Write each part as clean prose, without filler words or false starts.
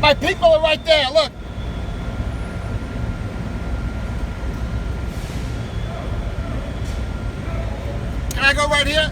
My people are right there, look. Can I go right here?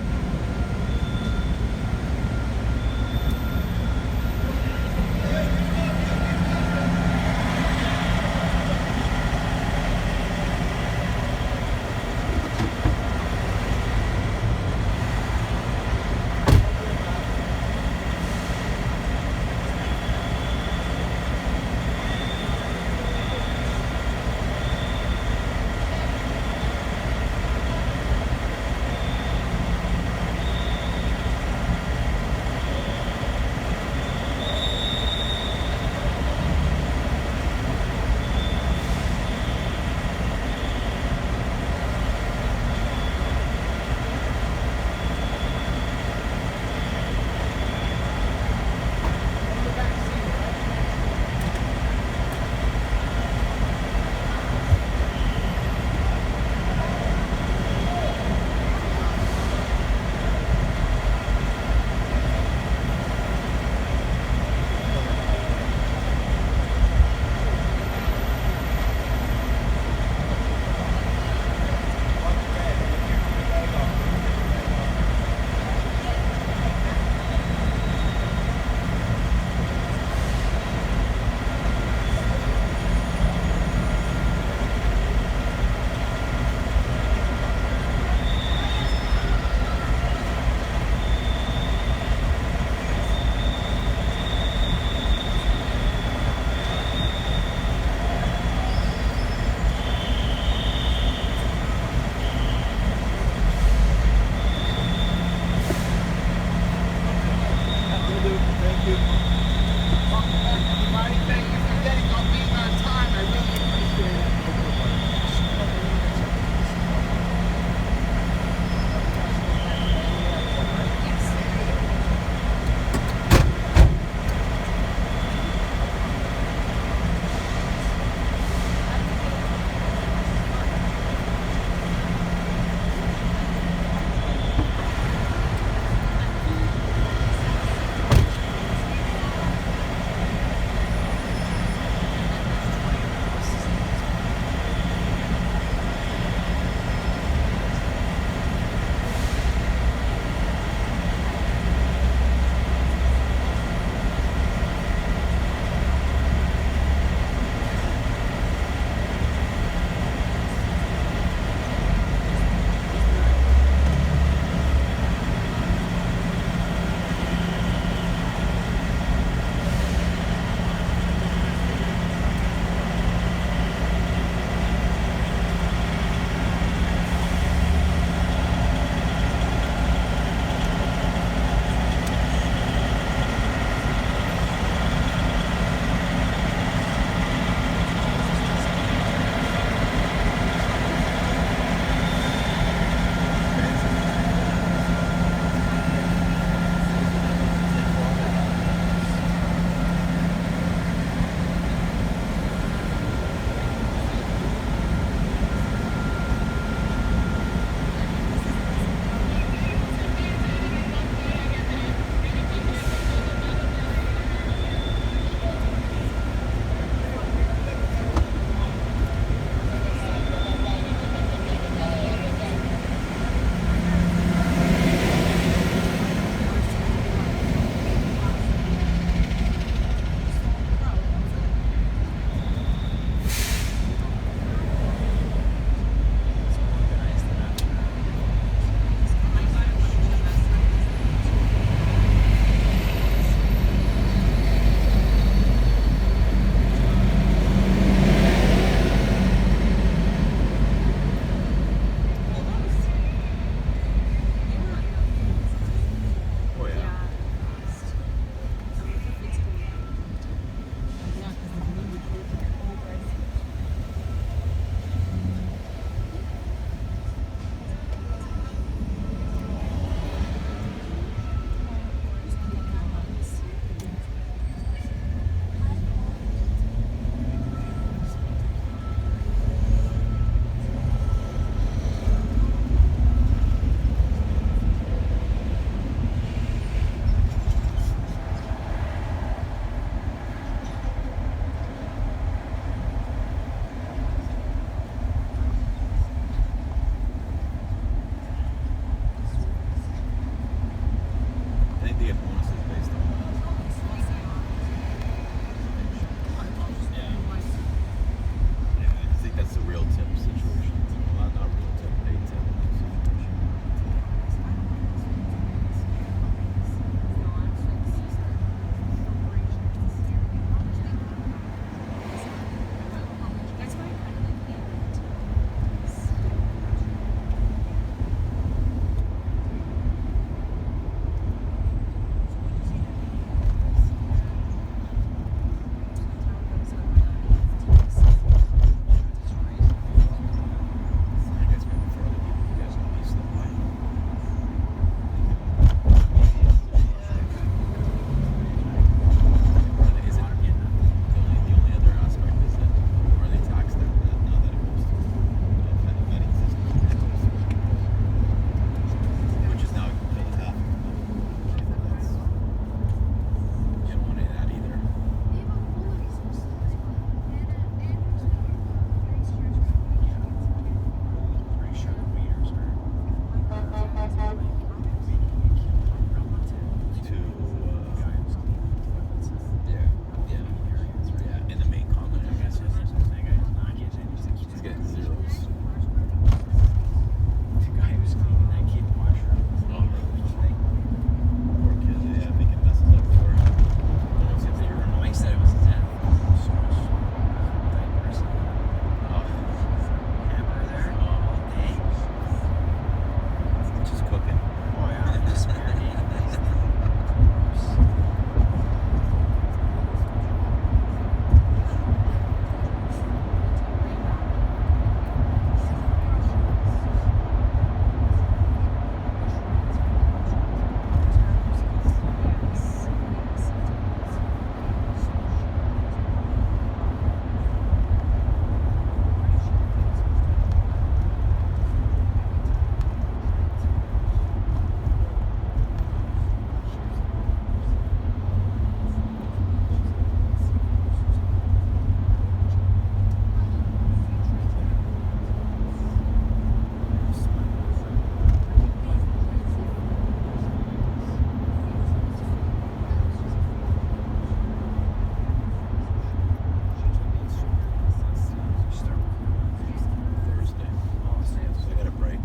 in the main comment, I guess. He's getting zeros. The guy who's cleaning that kid washroom. Oh, poor kid. Yeah, making messes up for him. Almost hit the urinal. Mike said it was 10. So much diapers. Hamper there all day. Just cooking. Oh yeah, just marinating these things. Thursday. So I got a break.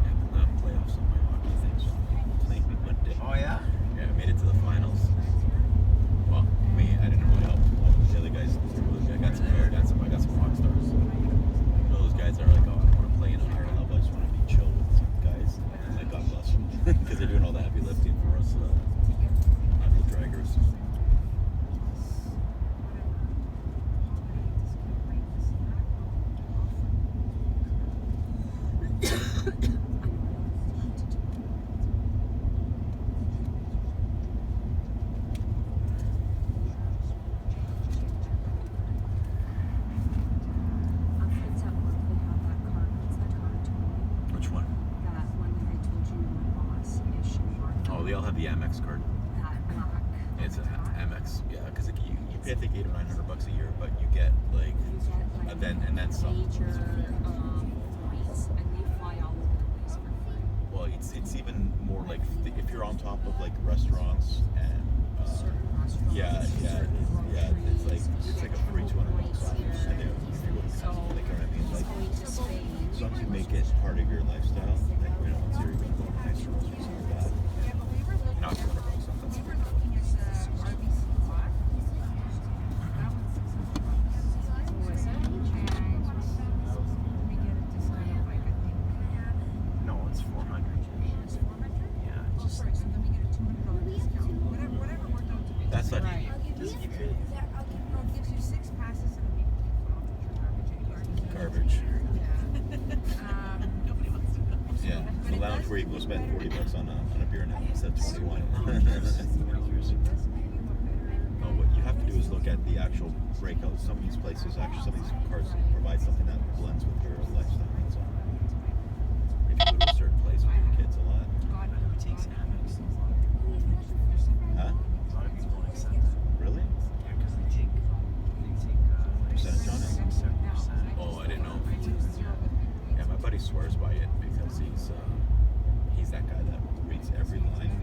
Yeah, the playoffs on my hockey thing, so I'm playing Monday. Oh yeah? Yeah, I made it to the finals. Well, me, I didn't really help. The other guys, I got some rock stars. Those guys are like, oh, I don't want to play in a higher level. I just want to be chill with some guys. And like, God bless them, because they're doing all the heavy lifting for us, the draggers. Which one? Oh, they all have the Amex card. It's an Amex, yeah, because you pay I think $800 or $900 a year, but you get like then and then some. Well, it's even more like if you're on top of like restaurants and it's like a free $200 off. And then if you go to Costco, like, you know what I mean? Like, as long as you make it part of your lifestyle, like, you know, once you're going to go to nicer restaurants like that, not $200 off. That's pretty cool. No, it's 400. Yeah, just That's not doesn't give you garbage. Yeah, the lounge where you go spend $40 on a beer now instead of 21. No, what you have to do is look at the actual breakout. Some of these places, actually, some of these cars provide something that blends with your lifestyle. That's all. If you go to a certain place with your kids a lot. God, who takes Amex? Huh? A lot of people don't accept it. Really? Yeah, because they take Percentage on it? 6-7%. Oh, I didn't know. Yeah, my buddy swears by it because he's that guy that reads every line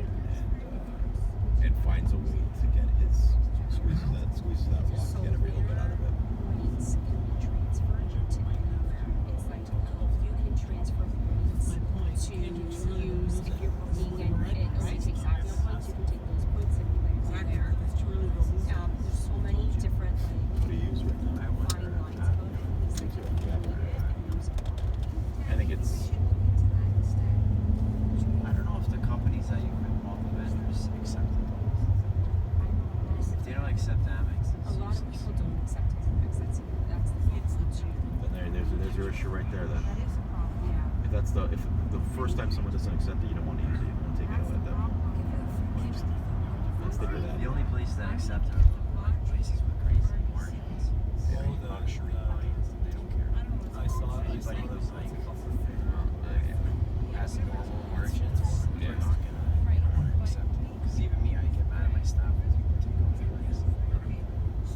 and finds a way to get his squeezes that rock to get every little bit out of it. Points can be transferred to anywhere. It's like you can transfer points to use if you're booking and it only takes active points. You can take those points and anywhere. There's so many different What do you use right now? fine lines about it. It's like you can leave it and use it. I think it's I don't know if the companies that you've been all the vendors accept it. If they don't accept Amex, A lot of people don't accept it. That's the then there's your issue right there. Then yeah. if the first time someone doesn't accept it, you don't want to use it. You want to take it out at that point. Let's stick with that. the only place that accept it are places with crazy margins. Yeah. Luxury lines, they don't care. Anybody who's like as normal merchants, they're not gonna accept it. Because even me, I get mad at my staff because people take off the price.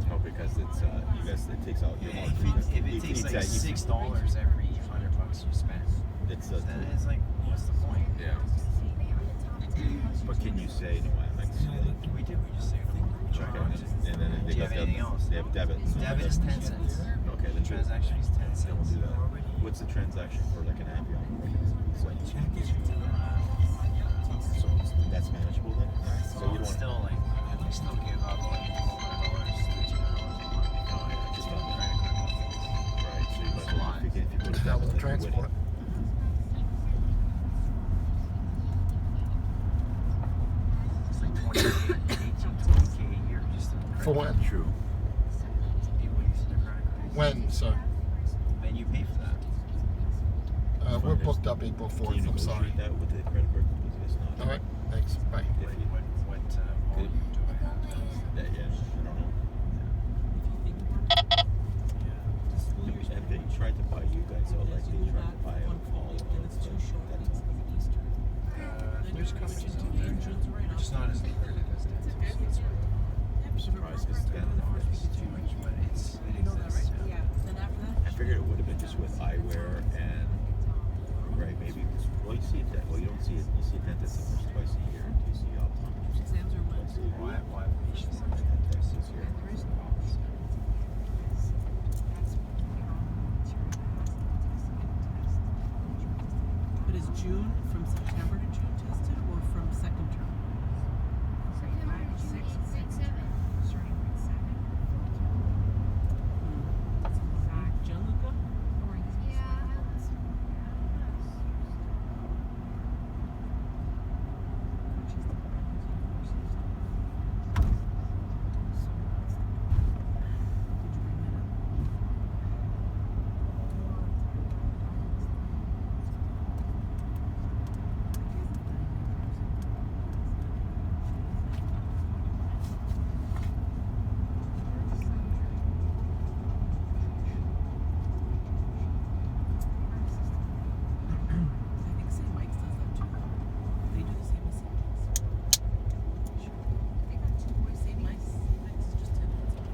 Oh, because it's you guys it takes out your Yeah, margin. if it takes like $6 every $100 you spend, It's then it's like, what's the point? say no Amex. We do. We just say no. Okay. And then they Do you got have anything else? They have debit. Debit is 10 cents. Okay, The transaction is 10 Then we'll cents. do that. What's the transaction for like an Avion? So that's manageable then? So you don't want still like we still give up like $1,200, $1,300 a month. just on Credit that. card companies. Right. So you might It's a lot. if you go to Hell debit, of a then you transport. It's like 20K a year just in credit For card. when? True. People using their credit cards. When, sir? And you pay for that. We're booked up April Can 4th. you I'm sorry. negotiate that with the credit card companies? It's not. All right. Thanks. Bye. If you, What volume do I have? that, yeah, I don't know. Yeah. And they tried to buy you guys out, like they tried to buy out all of them. There's companies out there. They're just not as lucrative as that. I'm surprised because it's been It's too much, but it exists. Yeah. I figured it would have been just with eyewear and right maybe well you see that well you don't see it you see a dentist twice a year you see optometrist twice a year. Why have patients like that? Twice this year. But is June from September to June tested or from second term? Gianluca? I think St. Mike's does that too. They do the same as St. Mike's. St. Mike's is just 10 minutes away.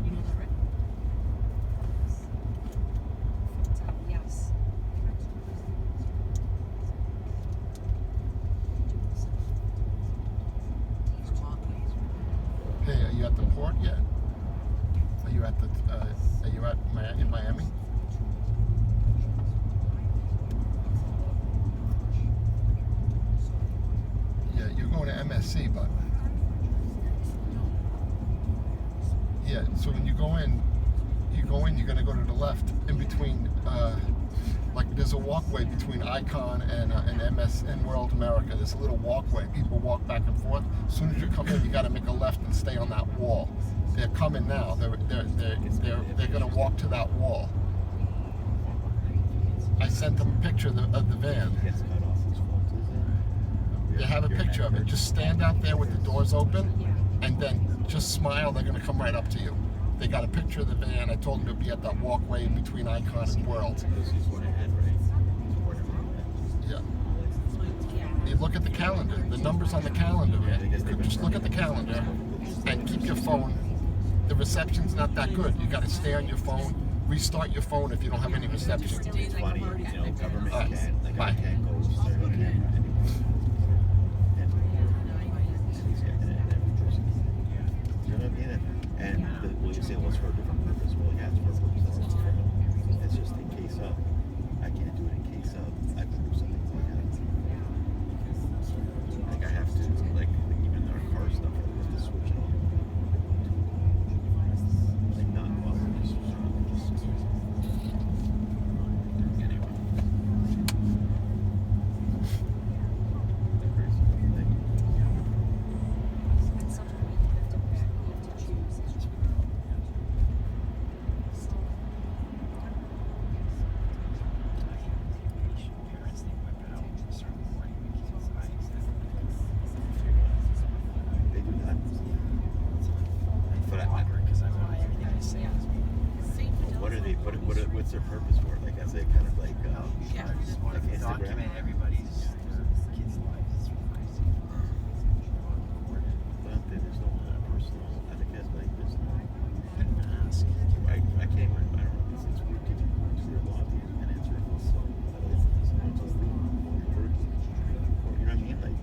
You know that, right? Yes. Hey, are you at the port yet? Are you at the? Are you at in Miami? Yeah, you're going to MSC, but yeah. So when you go in, you're gonna go to the left in between. Like there's a walkway between Icon and MS and World America. There's a little walkway. People walk back and forth. As soon as you come in, you got to make a left and stay on that wall. They're coming now. They're gonna walk to that wall. I sent them a picture of the van. Gets cut off his fault, is it? They have a picture of it. Just stand out there with the doors open, and then just smile. They're gonna come right up to you. They got a picture of the van. I told them to be at that walkway in between Icon and World. This is what I had, right? It's what I had. Yeah. You look at the calendar. The numbers on the calendar. Just look at the calendar and keep your phone. The reception's not that good. You got to stay on your phone. Restart your phone if you don't have any reception. It's funny, you know, government Alright, can't, like, bye. I can't go start a camera anymore. And these guys, and person. You know what I mean? And well, you say, well, it's for a different purpose. Well, yeah, it's for a purpose. It's just in case of. I can't do it in case of. I can do something like that. Like I have to, like even our car stuff, I have to switch it on. Like not well, just anyway. They're crazy. At some point, you have to choose. Parents, they whip it out and start recording the kids' eyes. They do that. But Awkward because I want everything I say is what are they? What's their purpose for? Like, as they kind of like, Yeah. I just want like to Instagram. document everybody's kids' lives. It's crazy. Well, there's no personal. I think that's like there's no. Mask. I can't. I don't know. It's weird giving to your lobby and answering this. So it's not until you're working. Or, you know what I mean? Like,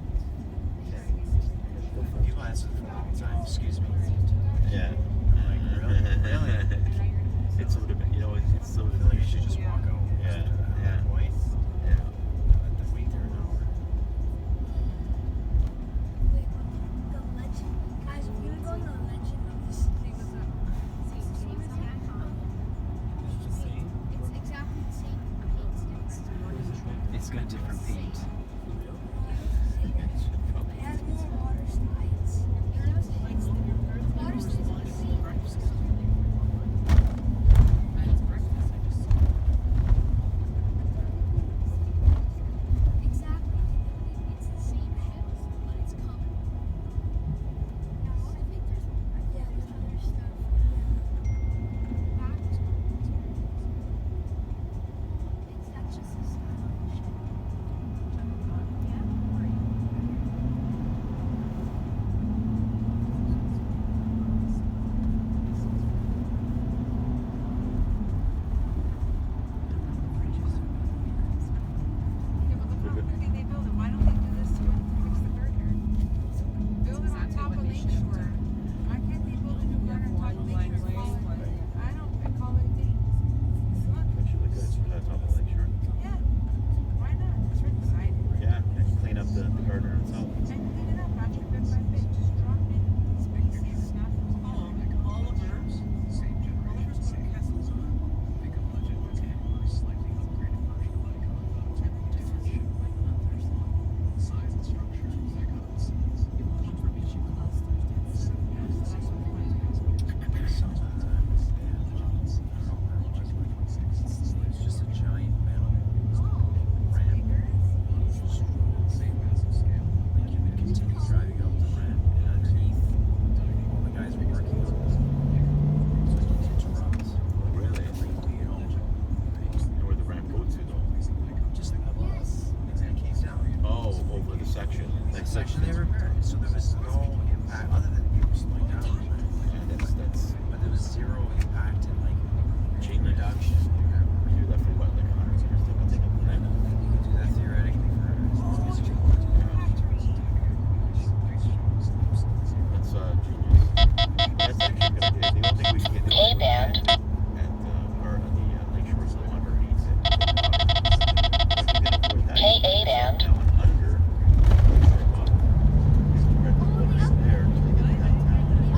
section they repaired, so there was no impact other than people slowing down. Yeah, that's But there was zero impact in like genius. reduction. We do that for what, like 100 years? They'll take a plan. You could do that theoretically for as long as you want. That's genius. That's actually a good idea. The only thing we can get at the lakeshore is go underneath it. If we can avoid that, you can down under. Sure, up. Red bullets there until you get to downtown.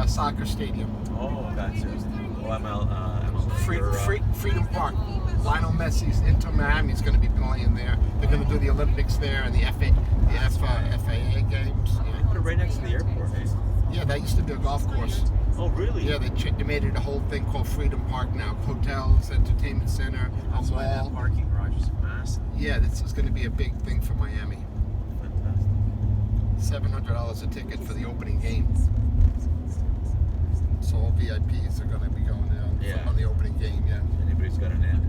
soccer stadium. Oh, gotcha. Oh, ML. Freedom Park. Lionel Messi's Inter Miami is going to be playing there. They're going to do the Olympics there and the FAA games. Yeah. Put it right next to the airport, eh? Yeah, that used to be a golf course. Oh, really? Yeah, they made it a whole thing called Freedom Park now. Hotels, entertainment center, a That's why that mall. parking garage is massive. Yeah, this is going to be a big thing for Miami. Fantastic. $700 a ticket for the opening game. So all VIPs are going to be going down on the opening game, yeah. Anybody's got an app.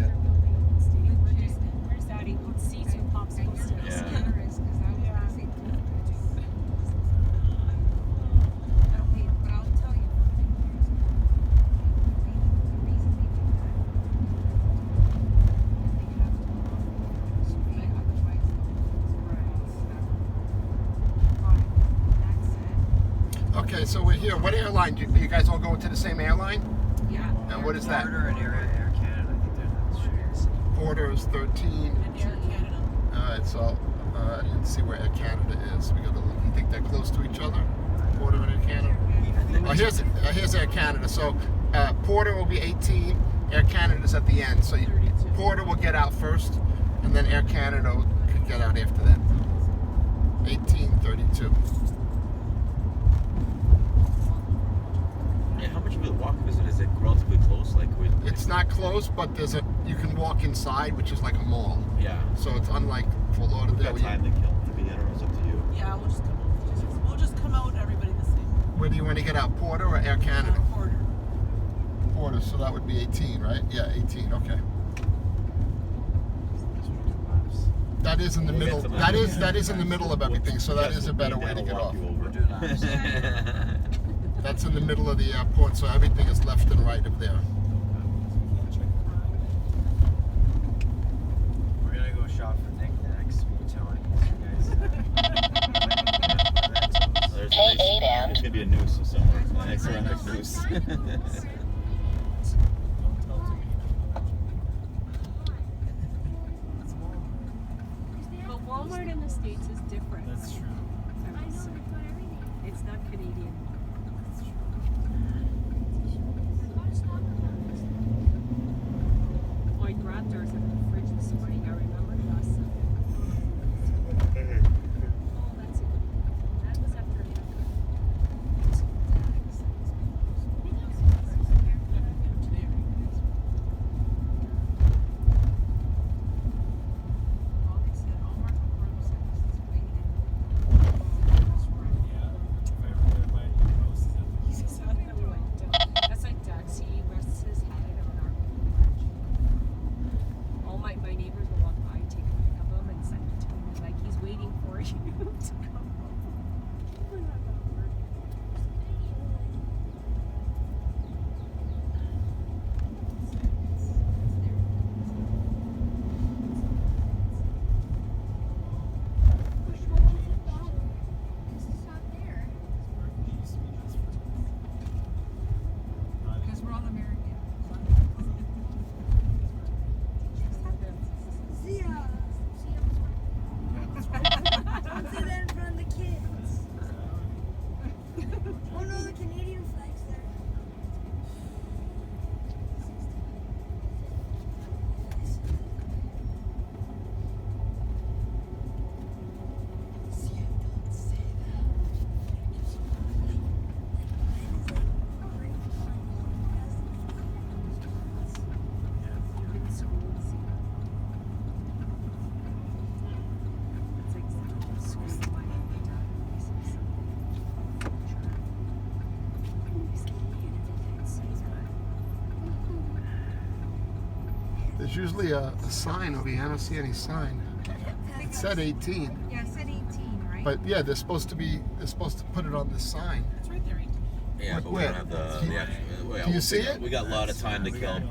Yeah. We're just adding seats with popsicle sticks. Yeah. Okay, so we're here. What airline? Do you guys all going to the same airline? Yeah. And what is that? Porter and Air Canada, I think they're the shooting. Porter is 13. And Air Canada. Alright, so let's see where Air Canada is. We gotta look. You think they're close to each other? Porter and Air Canada? Oh, here's Air Canada. So Porter will be 18. Air Canada's at the end. So Porter will get out first, and then Air Canada could get out after that. 1832. Yeah, how much of a walk is it? Is it relatively close? Like with It's not close, but you can walk inside, which is like a mall. yeah. So it's unlike Fort We've Lauderdale. got time to kill. Maybe I don't know. It's up to you. Yeah, we'll just come out everybody the same. Where do you want to get out, Porter or Air Canada? Porter. Porter, so that would be 18, right? Yeah, 18. Okay. That is in the middle. That is in the middle of everything. So that is a better way to get off. We're doing laps. That's in the middle of the airport, so everything is left and right of there. We're gonna go shop for knickknacks. We're telling you guys. There's gonna be a noose somewhere. An extra noose. But Walmart in the States is different. That's true. It's not Canadian. I grabbed ours out of the fridge this morning. I remember last Sunday. Oh, that's it. That was after a That's like Daxi rests his head on our porch. All my neighbors will walk by, take a pic of him, and send it to me. Like, he's waiting for you to come home. We're not gonna work. Because we're all American. See that in front of the kids. Oh no, the Canadian flag's there. It's so easy. It's like screaming my dad when he says something. There's usually a sign over here. I don't see any sign. It said 18, Yeah, it said 18, right? but yeah, they're supposed to put it on this sign. It's right there. Yeah, but we Where? don't have the actual. Do you see it? We got a lot of time to kill.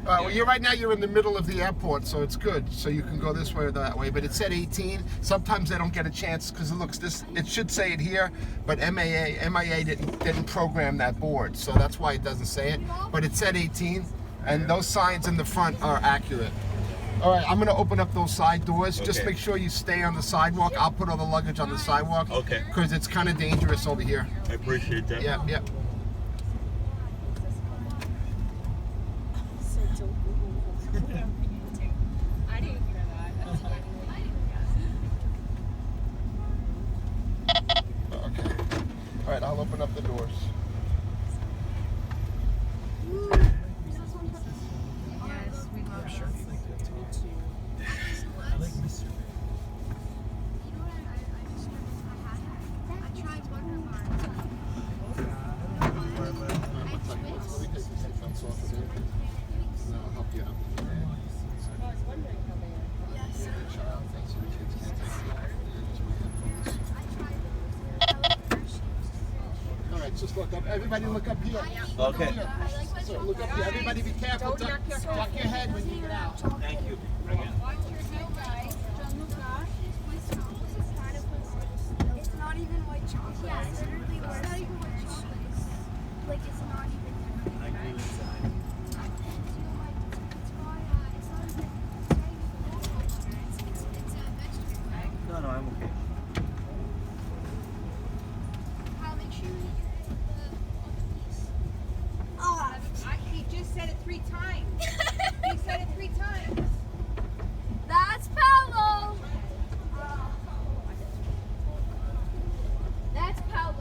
Well, right now you're in the middle of the airport, so it's good. So you can go this way or that way. But it said 18. Sometimes they don't get a chance because it looks this. It should say it here, but MIA didn't program that board, so that's why it doesn't say it. But it said 18, and those signs in the front are accurate. All right, I'm gonna open up those side doors. Just Okay. make sure you stay on the sidewalk. I'll put all the luggage on the sidewalk. Okay. Because it's kind of dangerous over here. I appreciate that. Yep, yep. So don't I didn't hear that. That's funny. Okay. All right, I'll open up the doors. Yes, we love Sure. this. I like mystery. Let me take this fence off of there. And I'll help you out. I was wondering how they are. Child things, so the kids can't take the headphones. All right, just look up. Everybody look up here. Okay. Look up here. So look up here. Everybody be careful. Duck your head when you get out. Thank you. It's not even white chocolate. Yeah, it's literally worse. It's not even white chocolate. Like, it's not even. I agree with that. No, no, I'm okay. Oh, He just said it 3 times. He said it 3 times. that's Paolo. That's Paolo.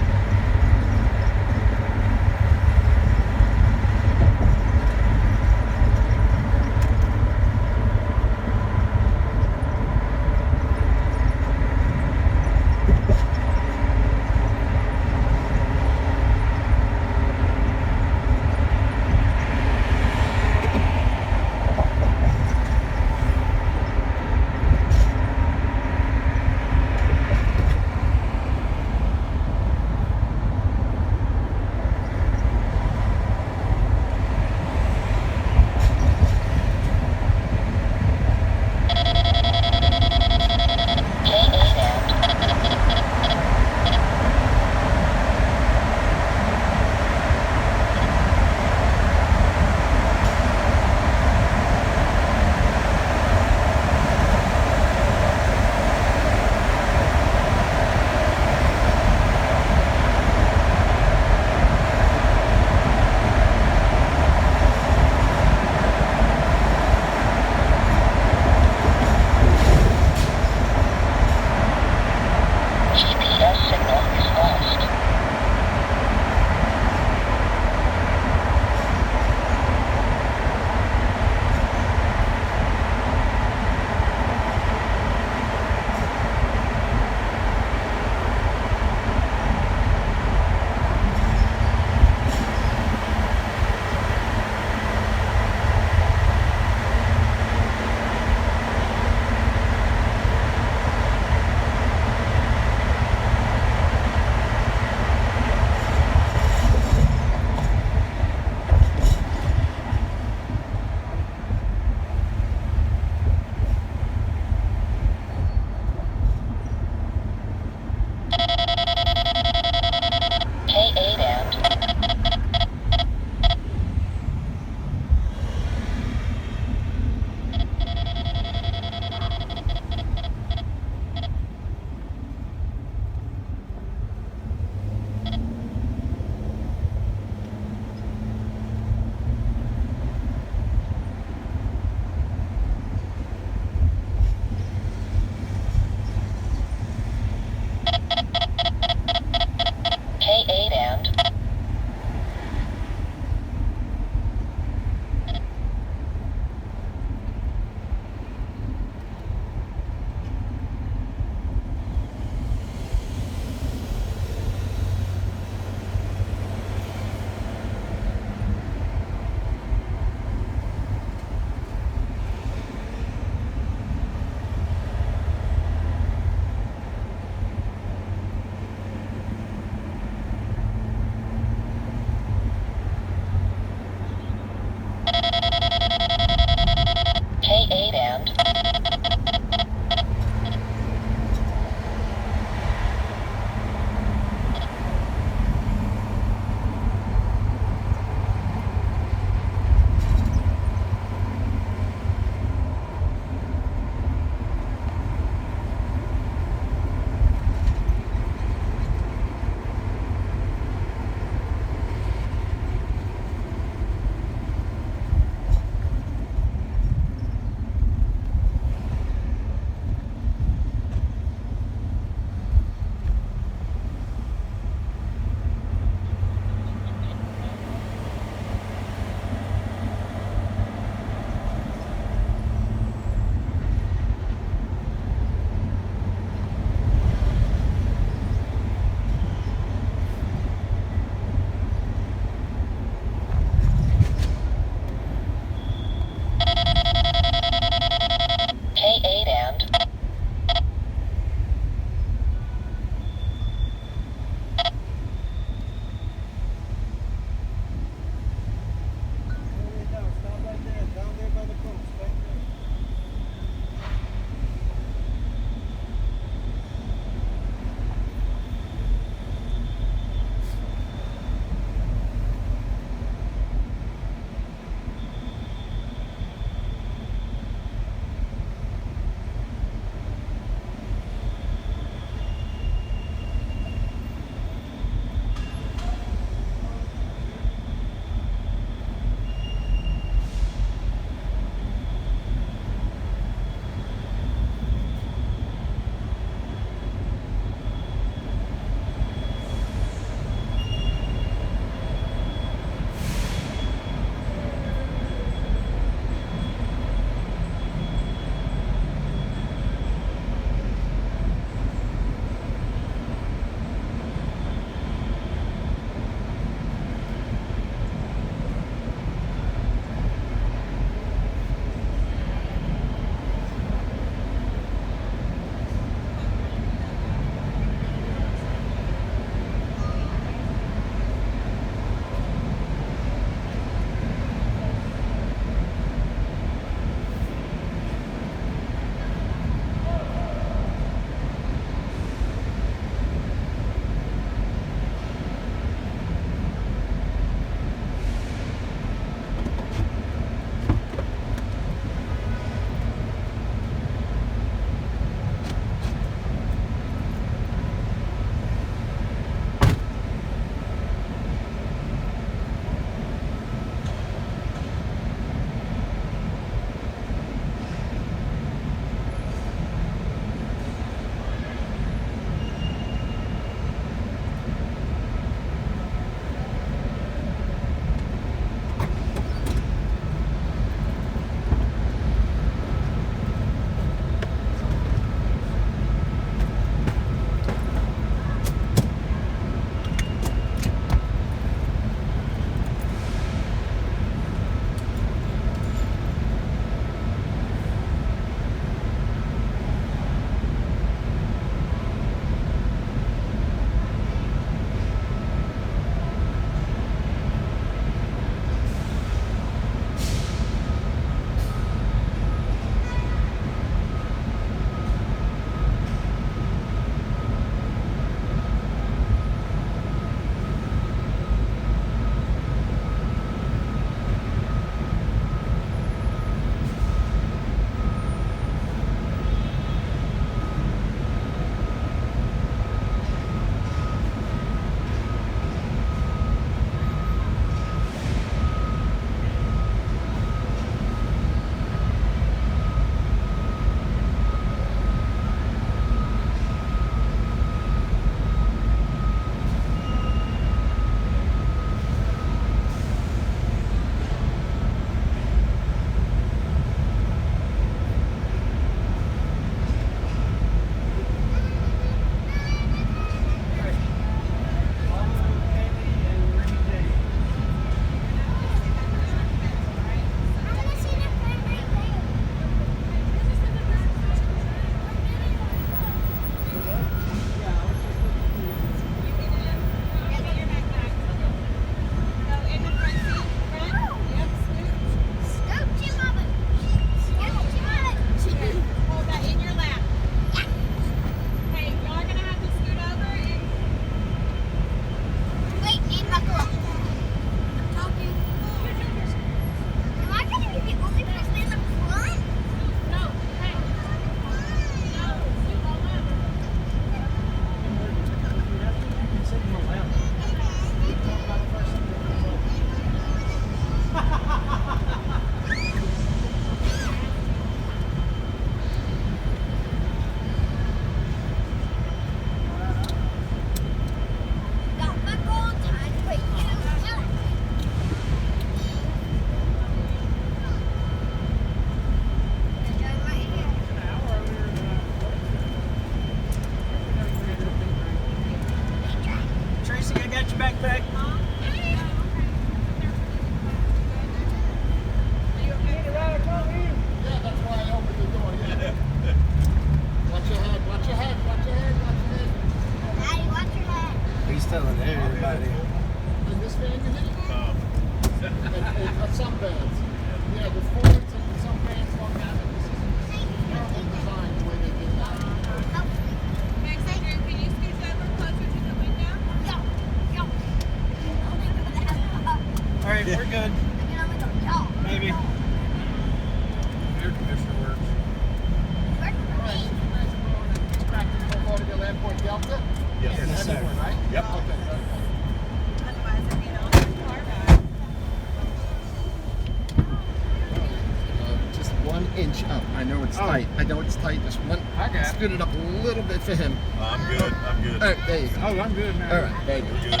it's tight. I know it's tight. Just one. I got it. Scoot it up a little bit for him. I'm good. I'm good. All right, there you go. Oh, I'm good now. All right, there you go. We're good.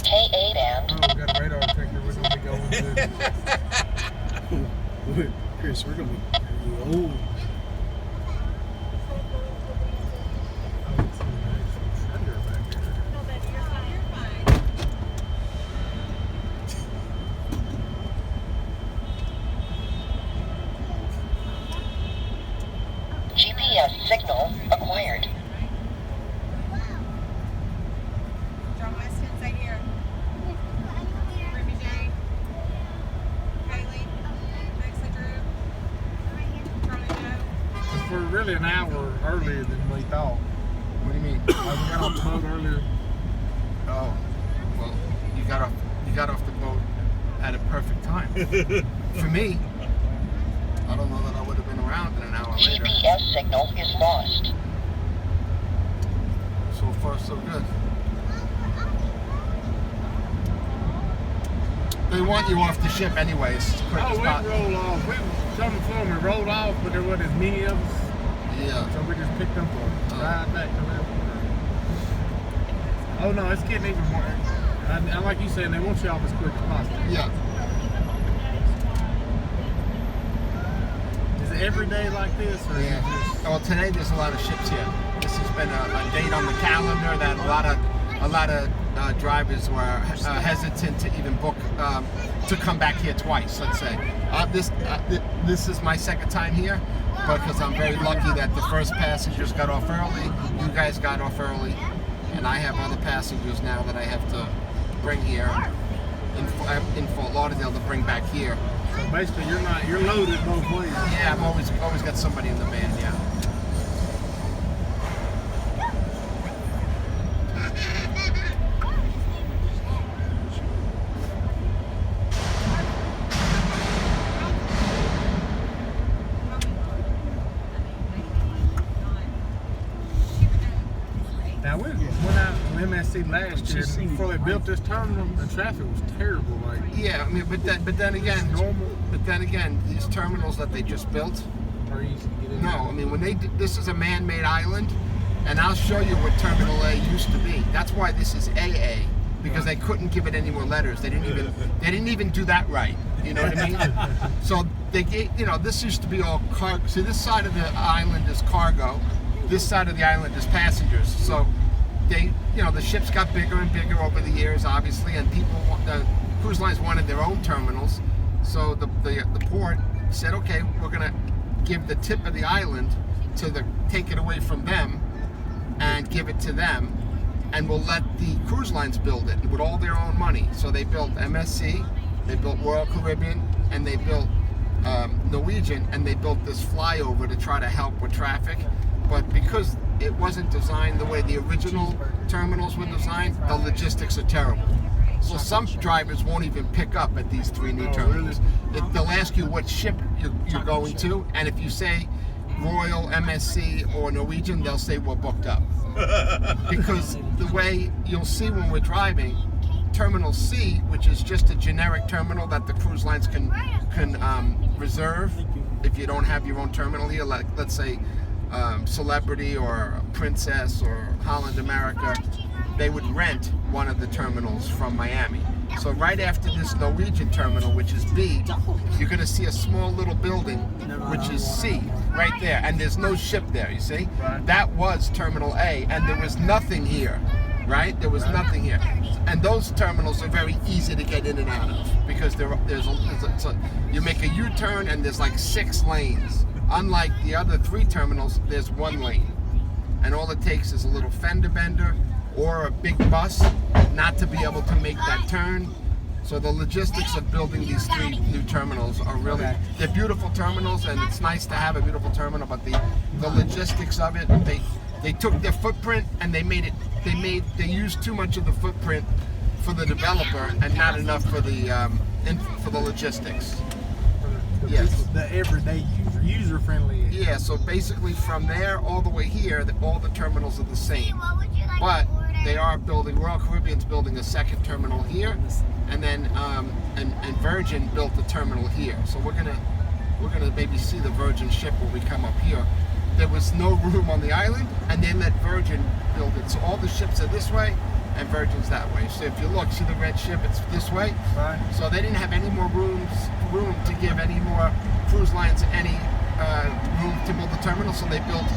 K8 and Oh, we got a radar detector. We're gonna be going to. Chris, we're gonna be. Oh. GPS signal acquired. John Weston's right here. Ruby J. Kaylee. Maxie Drew. Charlie Joe. We're really an hour earlier than we thought. What do you mean? Like we got off the boat earlier. Oh, well, you got off the boat at a perfect time. For me, I don't know that I would have been around in an hour later. GPS signal is lost. So far, so good. They want you off the ship anyways. It's a quick Oh, we spot. rolled off. We some of them rolled off, but there wasn't as many of us. Yeah. So we just picked them for a ride back to that. Oh no, it's getting even more. I like you saying, they want you off as quick as possible. Yeah. Is it every day like this, or is it Yeah. just? Well, today there's a lot of ships here. This has been a date on the calendar that a lot of drivers were hesitant to even book to come back here twice. Let's say this is my second time here, but because I'm very lucky that the first passengers got off early, you guys got off early, and I have other passengers now that I have to bring here in Fort Lauderdale to bring back here. So basically, you're loaded both ways. Yeah, I've always got somebody in the van. Yeah. Now we went out to MSC last year. And before they built this terminal, the traffic was terrible. Like Yeah, I mean, but then again, these terminals that they just built. are easy to get in. No, I mean when they did, this is a man-made island, and I'll show you what Terminal A used to be. That's why this is AA, because they couldn't give it any more letters. They didn't even do that right. You know what I mean? So they gave, this used to be all cargo. See, this side of the island is cargo. This side of the island is passengers. So they, the ships got bigger and bigger over the years, obviously, and the cruise lines wanted their own terminals. So the port said, okay, we're gonna give the tip of the island take it away from them and give it to them, and we'll let the cruise lines build it with all their own money. So they built MSC, they built Royal Caribbean, and they built Norwegian, and they built this flyover to try to help with traffic. But because it wasn't designed the way the original terminals were designed, the logistics are terrible. So some drivers won't even pick up at these three new terminals. They'll ask you what ship you're going to, and if you say Royal, MSC, or Norwegian, they'll say we're booked up. Because the way you'll see when we're driving, Terminal C, which is just a generic terminal that the cruise lines can reserve if you don't have your own terminal here, like let's say Celebrity or Princess or Holland America, they would rent one of the terminals from Miami. So right after this Norwegian terminal, which is B, you're going to see a small little building, which is C, right there. And there's no ship there, you see? That was Terminal A, and there was nothing here, right? There was nothing here. And those terminals are very easy to get in and out of, because you make a U-turn and there's like 6 lanes. Unlike the other 3 terminals, there's 1 lane. And all it takes is a little fender bender or a big bus not to be able to make that turn. So the logistics of building these 3 new terminals are really, they're beautiful terminals, and it's nice to have a beautiful terminal, but the logistics of it, they took their footprint and they used too much of the footprint for the developer and not enough for the logistics. Yes. The everyday user friendly. Yeah, so basically from there all the way here, all the terminals are the same. But they are building, Royal Caribbean's building a second terminal here, and then and Virgin built the terminal here. So we're we're gonna maybe see the Virgin ship when we come up here. There was no room on the island, and they let Virgin build it. So all the ships are this way, and Virgin's that way. So if you look, see the red ship? It's this way. Right. So they didn't have any more room to give any more cruise lines any room to build the terminal. So they built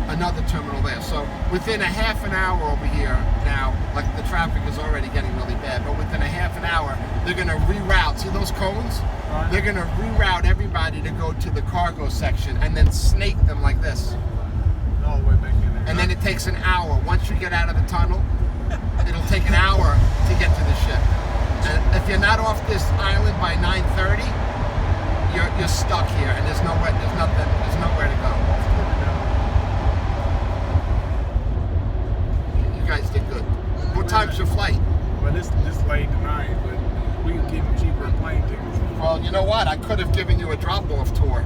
another terminal there. So within a half an hour over here now, like the traffic is already getting really bad, but within a half an hour, they're gonna reroute. See those cones? Right. They're gonna reroute everybody to go to the cargo section and then snake them like this. All the way back in there. And then it takes an hour. Once you get out of the tunnel, it'll take an hour to get to the ship. And if you're not off this island by 9:30, you're stuck here, and there's nowhere to go. You guys did good. What time's your flight? Well, this late tonight, but we can get them cheaper plane tickets. Well, you know what? I could have given you a drop-off tour.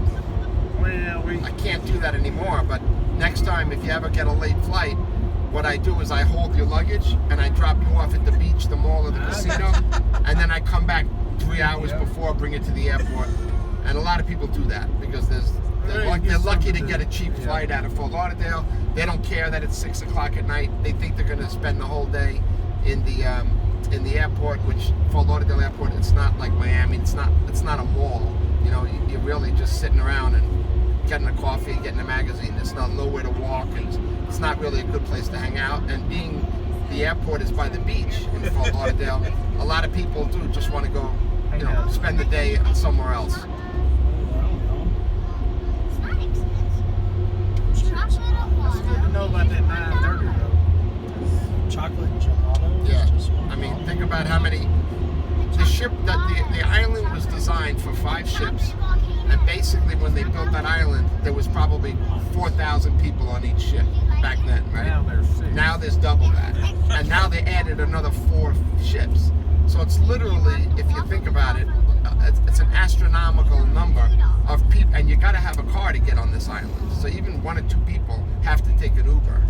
Well, I can't do that anymore, but next time, if you ever get a late flight, what I do is I hold your luggage and I drop you off at the beach, the mall, or the casino, and then I come back 3 hours before, bring it to the airport. And a lot of people do that because they're lucky to get a cheap flight out of Fort Lauderdale. They don't care that it's 6 o'clock at night. They think they're going to spend the whole day in the airport, which Fort Lauderdale Airport, it's not like Miami. It's not a mall. You know, you're really just sitting around and getting a coffee, getting a magazine. There's nowhere to walk, and it's not really a good place to hang out. And being the airport is by the beach in Fort Lauderdale, a lot of people do just want to go, spend the day somewhere else. It's good to know about that 9:30 though. Chocolate gelato. Yeah, Just one I mean, dollar. think about how many. The island was designed for 5 ships, and basically when they built that island, there was probably 4,000 people on each ship back then, right? Now there's 6. Now there's double that, and now they added another 4 ships. So it's literally, if you think about it, it's an astronomical number of people, and you got to have a car to get on this island. So even 1 or 2 people have to take an Uber.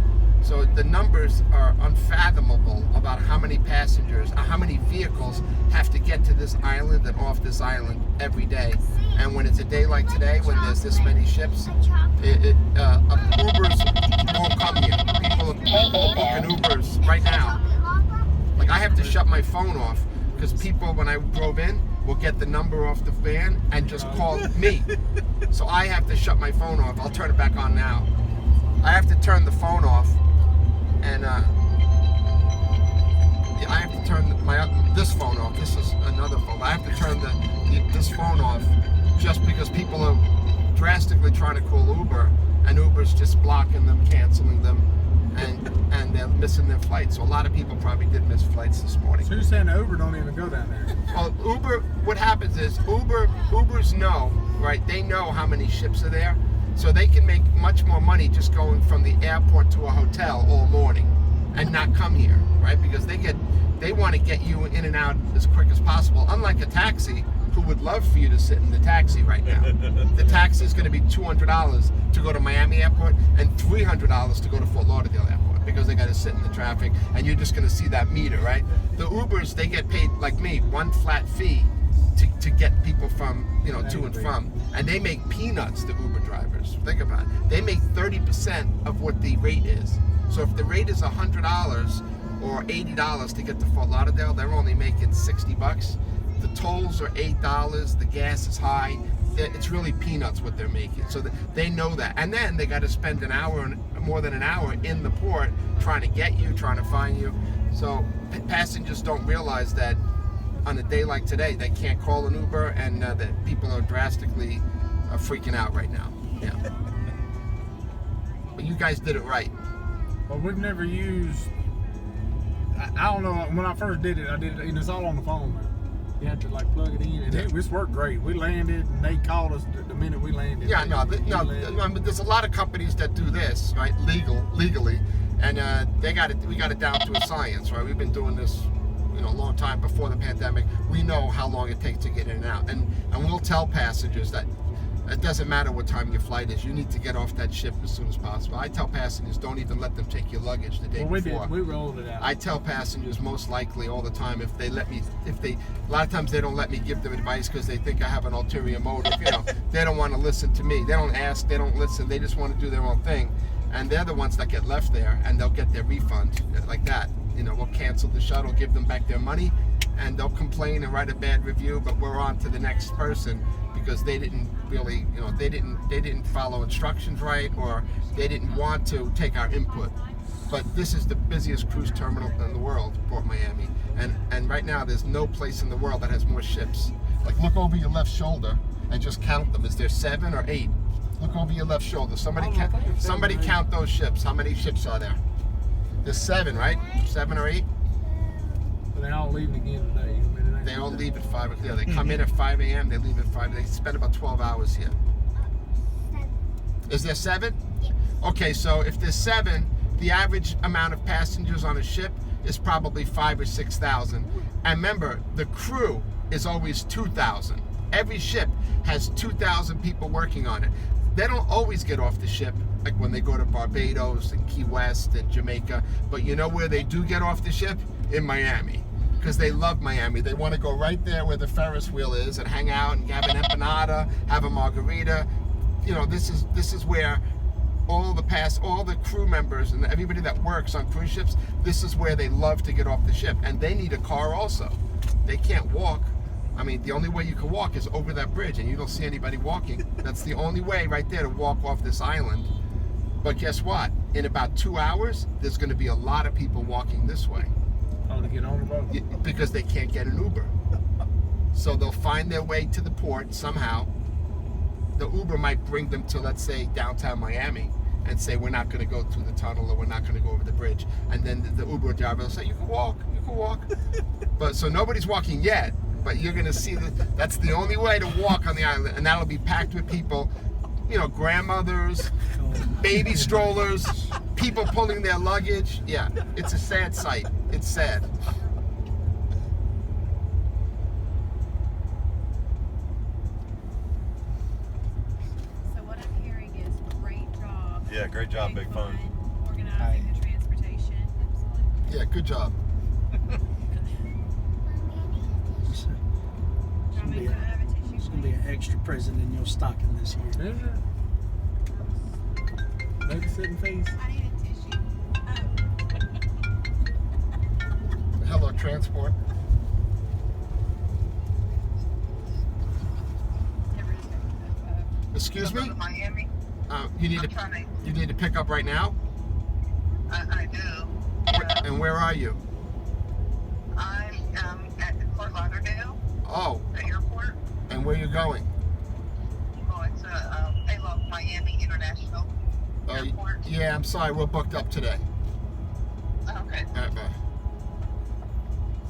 So the numbers are unfathomable about how many passengers, how many vehicles have to get to this island and off this island every day. And when it's a day like today, when there's this many ships, Ubers won't come here. People are booking Ubers right now. Like I have to shut my phone off because people, when I drove in, will get the number off the van and just call me. So I have to shut my phone off. I'll turn it back on now. I have to turn the phone off, and I have to turn this phone off. This is another phone. I have to turn this phone off just because people are drastically trying to call Uber, and Uber's just blocking them, canceling them, and they're missing their flights. So a lot of people probably did miss flights this morning. So you're saying the Uber don't even go down there? Well, Uber, what happens is Ubers know, right? They know how many ships are there, so they can make much more money just going from the airport to a hotel all morning and not come here, right? Because they want to get you in and out as quick as possible. Unlike a taxi, who would love for you to sit in the taxi right now. The taxi is going to be $200 to go to Miami Airport and $300 to go to Fort Lauderdale Airport because they got to sit in the traffic, and you're just going to see that meter, right? The Ubers, they get paid like me, 1 flat fee to get people from, to and from, and they make peanuts, the Uber drivers. Think about it. They make 30% of what the rate is. So if the rate is $100 or $80 to get to Fort Lauderdale, they're only making $60. The tolls are $8. The gas is high. It's really peanuts what they're making. So they know that. And then they got to spend more than an hour in the port trying to get you, trying to find you. So passengers don't realize that on a day like today, they can't call an Uber, and that people are drastically freaking out right now. Yeah. But you guys did it right. Well, we've never used. I don't know. When I first did it, and it's all on the phone now. You have to plug it in, and it's worked great. We landed, and they called us the minute we landed. Yeah, but there's a lot of companies that do this, right, legally, and we got it down to a science, right? We've been doing this, a long time before the pandemic. We know how long it takes to get in and out, and we'll tell passengers that It doesn't matter what time your flight is. You need to get off that ship as soon as possible. I tell passengers, don't even let them take your luggage the day Well, we before. did. We rolled it out. I tell passengers most likely all the time, a lot of times they don't let me give them advice because they think I have an ulterior motive. You know, they don't want to listen to me. They don't ask, they don't listen. They just want to do their own thing. And they're the ones that get left there, and they'll get their refund like that. You know, we'll cancel the shuttle, give them back their money, and they'll complain and write a bad review, but we're on to the next person because they didn't really, you know, they didn't follow instructions right, or they didn't want to take our input. But this is the busiest cruise terminal in the world, Port Miami, and right now there's no place in the world that has more ships. Like, look over your left shoulder and just count them. Is there 7 or 8? Look over your left shoulder. Somebody count those ships. How many ships are there? There's 7, right? 7 or 8? But they all leave again today. They all leave at 5 o'clock. Yeah, they come in at 5 a.m. They leave at 5. They spend about 12 hours here. Is there 7? Okay, so if there's 7, the average amount of passengers on a ship is probably 5,000 or 6,000. And remember, the crew is always 2,000. Every ship has 2,000 people working on it. They don't always get off the ship, like when they go to Barbados and Key West and Jamaica. But you know where they do get off the ship? In Miami. Because they love Miami. They want to go right there where the Ferris wheel is and hang out and have an empanada, have a margarita. You know, this is where all the crew members and everybody that works on cruise ships, this is where they love to get off the ship. And they need a car also. They can't walk. I mean, the only way you can walk is over that bridge, and you don't see anybody walking. That's the only way right there to walk off this island. But guess what? In about 2 hours, there's going to be a lot of people walking this way. Oh, to get on the boat? Because they can't get an Uber. So they'll find their way to the port somehow. The Uber might bring them to, let's say, downtown Miami and say, we're not going to go through the tunnel, or we're not going to go over the bridge. And then the Uber driver will say, you can walk. But so nobody's walking yet, but you're going to see that's the only way to walk on the island. And that'll be packed with people, you know, grandmothers, baby strollers, people pulling their luggage. Yeah, it's a sad sight. It's sad. So what I'm hearing is great job. Yeah, great job, Big Fun. Organizing the transportation. Yeah, good job. Drumming, can I have a tissue, It's gonna be an extra present in your stocking this year. Is it? Babysitting fees? I need a tissue. Hello, transport. Excuse me? Miami. You need to pick up right now? I do. And where are you? I'm at Fort Lauderdale, Oh, the airport. and where you going? Going to Miami International Airport. Yeah, I'm sorry, we're booked up today. Okay.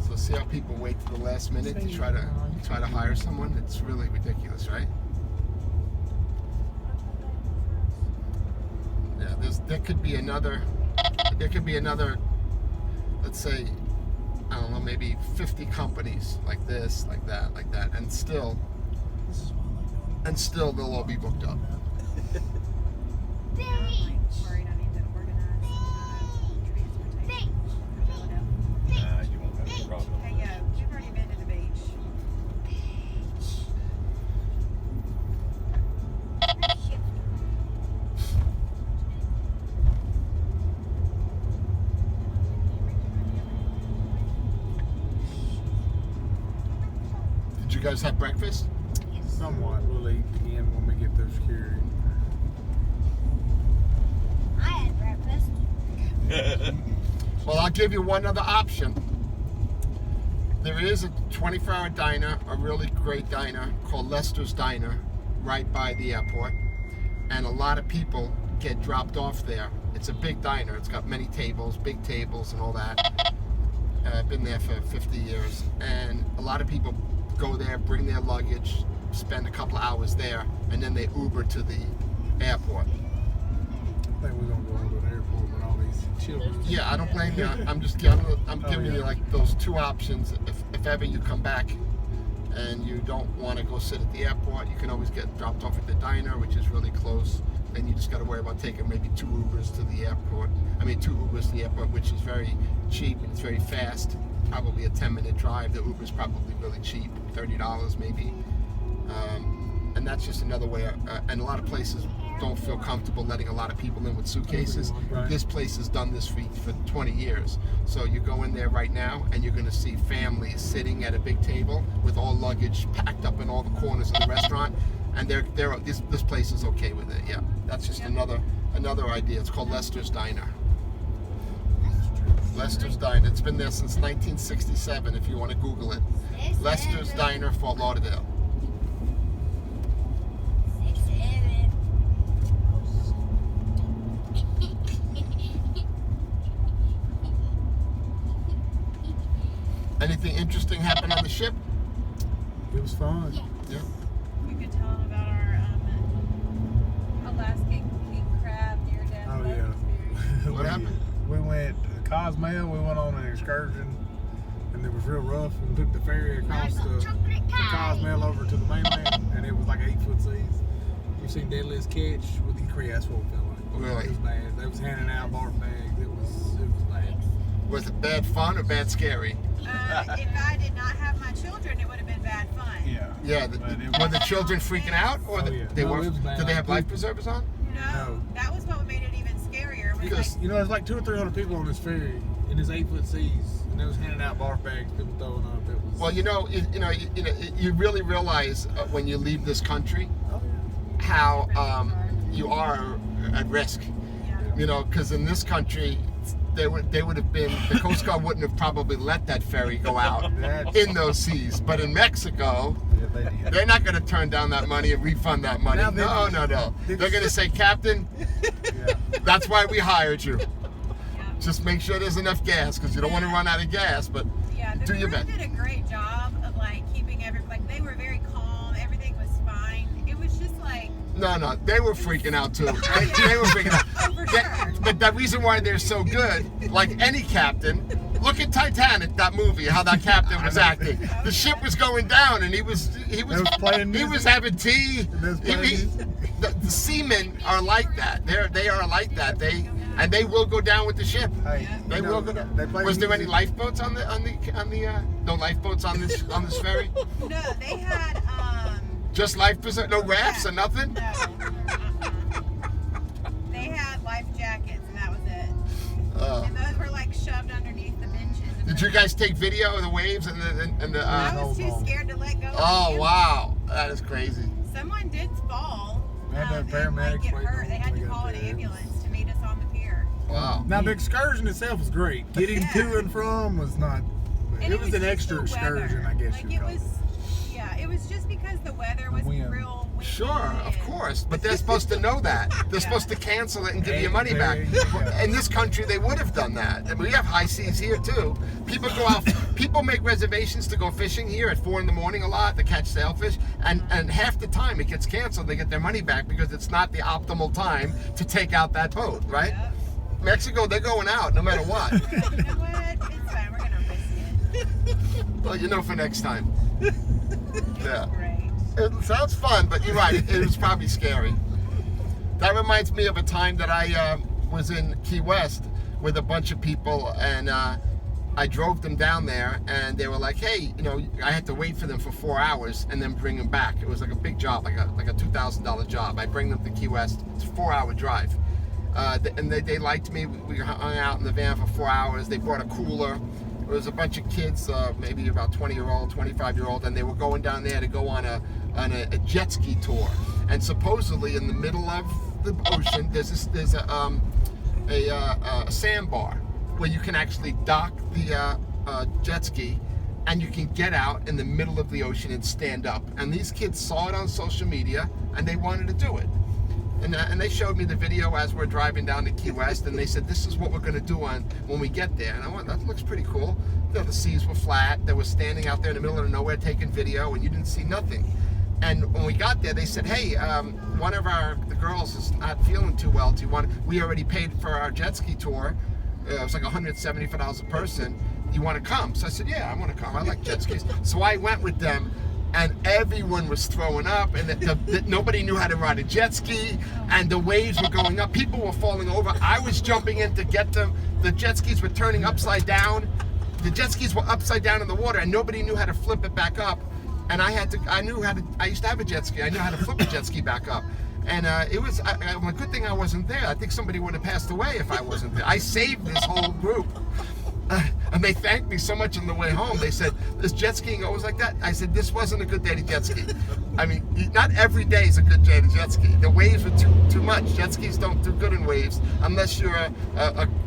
So see how people wait to the last minute to try to hire someone? It's really ridiculous, right? Yeah, there could be another, let's say, I don't know, maybe 50 companies like this, like that, and still they'll all be booked up. I'm like worried I need to organize transportation. Nah, you won't have any problem. Hey, we've already been to the beach. Did you guys have breakfast? Somewhat. We'll eat again when we get through security. I had breakfast. Well, I'll give you one other option. There is a 24-hour diner, a really great diner called Lester's Diner, right by the airport. And a lot of people get dropped off there. It's a big diner. It's got many tables, big tables and all that. I've been there for 50 years. And a lot of people go there, bring their luggage, spend a couple of hours there, and then they Uber to the airport. I think we're gonna go to the airport with all these children. Yeah, I don't blame you. I'm giving you like those two options if ever you come back and you don't want to go sit at the airport, you can always get dropped off at the diner, which is really close. Then you just got to worry about taking maybe 2 Ubers to the airport. 2 Ubers to the airport, which is very cheap and it's very fast. Probably a 10-minute drive. The Uber's probably really cheap, $30 maybe. And that's just another way. And a lot of places don't feel comfortable letting a lot of people in with suitcases. Right. This place has done this for 20 years. So you go in there right now and you're going to see families sitting at a big table with all luggage packed up in all the corners of the restaurant. And this place is okay with it. Yeah, that's just another idea. It's called Lester's Diner. Lester's Diner. It's been there since 1967. If you want to Google it, Lester's Diner, Fort Lauderdale. Anything interesting happened on the ship? It was fun. Yeah. We could tell them about our Alaskan king crab near death. Oh yeah. What happened? We went to Cozumel. We went on an excursion, and it was real rough. We took the ferry across the Cozumel over to the mainland, and it was like 8-foot seas. You've seen Deadliest Catch with the crew. That's what it felt like. Really? It was bad. They was handing out barf bags. It was bad. Was it bad fun or bad scary? If I did not have my children, it would have been bad fun. Yeah. Yeah. Were the children freaking out, or Oh, yeah. they No, were? it was bad. Did they have life preservers on? No, that was what made it even scarier. Was Because- like, You know, there's like 200 or 300 people on this ferry in this 8-foot seas, and they was handing out barf bags. People throwing up. It was. Well, you really realize when you leave this country Oh, yeah. how you are at risk. yeah. Because in this country, they would have been, the Coast Guard wouldn't have probably let that ferry go out in those seas. But in Mexico, Yeah, they did. they're not going to turn down that money and refund that money. Now they- No. They're going to say, Captain, Yeah. that's why we hired you. Yeah. Just make sure there's enough gas, because you don't want to run out of gas. But Yeah, the do your crew best. did a great job of keeping they were very calm. Everything was fine. It was just like, No, they were freaking out too. They were freaking out. oh, for sure. But the reason why they're so good, like any captain, look at Titanic, that movie, how that captain was acting. The ship was going down, and he was playing he music. was having tea. They was playing music. The seamen are like that. They are like that. They will go down with the ship. Hey, They you know, will go down. they play Was there any music. lifeboats on the no lifeboats on this ferry? No, they had Just life preserve, no rafts or nothing. no. They had life jackets, and that was it. And those were shoved underneath the benches. Did you guys take video of the waves and the? I was too scared to let go. of Oh them. wow, that is crazy. Someone did fall. They had to have and, paramedics get waiting hurt. on They had them to to call get an there. ambulance to meet us on the pier. Wow. Now the excursion itself was great. Getting Yeah. to and from was not. And It was an just extra the excursion, weather. I guess you'd it call was. Yeah, it was just because the weather was wind. real windy. Sure, of and- course, but they're supposed to know that. They're supposed to cancel it and give you your money back. Yeah. In this country, they would have done that. And we have high seas here too. People go out. People make reservations to go fishing here at 4 a.m. a lot to catch sailfish, and half the time it gets canceled. They get their money back because it's not the optimal time to take out that boat, right? Yep. Mexico, they're going out no matter what. You know what? It's fine. We're gonna risk it. Well, for next time. Yeah. Great. It sounds fun, but you're right. It was probably scary. That reminds me of a time that I was in Key West with a bunch of people, and I drove them down there, and they were like, "Hey, I had to wait for them for 4 hours and then bring them back." It was like a big job, like a $2,000 job. I bring them to Key West. It's a 4-hour drive, and they liked me. We hung out in the van for 4 hours. They brought a cooler. It was a bunch of kids, maybe about 20-year-old, 25-year-old, and they were going down there to go on a jet ski tour. And supposedly in the middle of the ocean, there's a sandbar where you can actually dock the jet ski, and you can get out in the middle of the ocean and stand up. And these kids saw it on social media, and they wanted to do it. And they showed me the video as we're driving down to Key West, and they said, "This is what we're going to do when we get there." And I went, "That looks pretty cool." The seas were flat. They were standing out there in the middle of nowhere taking video, and you didn't see nothing. And when we got there, they said, "Hey, one of the girls is not feeling too well. We already paid for our jet ski tour. It was like $175 a person. You want to come?" So I said, "Yeah, I want to come. I like jet skis." So I went with them. and everyone was throwing up, and that nobody knew how to ride a jet ski, and the waves were going up. People were falling over. I was jumping in to get them. The jet skis were turning upside down. The jet skis were upside down in the water, and nobody knew how to flip it back up. And I used to have a jet ski. I knew how to flip a jet ski back up. And it was a good thing I wasn't there. I think somebody would have passed away if I wasn't there. I saved this whole group. And they thanked me so much on the way home. They said, "This jet skiing always like that?" I said, "This wasn't a good day to jet ski." I mean, not every day is a good day to jet ski. The waves were too much. Jet skis don't do good in waves unless you're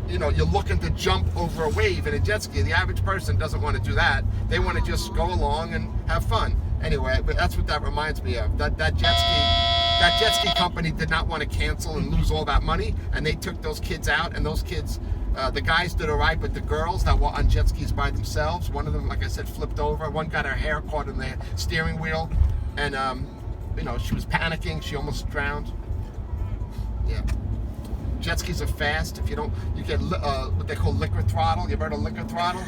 you're looking to jump over a wave in a jet ski. The average person doesn't want to do that. They want to just go along and have fun. Anyway, but that's what that reminds me of. That jet ski company did not want to cancel and lose all that money, and they took those kids out, and those kids, the guys did all right, but the girls that were on jet skis by themselves, one of them, like I said, flipped over. One got her hair caught in the steering wheel, and she was panicking. She almost drowned. Yeah. Jet skis are fast. If you don't, you get what they call liquor throttle. You ever heard of liquor throttle?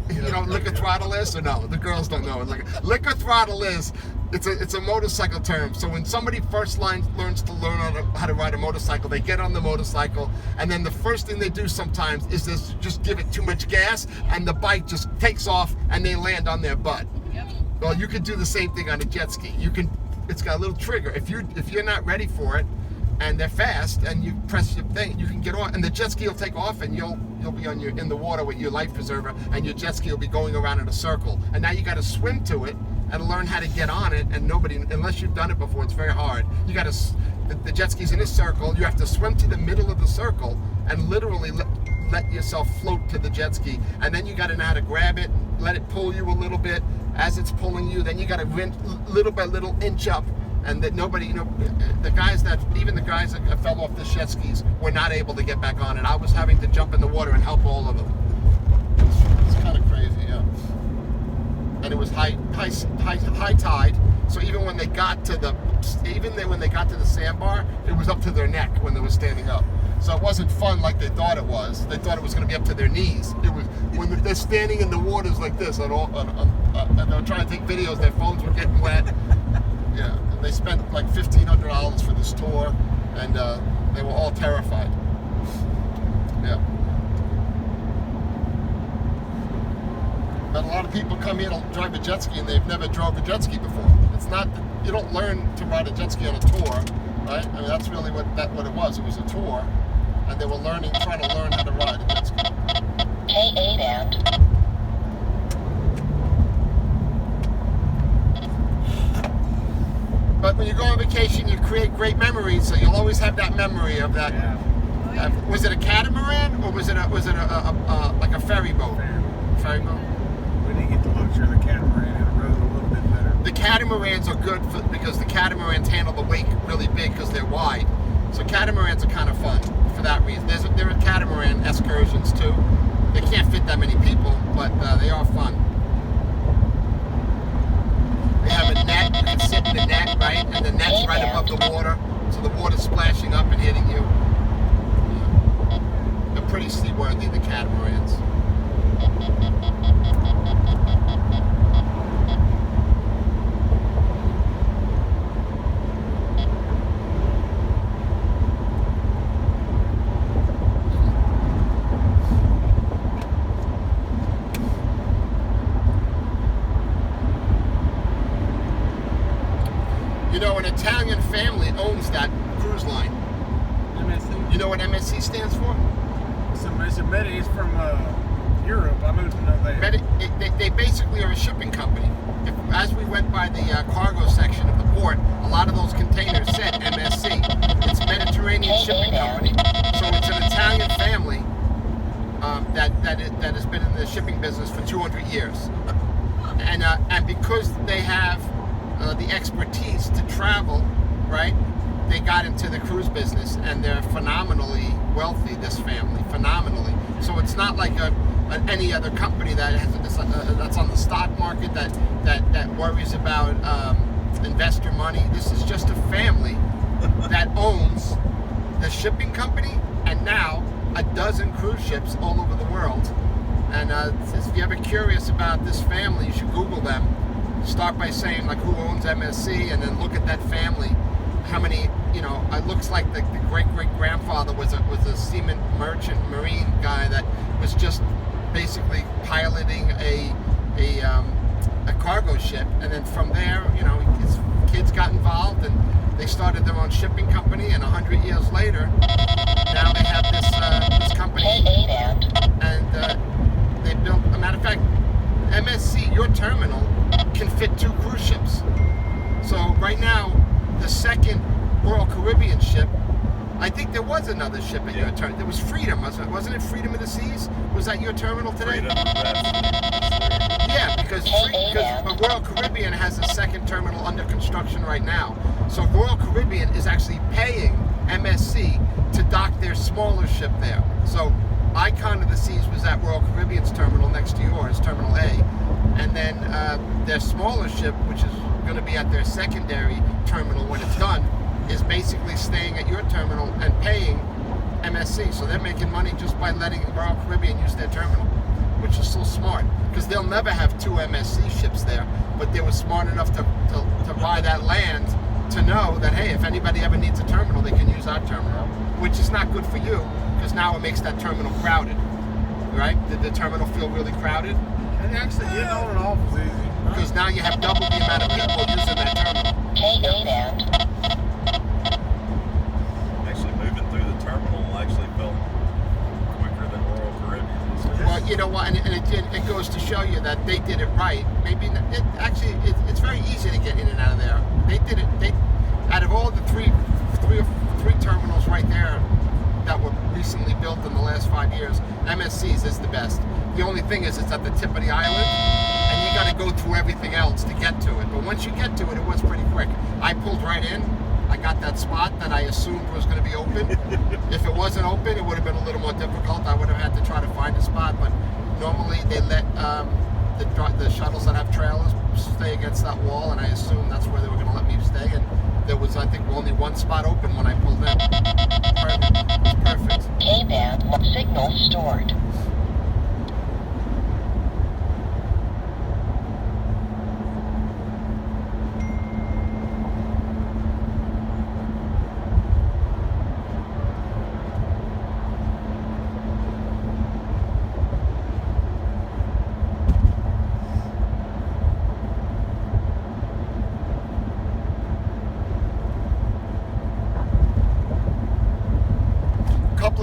You know what liquor throttle is, or no? The girls don't know. Liquor throttle is, it's a motorcycle term. So when somebody first learns to learn how to ride a motorcycle, they get on the motorcycle, and then the first thing they do sometimes is just give it too much gas, and the bike just takes off, and they land on their butt. Yep. Well, you could do the same thing on a jet ski. It's got a little trigger. If you're not ready for it, and they're fast, and you press your thing, you can get on, and the jet ski will take off, and you'll be in the water with your life preserver, and your jet ski will be going around in a circle. And now you got to swim to it and learn how to get on it. And unless you've done it before, it's very hard. You got to the jet ski's in a circle. You have to swim to the middle of the circle and literally let yourself float to the jet ski. And then you got to know how to grab it, let it pull you a little bit. As it's pulling you, then you got to little by little inch up. And that nobody, the guys that fell off the jet skis were not able to get back on it. I was having to jump in the water and help all of them. It's kind of crazy, yeah. And it was high tide, so even when they got to the sandbar, it was up to their neck when they were standing up. So it wasn't fun like they thought it was. They thought it was going to be up to their knees. It was when they're standing in the waters like this, and they were trying to take videos. Their phones were getting wet. Yeah, they spent like $1,500 for this tour, and they were all terrified. Yeah. But a lot of people come here to drive a jet ski, and they've never drove a jet ski before. It's not, you don't learn to ride a jet ski on a tour, right? I mean, that's really what it was. It was a tour, and they were trying to learn how to ride a jet ski. K8 and... But when you go on vacation, you create great memories, so you'll always have that memory of that. Yeah. Was it a catamaran, or was it like a ferry boat? Ferry boat. We didn't get the luxury of the catamaran. It rode a little bit better. The catamarans are good because the catamarans handle the wake really big because they're wide. So catamarans are kind of fun for that reason. There are catamaran excursions too. They can't fit that many people, but they are fun. They have a net, you can sit in the net, right? And the net's right above the water, so the water's splashing up and hitting you. Yeah. They're pretty seaworthy, the catamarans. An Italian family owns that cruise line. MSC? You know what MSC stands for? It's from Europe. I moved to know that. They basically are a shipping company. As we went by the cargo section of the port, a lot of those containers said MSC. It's Mediterranean Shipping Company. So it's an Italian family that has been in the shipping business for 200 years. And because they have the expertise to travel, right? They got into the cruise business, and they're phenomenally wealthy. This family, phenomenally. So it's not like any other company that that's on the stock market that worries about investor money. This is just a family that owns the shipping company, and now a dozen cruise ships all over the world. And if you're ever curious about this family, you should Google them. start by saying like who owns MSC, and then look at that family. How many, it looks like the great-great-grandfather was a seaman merchant marine guy that was just basically piloting a cargo ship, and then from there, his kids got involved and they started their own shipping company, and 100 years later, now they have this company, and they built, a matter of fact, MSC, your terminal, can fit 2 cruise ships. So right now, the second Royal Caribbean ship, I think there was another ship at your terminal. There was Freedom, wasn't it? Freedom of the Seas? Was that your terminal today? Yeah, because Royal Caribbean has a second terminal under construction right now. So Royal Caribbean is actually paying MSC to dock their smaller ship there. So Icon of the Seas was at Royal Caribbean's terminal next to yours, Terminal A. And then their smaller ship, which is going to be at their secondary terminal when it's done, is basically staying at your terminal and paying MSC. So they're making money just by letting Royal Caribbean use their terminal, which is so smart, because they'll never have 2 MSC ships there, but they were smart enough to buy that land to know that, hey, if anybody ever needs a terminal, they can use our terminal, which is not good for you, because now it makes that terminal crowded, right? Did the terminal feel really crowded? And actually getting on and off is easy. Because now you have double the amount of people using that terminal. Actually, moving through the terminal actually felt quicker than Royal Caribbean. Well, you know what, and it goes to show you that they did it right. Maybe it's very easy to get in and out of there. They did it. Out of all the three terminals right there that were recently built in the last 5 years, MSC's is the best. The only thing is it's at the tip of the island, and you got to go through everything else to get to it. But once you get to it, it was pretty quick. I pulled right in. I got that spot that I assumed was going to be open. If it wasn't open, it would have been a little more difficult. I would have had to try to find a spot, but normally they let the shuttles that have trailers stay against that wall, and I assumed that's where they were going to let me stay. And there was, I think, only one spot open when I pulled in. Perfect. It was perfect. K-band signal stored.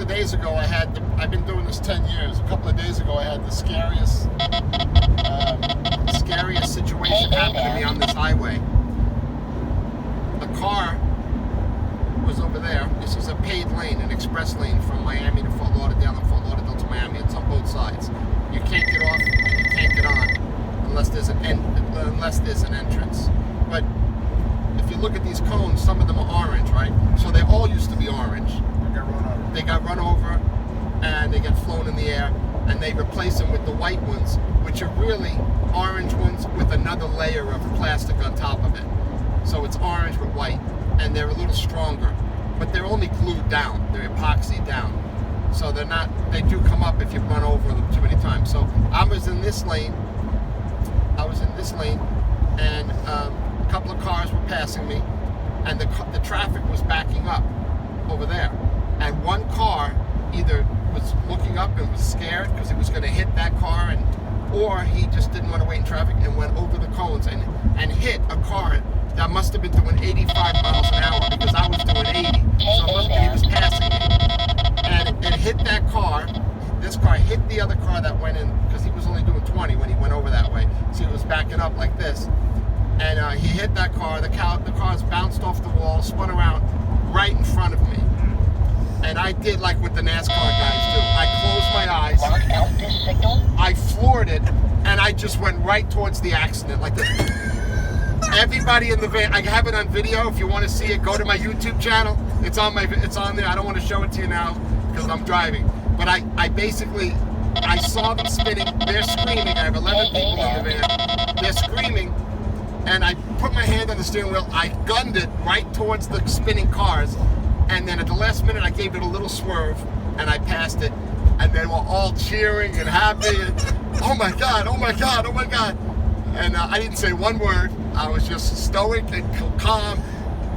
Days ago, I've been doing this 10 years. A couple of days ago, I had the scariest situation happen to me on this highway. The car was over there. This is a paid lane, an express lane from Miami to Fort Lauderdale and Fort Lauderdale to Miami. It's on both sides. You can't get off and you can't get on unless there's an entrance. But if you look at these cones, some of them are orange, right? So they all used to be orange. They got run over and they get flown in the air, and they replace them with the white ones, which are really orange ones with another layer of plastic on top of it. So it's orange with white, and they're a little stronger, but they're only glued down. They're epoxy down. So they do come up if you run over them too many times. So I was in this lane, and a couple of cars were passing me, and the traffic was backing up over there. And one car either was looking up and was scared because he was going to hit that car, or he just didn't want to wait in traffic and went over the cones and hit a car that must have been doing 85 miles an hour, because I was doing 80. So it must be he was passing me. And it hit that car. This car hit the other car that went in, because he was only doing 20 when he went over that way. So he was backing up like this. And he hit that car. The car's bounced off the wall, spun around right in front of me. And I did like what the NASCAR guys do. I closed my eyes, Lock out this signal. I floored it, and I just went right towards the accident like this. Everybody in the van, I have it on video. If you want to see it, go to my YouTube channel. It's on there. I don't want to show it to you now because I'm driving. But I saw them spinning. They're screaming. I have 11 people in the van. They're screaming. And I put my hand on the steering wheel. I gunned it right towards the spinning cars. And then at the last minute, I gave it a little swerve, and I passed it. And they were all cheering and happy. And, oh my God, oh my God, oh my God. And I didn't say one word. I was just stoic and calm.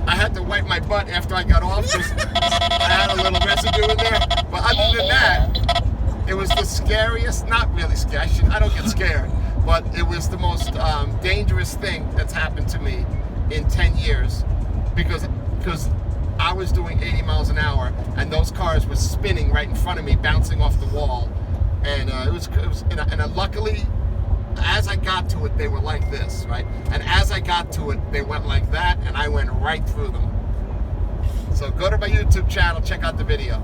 I had to wipe my butt after I got off because I had a little residue in there. But other than that, it was the scariest, not really scary, I don't get scared, but it was the most dangerous thing that's happened to me in 10 years because I was doing 80 miles an hour and those cars were spinning right in front of me, bouncing off the wall. And and luckily, as I got to it, they were like this, right? And as I got to it, they went like that, and I went right through them. So go to my YouTube channel, check out the video.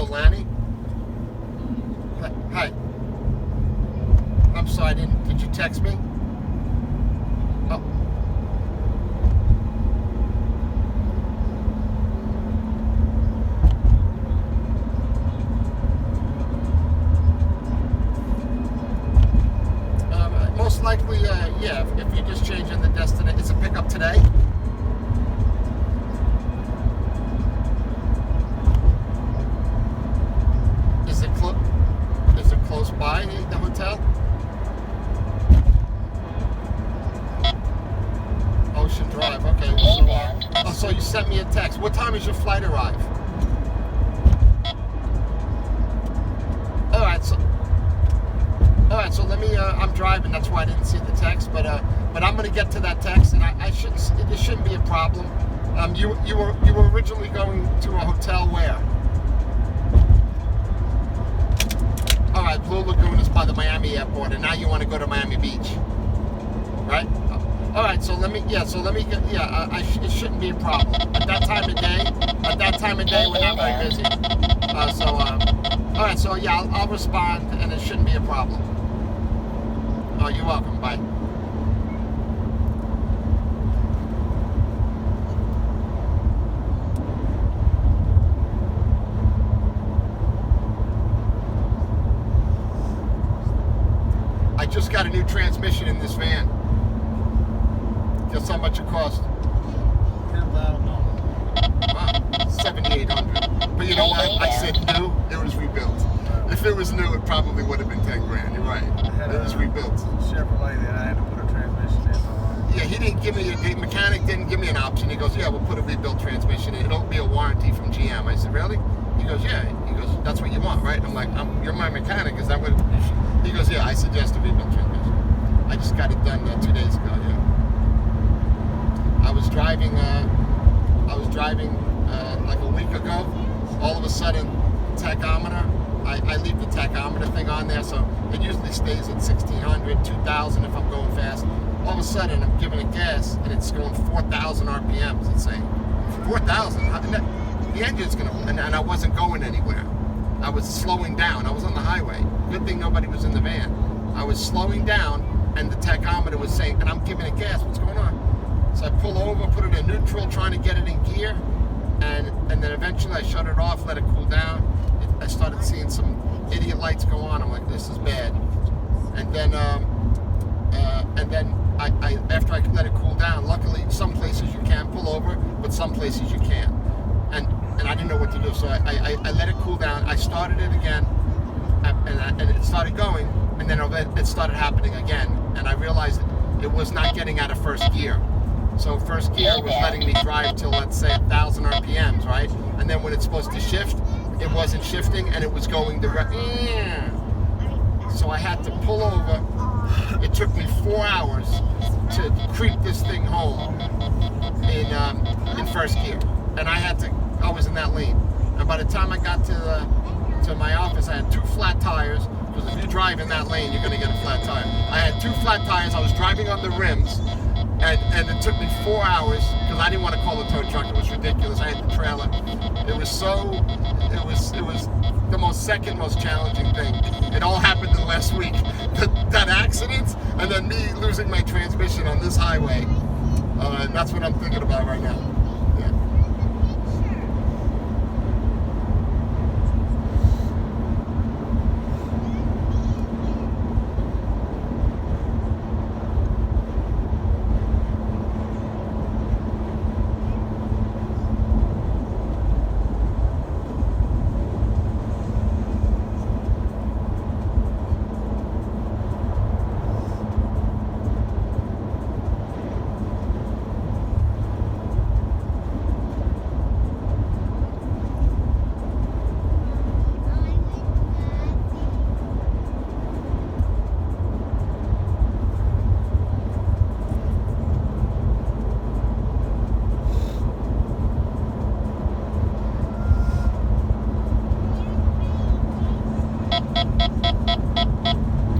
Lanny? Hi. I'm sorry, did you text me? Oh. Most likely, yeah, if you're just changing the destination. It's a pickup today? Is it close by the hotel? Ocean Drive, okay. So you sent me a text. What time does your flight arrive? Alright, so let me, I'm driving, that's why I didn't see the text, but I'm gonna get to that text, and it shouldn't be a problem. You were originally going to a hotel where? All right, Blue Lagoon is by the Miami airport, and now you want to go to Miami Beach, right? All right, so let me get, it shouldn't be a problem. At that time of day, we're not very busy. All right, so yeah, I'll respond, and it shouldn't be a problem. Oh, you're welcome, bye. I just got a new transmission in this van. Guess how much it cost? $10,000. Wow, $7,800. But you know what? I said new, it was rebuilt. If it was new, it probably would have been 10 grand. You're right. It was rebuilt. Chevrolet that I had to put a transmission in. Yeah, he didn't give me, the mechanic didn't give me an option. He goes, yeah, we'll put a rebuilt transmission in. It'll be a warranty from GM. I said, really? He goes, yeah. He goes, that's what you want, right? I'm like, you're my mechanic. Is that what? He goes, yeah, I suggest a rebuilt transmission. I just got it done 2 days ago, yeah. I was driving like a week ago. All of a sudden, tachometer, I leave the tachometer thing on there, so it usually stays at 1,600, 2,000 if I'm going fast. All of a sudden, I'm giving it gas, and it's going 4,000 RPMs. It's saying 4,000. The engine's gonna, and I wasn't going anywhere. I was slowing down. I was on the highway. Good thing nobody was in the van. I was slowing down, and the tachometer was saying, and I'm giving it gas. What's going on? So I pull over, put it in neutral, trying to get it in gear, and then eventually I shut it off, let it cool down. I started seeing some idiot lights go on. I'm like, this is bad. And then I after I let it cool down, luckily some places you can pull over, but some places you can't. And I didn't know what to do, so I let it cool down. I started it again, and it started going, and then it started happening again. And I realized it was not getting out of first gear. So first gear was letting me drive till, let's say, 1,000 RPMs, right? And then when it's supposed to shift, it wasn't shifting, and it was going so I had to pull over. It took me 4 hours to creep this thing home in first gear, and I was in that lane. And by the time I got to my office, I had 2 flat tires, because if you drive in that lane, you're going to get a flat tire. I had 2 flat tires. I was driving on the rims, and it took me 4 hours because I didn't want to call the tow truck. It was ridiculous. I had the trailer. It was the second most challenging thing. It all happened in the last week. That accident and then me losing my transmission on this highway. And that's what I'm thinking about right now. Yeah.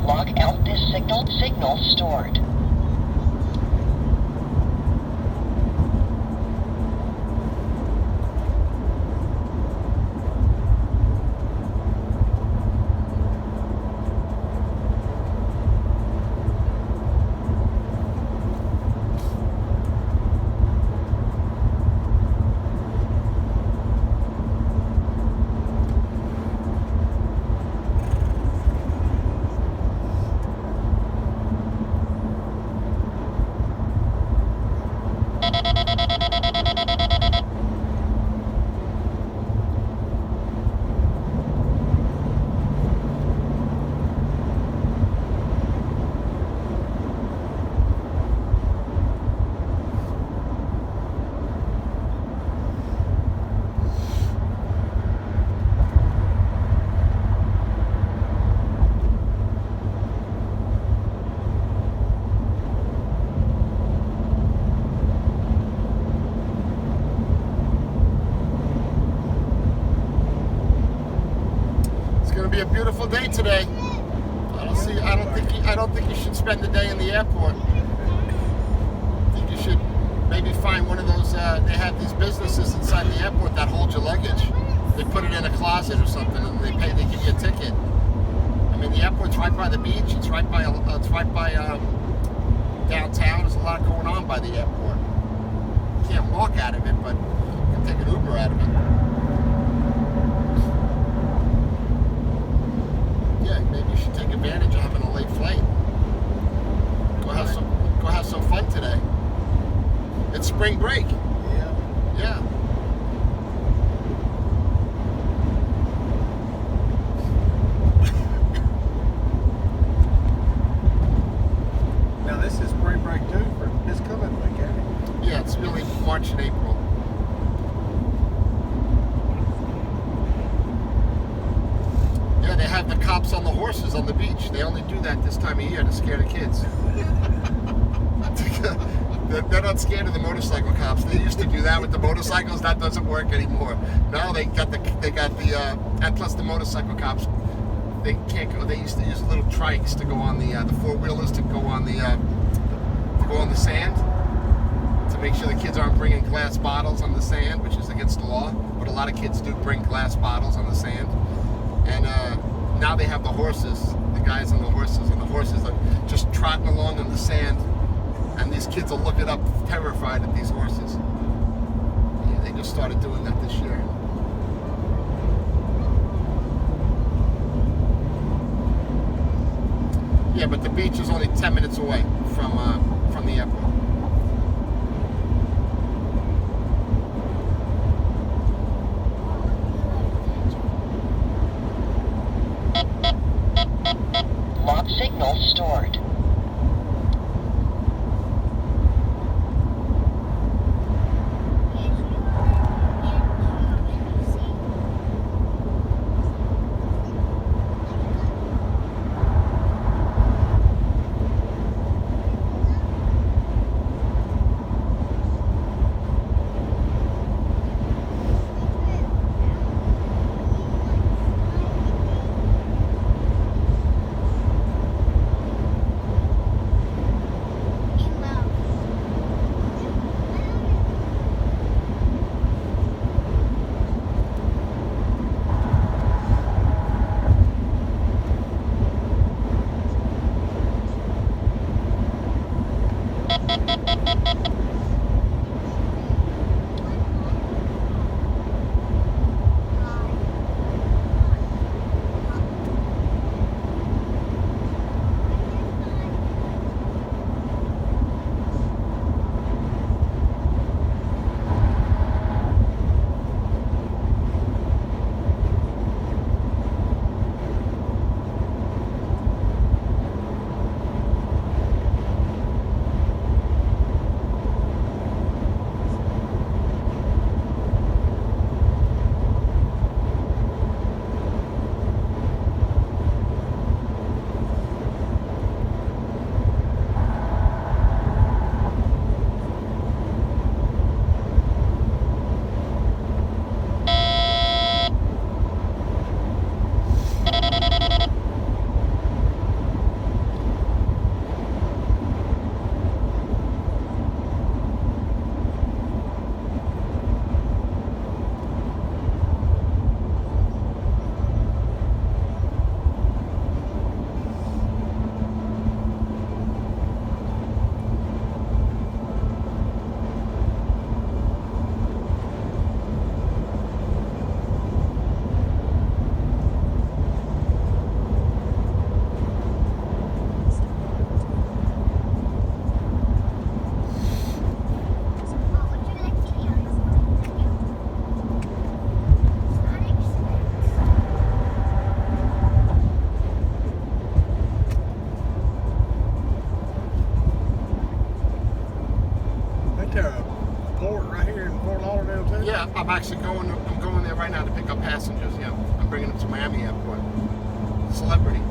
Log out this signal. Signal stored. Be a beautiful day today. I don't think you should spend the day in the airport. I think you should maybe find one of those. They have these businesses inside the airport that hold your luggage. They put it in a closet or something, and they give you a ticket. I mean, the airport's right by the beach. It's right by downtown. There's a lot going on by the airport. You can't walk out of it, but you can take an Uber out of it. Yeah, maybe you should take advantage of having a late flight. Go have some fun today. It's spring break. Yeah. Now this is spring break too for this coming weekend. Yeah, it's really March and April. Yeah, they have the cops on the horses on the beach. They only do that this time of year to scare the kids. They're not scared of the motorcycle cops. They used to do that with the motorcycles. That doesn't work anymore. Now and plus the motorcycle cops, they can't go. They used to use little trikes to go on the four-wheelers to go on the sand to make sure the kids aren't bringing glass bottles on the sand, which is against the law. But a lot of kids do bring glass bottles on the sand. And now they have the horses, the guys on the horses, and the horses are just trotting along on the sand. And these kids are looking up terrified at these horses. Yeah, they just started doing that this year. Yeah, but the beach is only 10 minutes away from the airport. Log signal stored. I'm actually going. I'm going there right now to pick up passengers. Yeah, I'm bringing them to Miami Airport. Celebrity.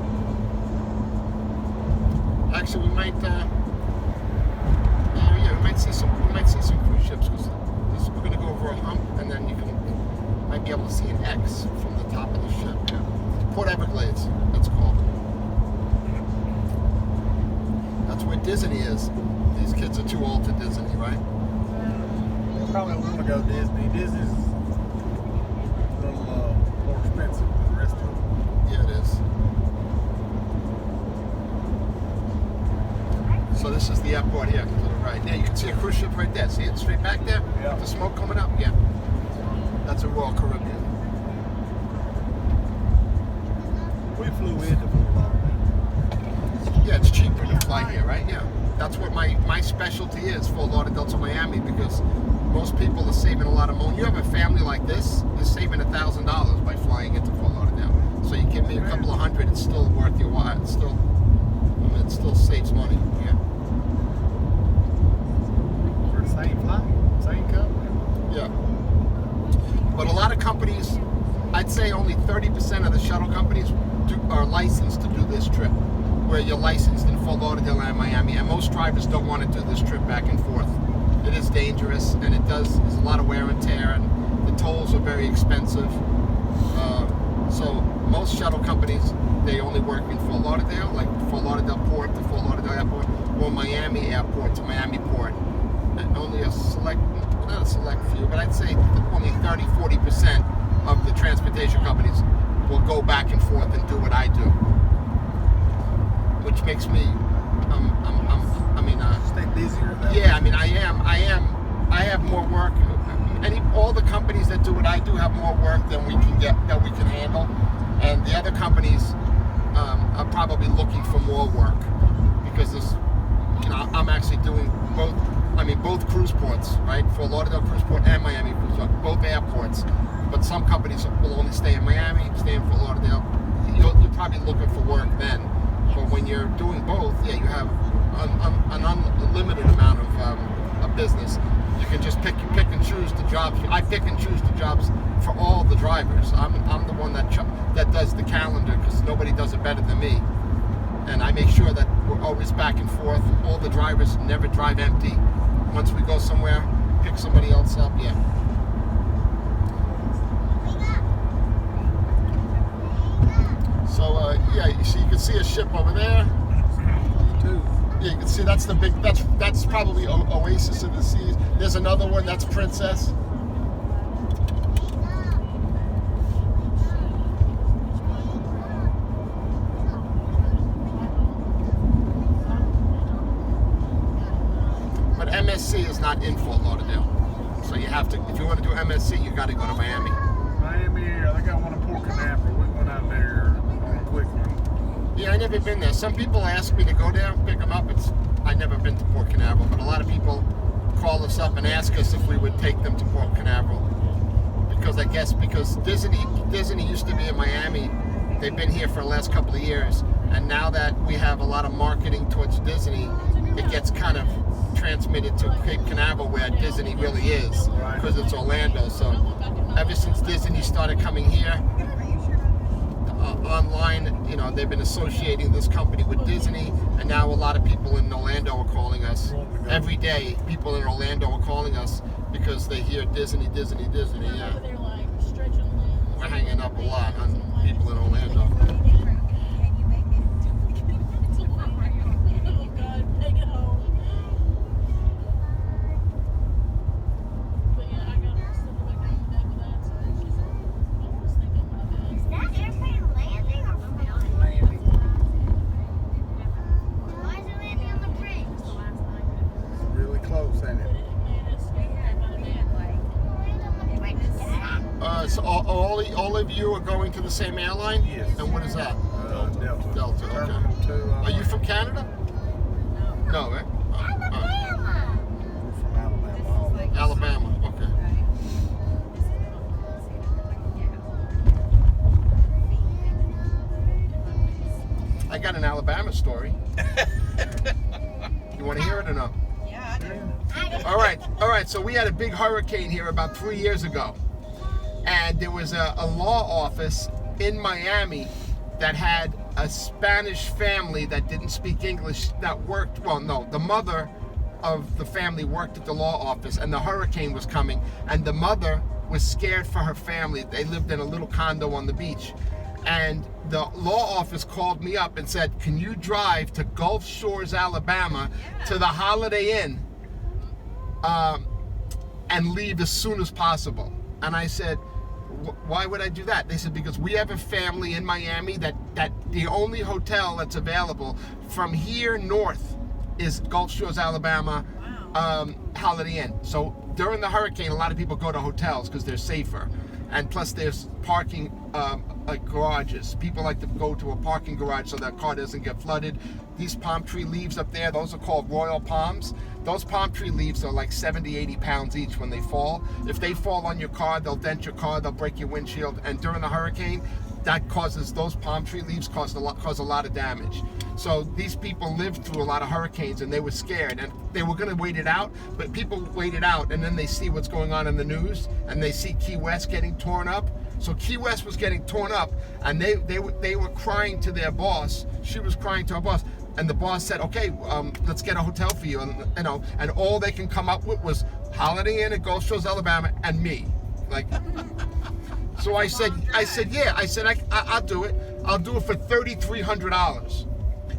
Actually, we might. Yeah, we might see some. We might see some cruise ships because we're going to go over a hump, and then might be able to see an X from the top of the ship. Yeah. Port Everglades. That's called. That's where Disney is. These kids are too old to Disney, right? Probably want to go Disney. Disney's a little more expensive than the rest of them. Yeah, it is. So this is the airport here, to the right. Yeah, you can see a cruise ship right there. See it straight back there? Yeah. The smoke coming up? Yeah. That's a Royal Caribbean. We flew into Fort Lauderdale. Yeah, it's cheaper to fly here, right? Yeah. That's what my specialty is, Fort Lauderdale to Miami, because most people are saving a lot of money. You have a family like this, you're saving $1,000 by flying into Fort Lauderdale. So you give me a couple of hundred, it's still worth your while. It still saves money. Yeah. For the same flight, same company. Yeah. But a lot of companies, I'd say only 30% of the shuttle companies are licensed to do this trip, where you're licensed in Fort Lauderdale and Miami, and most drivers don't want to do this trip back and forth. It is dangerous, and there's a lot of wear and tear, and the tolls are very expensive. So most shuttle companies, they only work in Fort Lauderdale, like Fort Lauderdale Port to Fort Lauderdale Airport, or Miami Airport to Miami Port. And only not a select few, but I'd say only 30-40% of the transportation companies will go back and forth and do what I do, which makes me, Stay busier. yeah, I mean, I have more work. All the companies that do what I do have more work than we can handle, and the other companies are probably looking for more work because I'm actually doing both. I mean, both cruise ports, right? Fort Lauderdale Cruise Port and Miami Cruise Port, both airports. But some companies will only stay in Miami, stay in Fort Lauderdale. You're probably looking for work then. But when you're doing both, yeah, you have an unlimited amount of business. You can just pick and choose the jobs. I pick and choose the jobs for all the drivers. I'm the one that does the calendar because nobody does it better than me. And I make sure that we're always back and forth. All the drivers never drive empty. Once we go somewhere, pick somebody else up. Yeah. So yeah, you can see a ship over there. Yeah, you can see that's probably Oasis of the Seas. There's another one, that's Princess. But MSC is not in Fort Lauderdale. So you have to, if you want to do MSC, you got to go to Miami. Miami, they got one in Port Canaveral. We went out there on a quick one. Yeah, I never been there. Some people ask me to go there, pick them up. I never been to Port Canaveral, but a lot of people call us up and ask us if we would take them to Port Canaveral. Because Disney used to be in Miami. They've been here for the last couple of years, and now that we have a lot of marketing towards Disney, it gets kind of transmitted to Cape Canaveral, where Disney really is, because it's Orlando. So ever since Disney started coming here online, they've been associating this company with Disney, and now a lot of people in Orlando are calling us. Every day, people in Orlando are calling us because they hear Disney. Yeah, we're hanging up a lot on people in Orlando. So all of you are going to the same airline? Yes. And what is that? Delta. Okay. Terminal 2. Are you from Canada? No, right? Alabama. We're from Alabama. Alabama. Okay. I got an Alabama story. You want to hear it or no? Yeah, I do. I All right. So we had a big hurricane here about 3 years ago, and there was a law office in Miami that had a Spanish family that didn't speak English that worked. Well, no, the mother of the family worked at the law office, and the hurricane was coming, and the mother was scared for her family. They lived in a little condo on the beach, and the law office called me up and said, can you drive to Gulf Shores, Alabama, to the Holiday Inn and leave as soon as possible? And I said, why would I do that? They said, because we have a family in Miami that the only hotel that's available from here north is Gulf Shores, Alabama, Holiday Inn. So during the hurricane, a lot of people go to hotels because they're safer. And plus there's parking like garages. People like to go to a parking garage so their car doesn't get flooded. These palm tree leaves up there, those are called royal palms. Those palm tree leaves are like 70, 80 pounds each when they fall. If they fall on your car, they'll dent your car, they'll break your windshield. And during the hurricane, that causes, those palm tree leaves cause a lot of damage. So these people lived through a lot of hurricanes and they were scared, and they were gonna wait it out, but people wait it out and then they see what's going on in the news and they see Key West getting torn up. So Key West was getting torn up, and they were crying to their boss. She was crying to her boss, and the boss said, okay, let's get a hotel for you. And and all they can come up with was Holiday Inn at Gulf Shores, Alabama, and me. Like, so I said, yeah. I said, I'll do it. I'll do it for $3,300.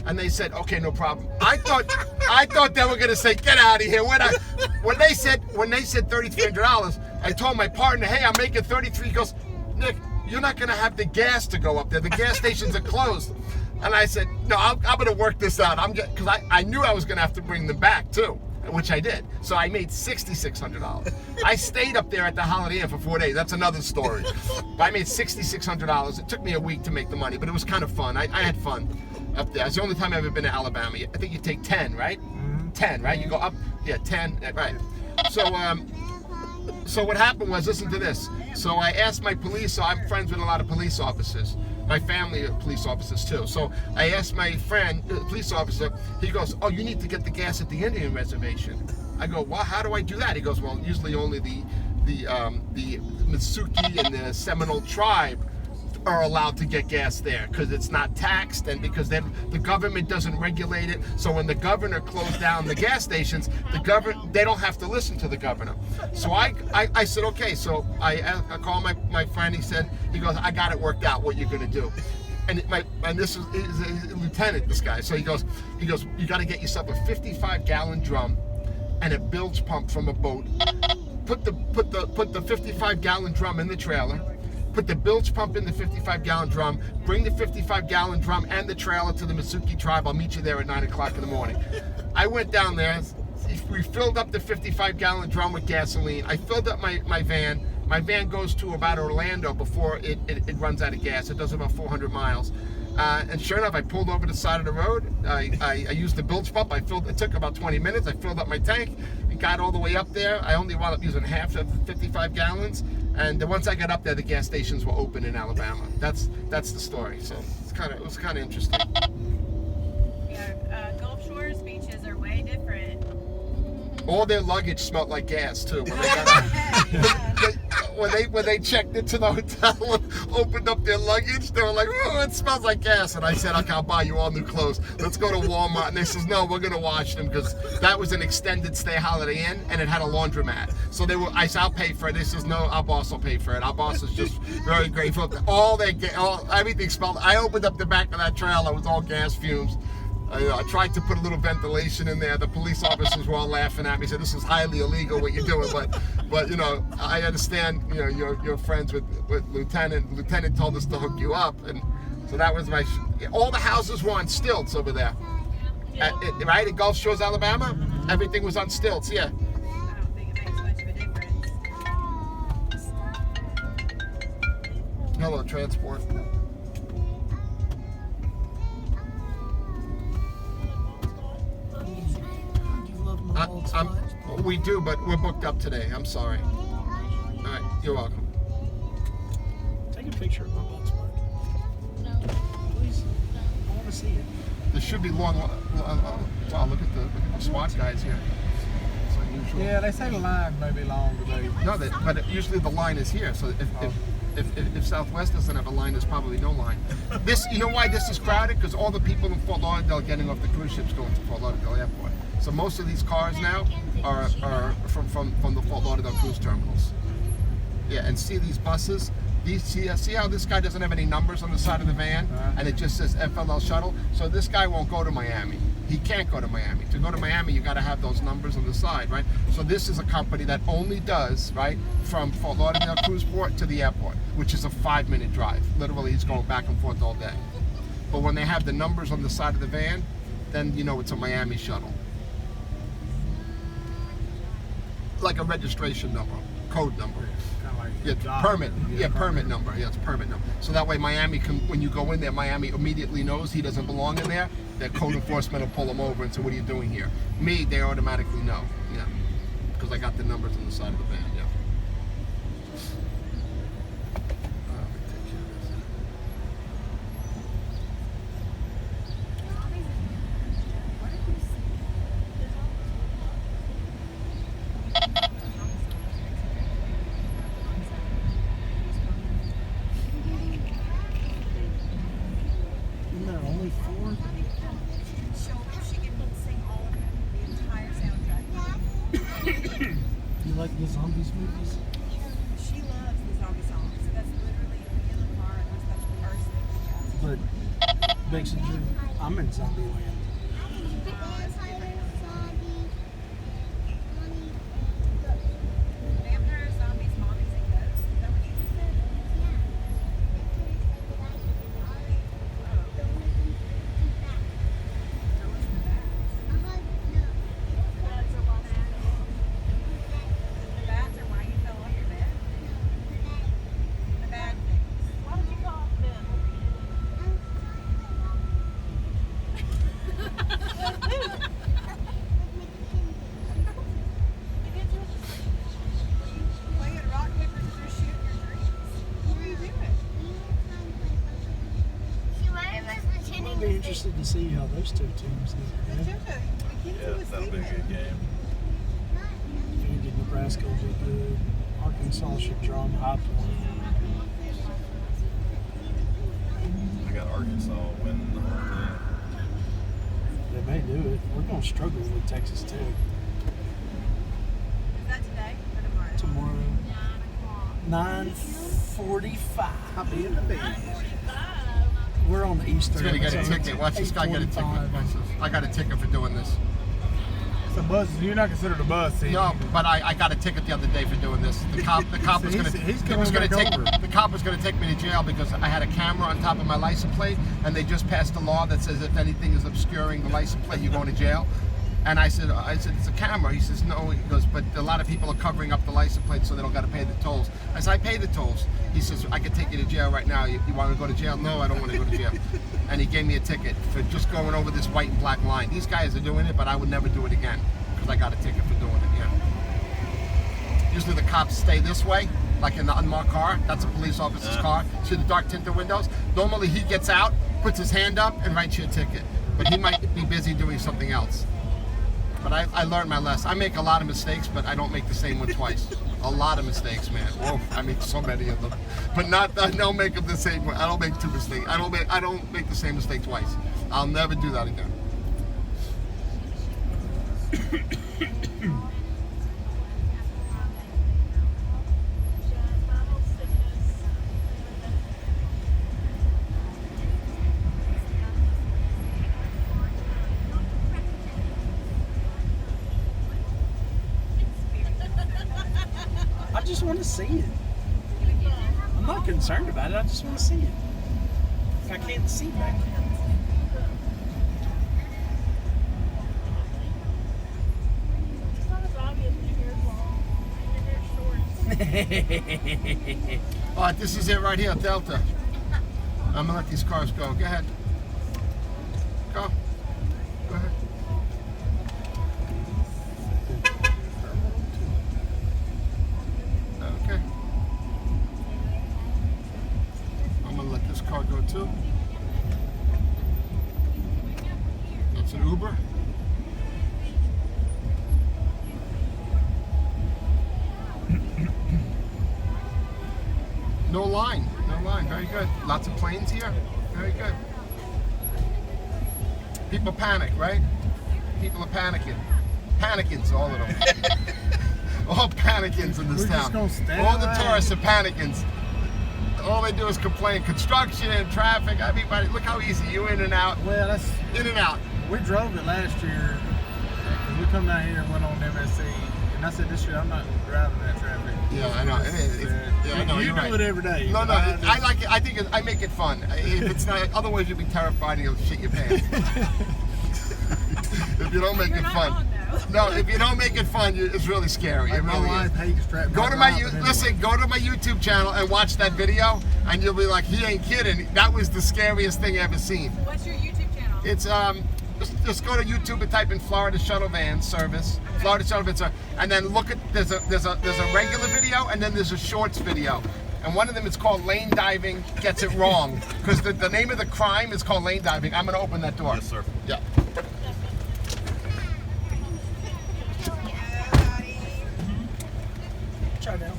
And they said, okay, no problem. I thought they were gonna say, get out of here. When they said $3,300, I told my partner, hey, I'm making 33. He goes, Nick, you're not gonna have the gas to go up there. The gas stations are closed. And I said, no, I'm gonna work this out. Because I knew I was gonna have to bring them back too, which I did. So I made $6,600. I stayed up there at the Holiday Inn for 4 days. That's another story. But I made $6,600. It took me a week to make the money, but it was kind of fun. I had fun up there. It's the only time I've ever been to Alabama. I think you take 10, right? 10, right? You go up, 10, right. So what happened was, listen to this. So I asked my police, so I'm friends with a lot of police officers. My family are police officers too. So I asked my friend, police officer, he goes, oh, you need to get the gas at the Indian reservation. I go, well, how do I do that? He goes, well, usually only the Mitsuki and the Seminole tribe are allowed to get gas there because it's not taxed, and because then the government doesn't regulate it. So when the governor closed down the gas stations, they don't have to listen to the governor. So I said, okay. So I called my friend. He goes, I got it worked out what you're gonna do. And this is a lieutenant, this guy. So he goes, you got to get yourself a 55-gallon drum and a bilge pump from a boat. Put the 55-gallon drum in the trailer. Put the bilge pump in the 55-gallon drum, bring the 55-gallon drum and the trailer to the Mitsuki tribe. I'll meet you there at 9 o'clock in the morning. I went down there. We filled up the 55-gallon drum with gasoline. I filled up my van. My van goes to about Orlando before it runs out of gas. It does about 400 miles. And sure enough, I pulled over the side of the road. I used the bilge pump. It took about 20 minutes. I filled up my tank and got all the way up there. I only wound up using half of the 55 gallons. And once I got up there, the gas stations were open in Alabama. That's the story. So it was kind of interesting. Yeah, Gulf Shores beaches are way different. All their luggage smelled like gas too. When they got when they checked into the hotel and opened up their luggage, they were like, "Oh, it smells like gas." And I said, "Okay, I'll buy you all new clothes. Let's go to Walmart." And they says, "No, we're gonna wash them because that was an extended stay Holiday Inn and it had a laundromat." So I said, "I'll pay for it." They says, "No, our boss will pay for it." Our boss is just very grateful. Everything smelled. I opened up the back of that trailer. It was all gas fumes. I tried to put a little ventilation in there. The police officers were all laughing at me, said, "This is highly illegal what you're doing." But I understand. You're friends with Lieutenant. Lieutenant told us to hook you up, and so that was my. All the houses were on stilts over there, right at Gulf Shores, Alabama. Everything was on stilts. Yeah. I don't think it makes much of a difference. Hello, transport. We do, but we're booked up today. I'm sorry. All right, you're welcome. Take a picture of my blood spot. No. Please. I want to see it. There should be long. Wow, look at the SWAT guys here. It's like usual. Yeah, they say the line may be long today. No, but usually the line is here. So if Southwest doesn't have a line, there's probably no line. You know why this is crowded? Because all the people in Fort Lauderdale are getting off the cruise ships going to Fort Lauderdale Airport. So most of these cars now are from the Fort Lauderdale cruise terminals. Yeah, and see these buses? See how this guy doesn't have any numbers on the side of the van, and it just says FLL Shuttle? So this guy won't go to Miami. He can't go to Miami. To go to Miami, you got to have those numbers on the side, right? So this is a company that only does, right, from Fort Lauderdale Cruise Port to the airport, which is a 5-minute drive. Literally, he's going back and forth all day. But when they have the numbers on the side of the van, then you know it's a Miami shuttle. Like a registration number, code number. Kind of like Yeah, permit. Yeah, permit number. Yeah, it's permit number. So that way Miami can, when you go in there, Miami immediately knows he doesn't belong in there. Their code enforcement will pull him over and say, what are you doing here? Me, they automatically know. Yeah. Because I got the numbers on the side of the van. Yeah. Let me take care of this. Isn't there only 4? She can sing all of it, the entire soundtrack. You like the zombies movies? She loves the zombie songs. So that's literally in the car, and that's the first thing she has. But Bex and Drew, I'm in zombie land. Vampires, zombies, mommies, and ghosts. Is that what you just said? The bats are why you fell off your bed? The bad things. Why did you fall off the bed? Playing rock, paper, scissors, shoot your dreams. What are you doing? I'll be interested to see how those two teams The do. Jojo, Yeah, that'll be a good game. Indeed, Nebraska will be good. Arkansas should draw them high point. I got Arkansas winning the whole thing. They may do it. We're going to struggle with Texas Tech Is that today or tomorrow? tomorrow. 9:45 in the bed. We're on the Eastern. He's gonna get a so ticket. Watch this guy get a ticket. 8:45. Watch this. I got a ticket for doing this. It's a bus. You're not considered a bus. See? No, but I got a ticket the other day for doing this. The cop was gonna He's he was coming gonna back take over. the cop was gonna take me to jail because I had a camera on top of my license plate, and they just passed a law that says if anything is obscuring the license plate, you're going to jail. And I said it's a camera. He says no. He goes, but a lot of people are covering up the license plate so they don't got to pay the tolls. I said I pay the tolls. He says I could take you to jail right now. You want to go to jail? No, I don't want to go to jail. And he gave me a ticket for just going over this white and black line. These guys are doing it, but I would never do it again because I got a ticket for doing it. Yeah. Usually the cops stay this way, like in the unmarked car. That's a police officer's car. See the dark tinted windows? Normally he gets out, puts his hand up, and writes you a ticket. But he might be busy doing something else. But I learned my lesson. I make a lot of mistakes, but I don't make the same one twice. A lot of mistakes, man. Whoa, I make so many of them. But I don't make them the same way. I don't make two mistakes. I don't make the same mistake twice. I'll never do that again. I just want to see it. I'm not concerned about it. I just want to see it. I can't see back there. All right, this is it right here, Delta. I'm gonna let these cars go. Go ahead. Go. Go ahead. Okay. I'm gonna let this car go too. That's an Uber. line. No line. Very good. Lots of planes here. Very good. People panic, right? People are panicking. Panicking, all of them. All panicking in this We're just town. gonna stand All the around. tourists are panicking. All they do is complain. Construction, traffic, everybody. Look how easy. You in and out. Well, that's In and out. we drove it last year. 'Cause we come down here and went on MSC, and I said this year I'm not driving that traffic. Yeah, I know. Yeah, I know. You You're do right. it every day. No, but no, I I like it. I think I make it fun. If it's not, otherwise you'll be terrified and you'll shit your pants. If you don't make You're it not fun. wrong, though. No, if you don't make it fun, it's really scary. It Like, my really wife is. hates traffic. Go to listen. Go to my YouTube channel and watch that video, and you'll be like, he ain't kidding. That was the scariest thing I ever seen. What's your YouTube channel? It's just go to YouTube and type in Florida Shuttle Van Service, Florida Shuttle Van Service, and then look at there's a regular video and then there's a shorts video, and one of them is called Lane Diving Gets It Wrong, because the name of the crime is called lane diving. I'm gonna open that door. Yes, sir. Yeah. Try now.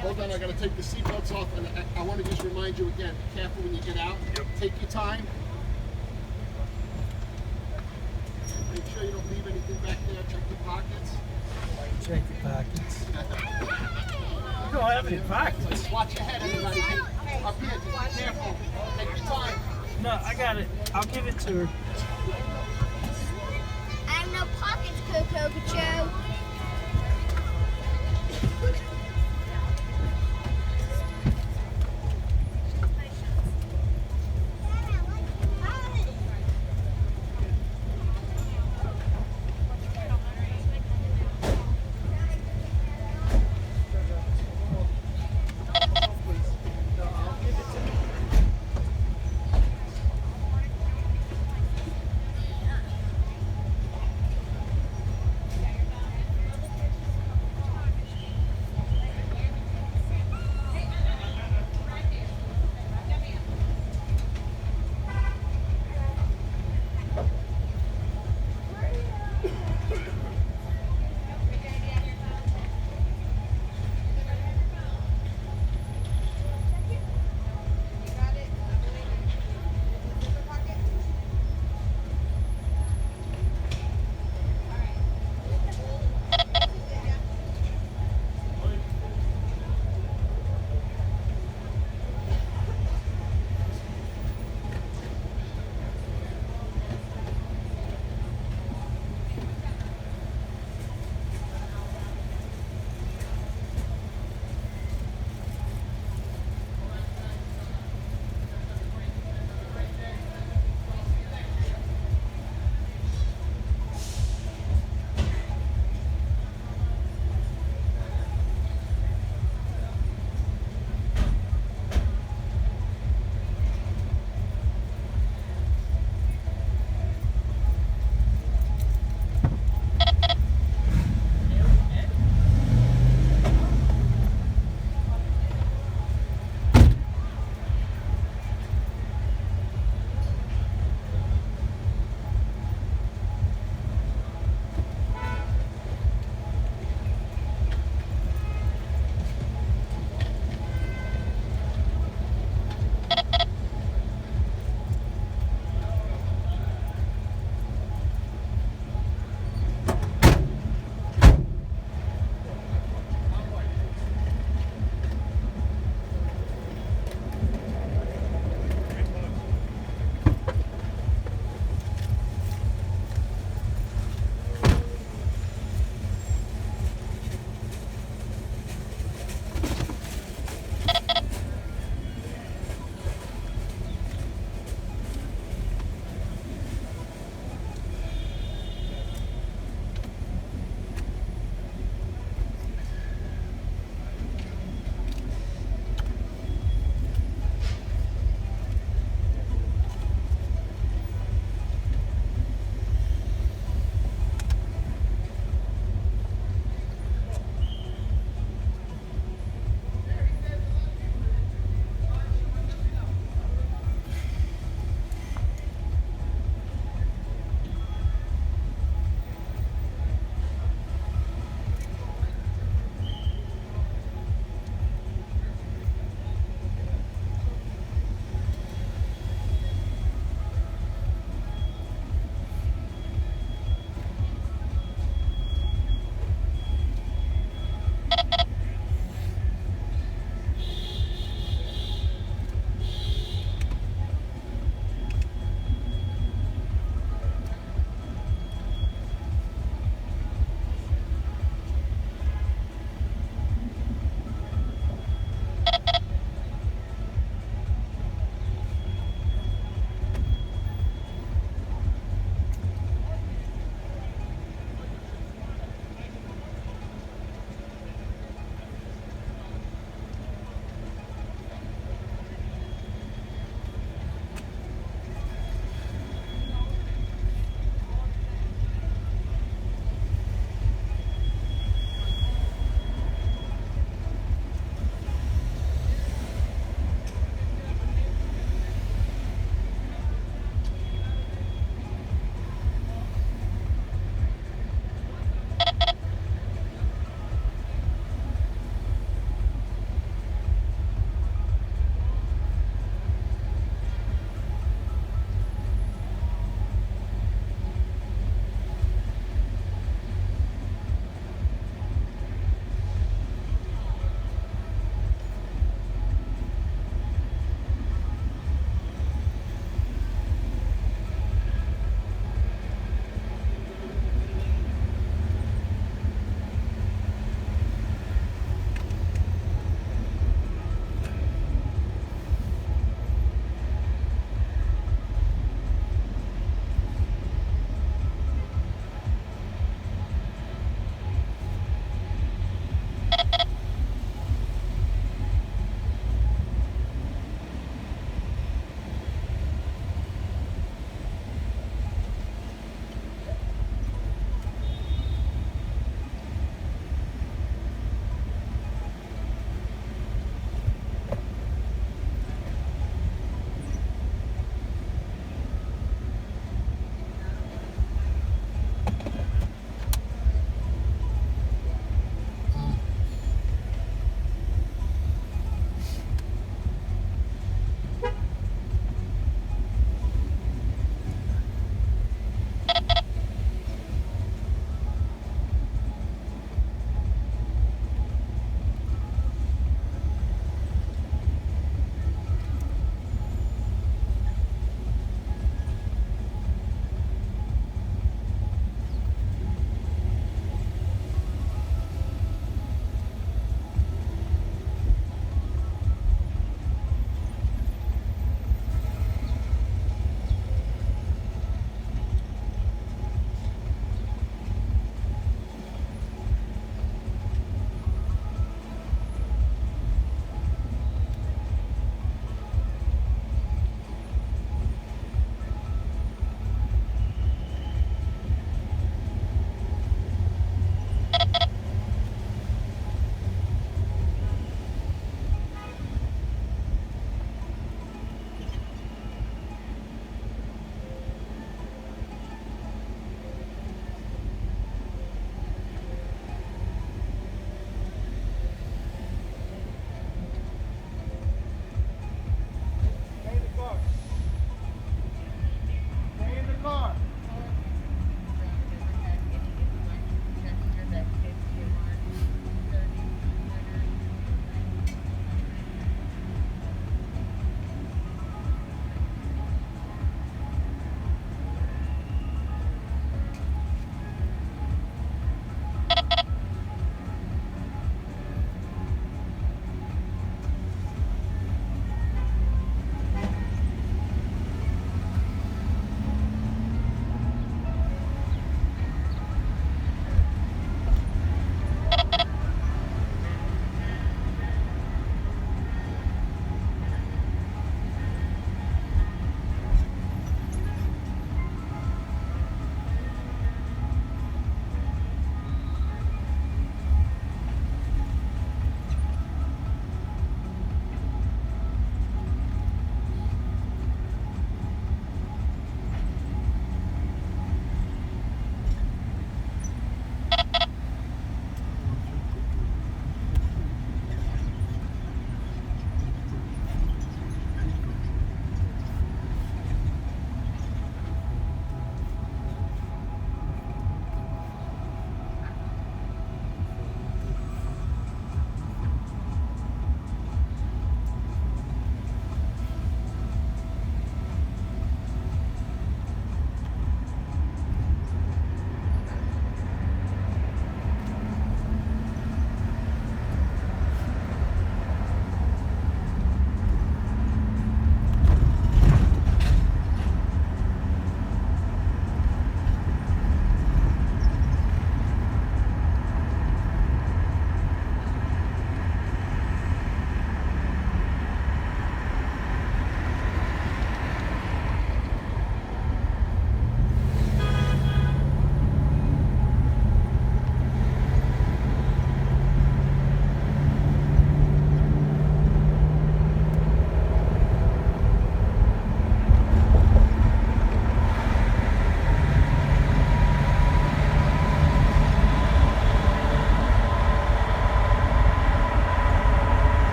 Hold on, I gotta take the seatbelts off, and I want to just remind you again, be careful when you get out. Take your time. Make sure you don't leave anything back there. Check your pockets. Check your pockets. You don't have any pockets. Just watch your head, everybody. Up here, just be careful. Take your time. No, I got it. I'll give it to her. I have no pockets, Coco Joe.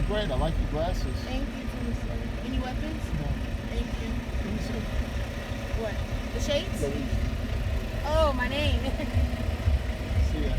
great. I like your glasses. Thank you, Tennessee. Any weapons? No. Thank you. Let me see. What? The shades? Louise. Oh, my name. See ya.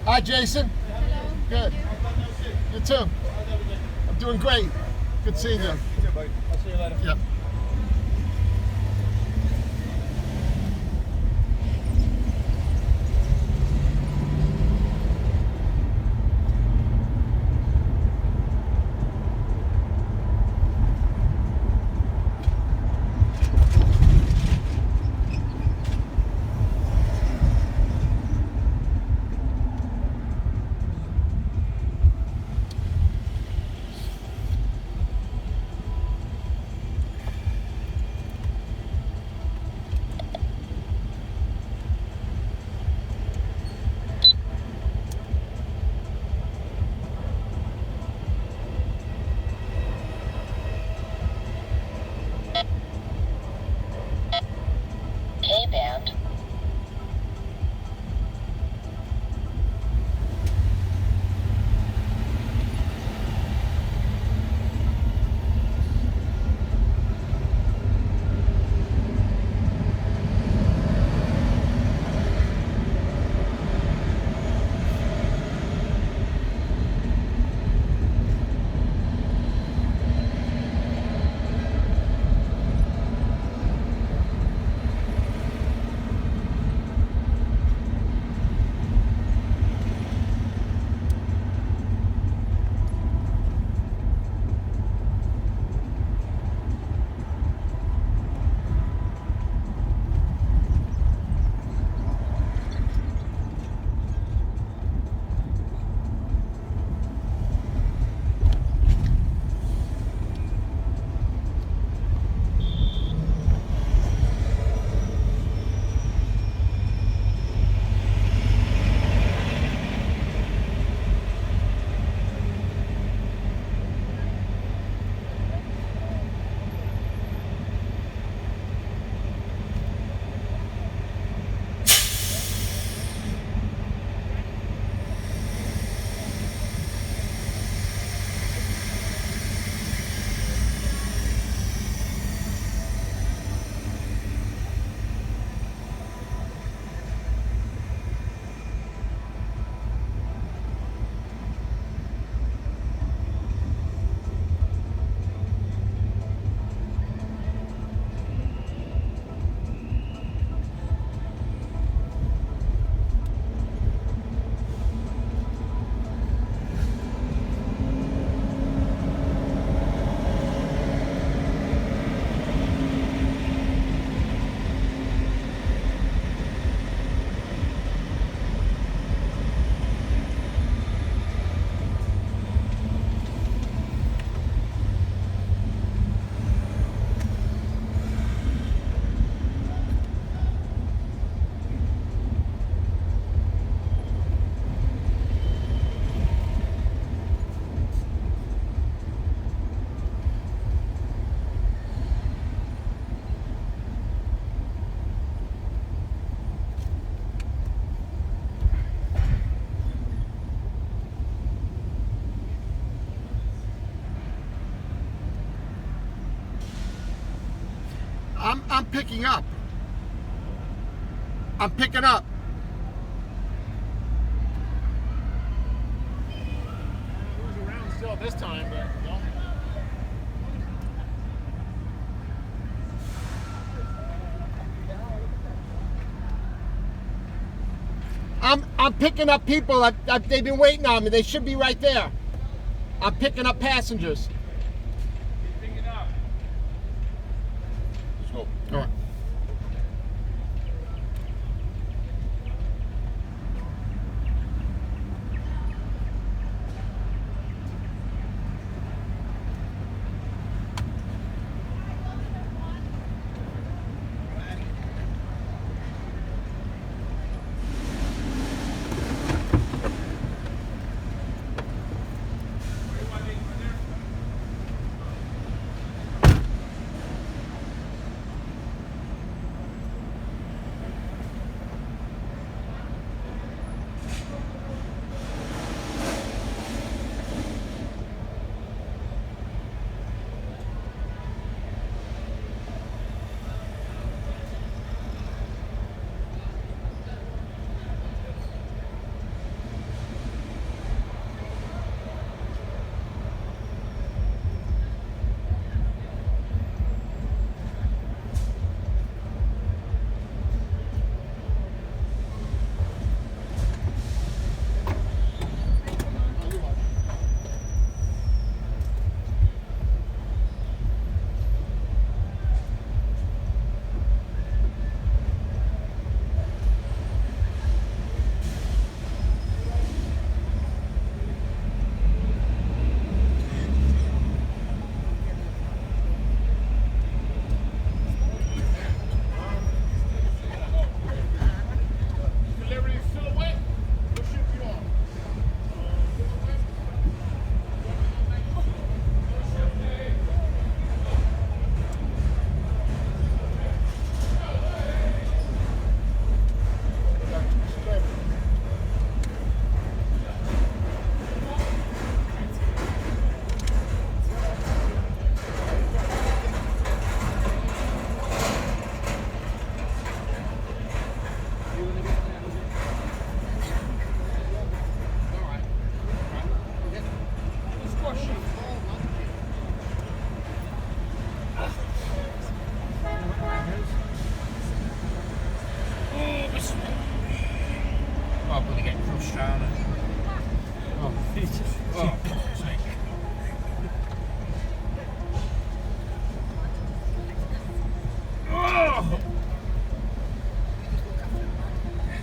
Hi, Jason. Hello. Good. You too. I'm doing great. Good seeing you. You too, buddy. I'll see you later. Yep. I'm picking up. I'm picking up. It was around still this time, but no. I'm picking up people. They've been waiting on me. They should be right there. I'm picking up passengers. Pick it up. Let's go. All right.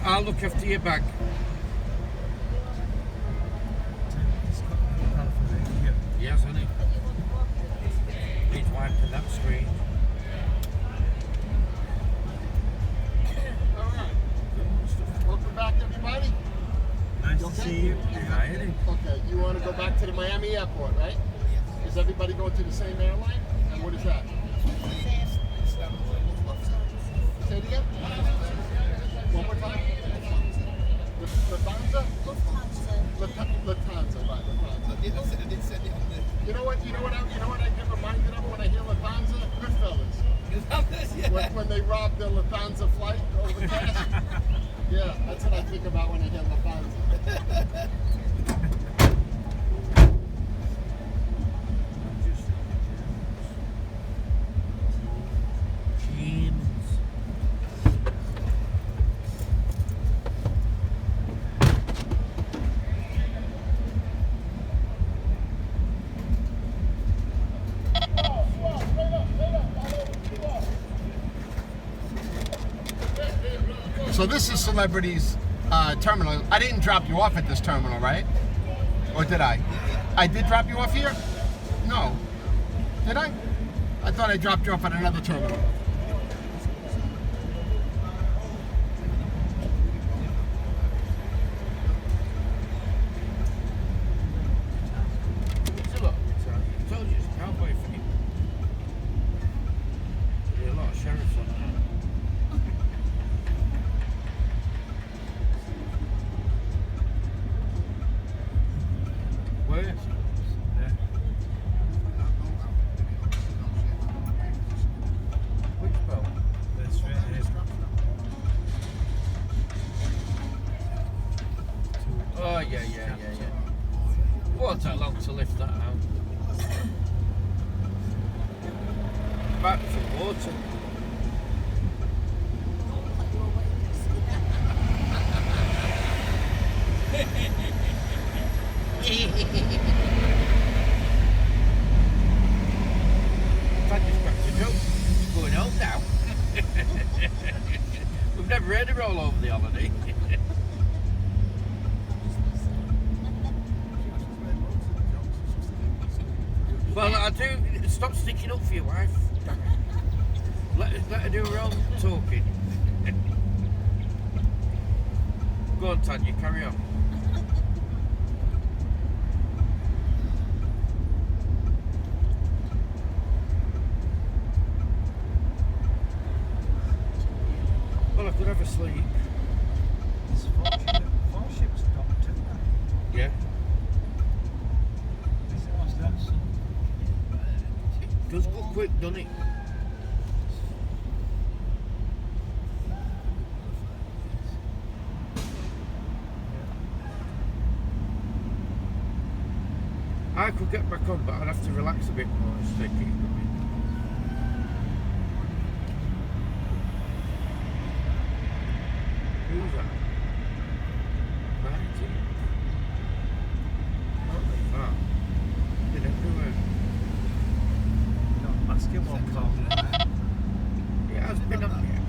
I'll look after your bag. Yes, honey. Please wipe that screen. Welcome back, everybody. Nice You to okay? see you. Hi, Eddie. Okay, you want to go back to the Miami airport, right? Is everybody going to the same airline? And what is that? Say it again. One more time. Lufthansa? Lufthansa, right? Lufthansa. You know what I get reminded of when I hear Lufthansa? Goodfellas. When they robbed the Lufthansa flight over cash. Yeah, that's what I think about when I hear Lufthansa. So this is Celebrity's terminal. I didn't drop you off at this terminal, right? Or did I? I did drop you off here? No. Did I? I thought I dropped you off at another terminal. I told you it's a cowboy for you. There's a lot of sheriffs on there. Where? Yeah. back for water. I just cracked a joke. We're going home now. We've never heard her all over the holiday. Well, I do. Stop sticking up for your wife. Let her do her own talking. Go on, Tanya, carry on. Well, I could have a sleep. It's four ships docked, isn't there? Yeah. What's that? It does go quick, doesn't it? I could get back on, but I'd have to relax a bit more and stay keep going. Who's that? Right. Ah. Been everywhere. Basketball court. It has been up here.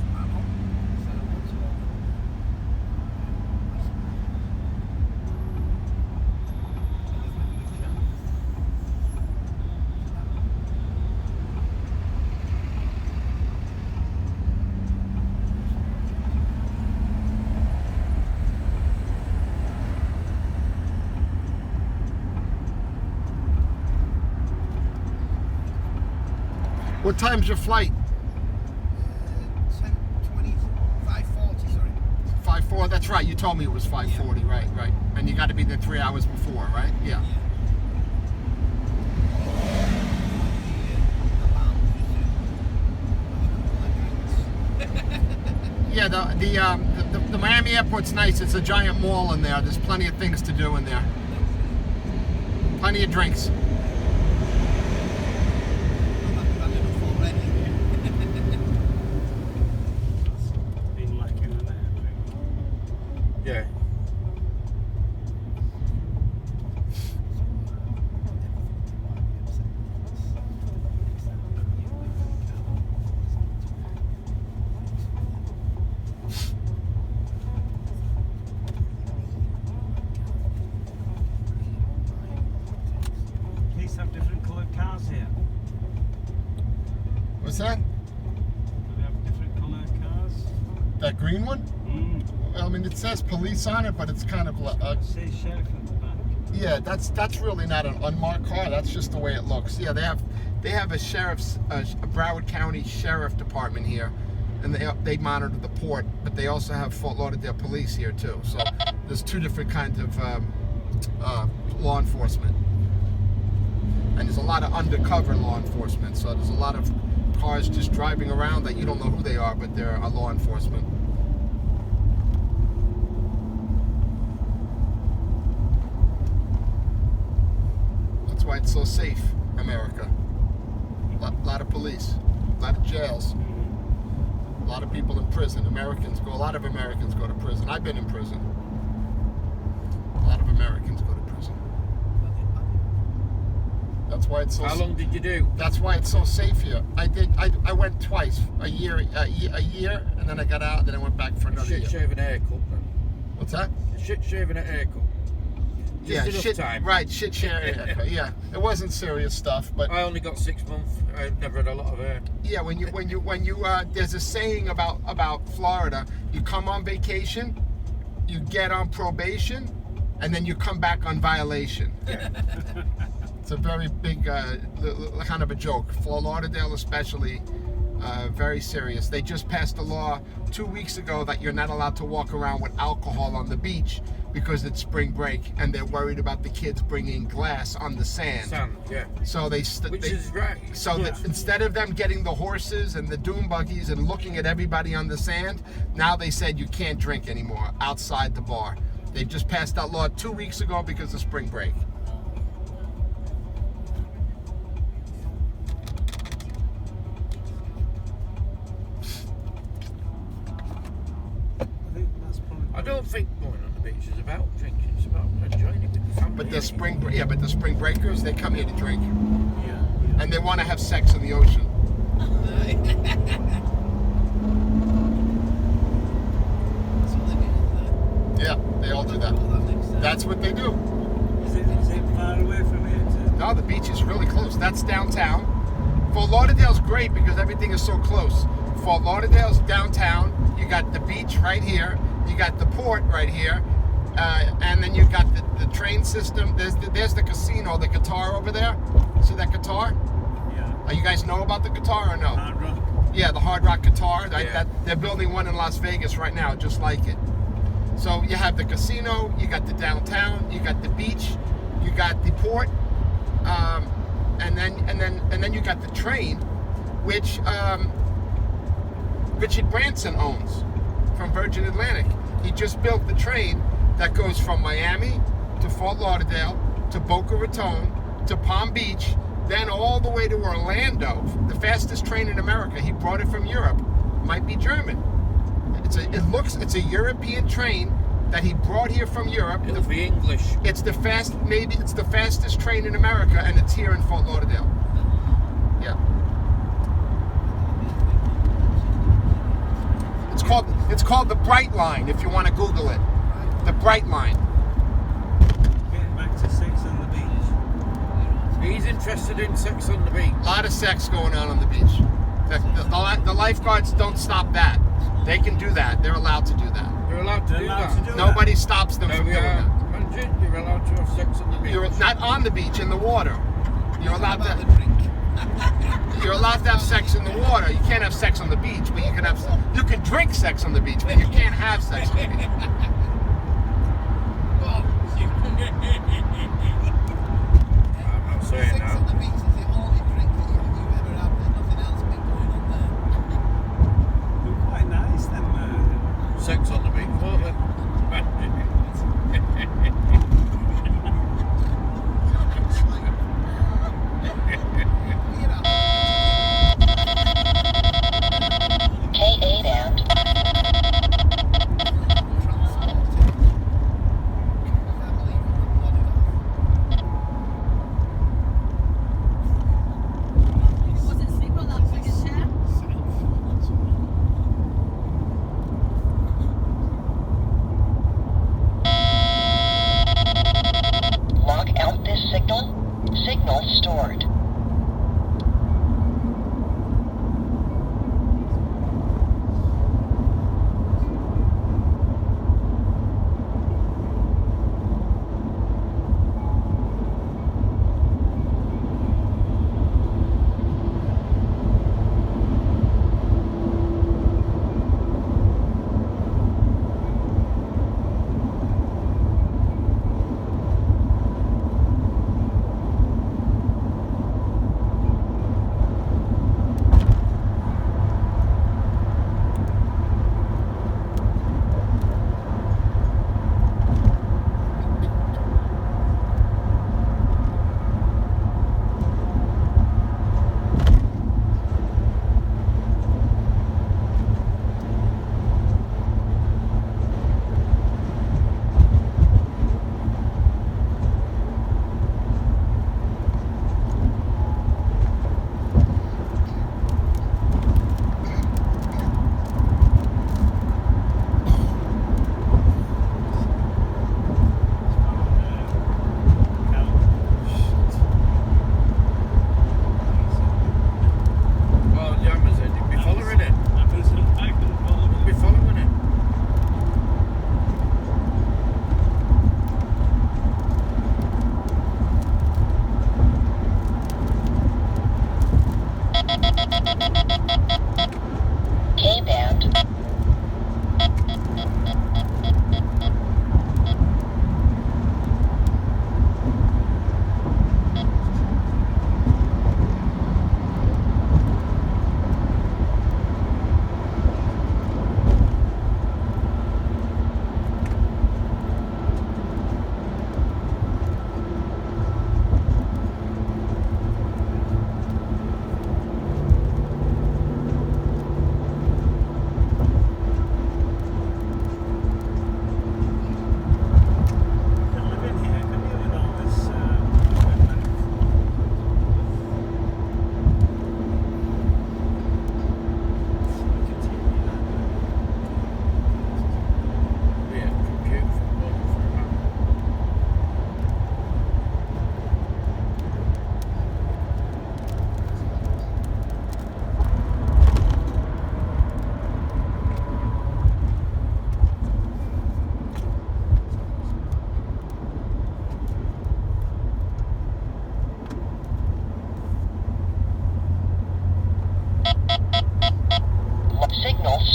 What time's your flight? 5:40, sorry. 5:40. That's right. You told me it was 5:40. Right. And you got to be there 3 hours before, right? Yeah. Yeah. The Miami airport's nice. It's a giant mall in there. There's plenty of things to do in there. Plenty of drinks. Yeah. Police have different coloured cars here. What's that? Do they have different coloured cars? That green one? I mean, it says police on it, but it's kind of like. It says sheriff at the back. Yeah, that's really not an unmarked car. That's just the way it looks. Yeah, they have a sheriff's, a Broward County Sheriff Department here, and they monitor the port. But they also have Fort Lauderdale Police here too. So there's two different kinds of law enforcement, and there's a lot of undercover law enforcement. So there's a lot of cars just driving around that you don't know who they are, but they're law enforcement. That's why it's so safe, America. A lot of police, a lot of jails, a lot of people in prison. A lot of Americans go to prison. I've been in prison. A lot of Americans go to prison. That's why it's so. How long did you do? That's why it's so safe here. I went twice, a year, and then I got out, and then I went back for another Shit year. shaving haircut then. What's that? Shit shaving at haircut. Just enough shit. time. Right, shit sharing. Yeah, it wasn't serious stuff, but I only got 6 months. I've never had a lot of hair. yeah, when you there's a saying about Florida. You come on vacation, you get on probation, and then you come back on violation. It's a very big kind of a joke. Fort Lauderdale especially, very serious. They just passed a law 2 weeks ago that you're not allowed to walk around with alcohol on the beach because it's spring break, and they're worried about the kids bringing glass on the sand. Sand, yeah. So Which is right. So instead of them getting the horses and the dune buggies and looking at everybody on the sand, now they said you can't drink anymore outside the bar. They just passed that law 2 weeks ago because of spring break. beach is about drinking. It's about enjoying it with the family. But the spring breakers, they come here to drink, Yeah. and they want to have sex in the ocean. Yeah, they all do that. That's what they do. Is it far away from here too? No, the beach is really close. That's downtown. Fort Lauderdale's great because everything is so close. Fort Lauderdale's downtown. You got the beach right here. You got the port right here. And then you got the train system. There's the casino, the guitar over there. See that guitar? Yeah. You guys know about the guitar or no? Hard Rock. Yeah, the Hard Rock guitar. Yeah. They're building one in Las Vegas right now, just like it. So you have the casino, you got the downtown, you got the beach, you got the port, and then you got the train, which Richard Branson owns from Virgin Atlantic. He just built the train that goes from Miami to Fort Lauderdale to Boca Raton to Palm Beach, then all the way to Orlando. The fastest train in America. He brought it from Europe. Might be German. It's a European train that he brought here from Europe. It'll be English. It's the fastest train in America, and it's here in Fort Lauderdale. Yeah. It's called the Bright Line. If you want to Google it, the Bright Line. Getting back to sex on the beach. He's interested in sex on the beach. A lot of sex going on the beach. The lifeguards don't stop that. They can do that. They're allowed to do that. You're allowed to do that. Nobody stops them No, from we doing are. that. Imagine you're allowed to have sex on the beach. You're not on the beach, in the water. You're allowed to. You're allowed to have sex in the water. You can't have sex on the beach, but you can drink sex on the beach, but you can't have sex on the beach. I'm not saying that. They're quite nice, them. Sex on the beach, won't they?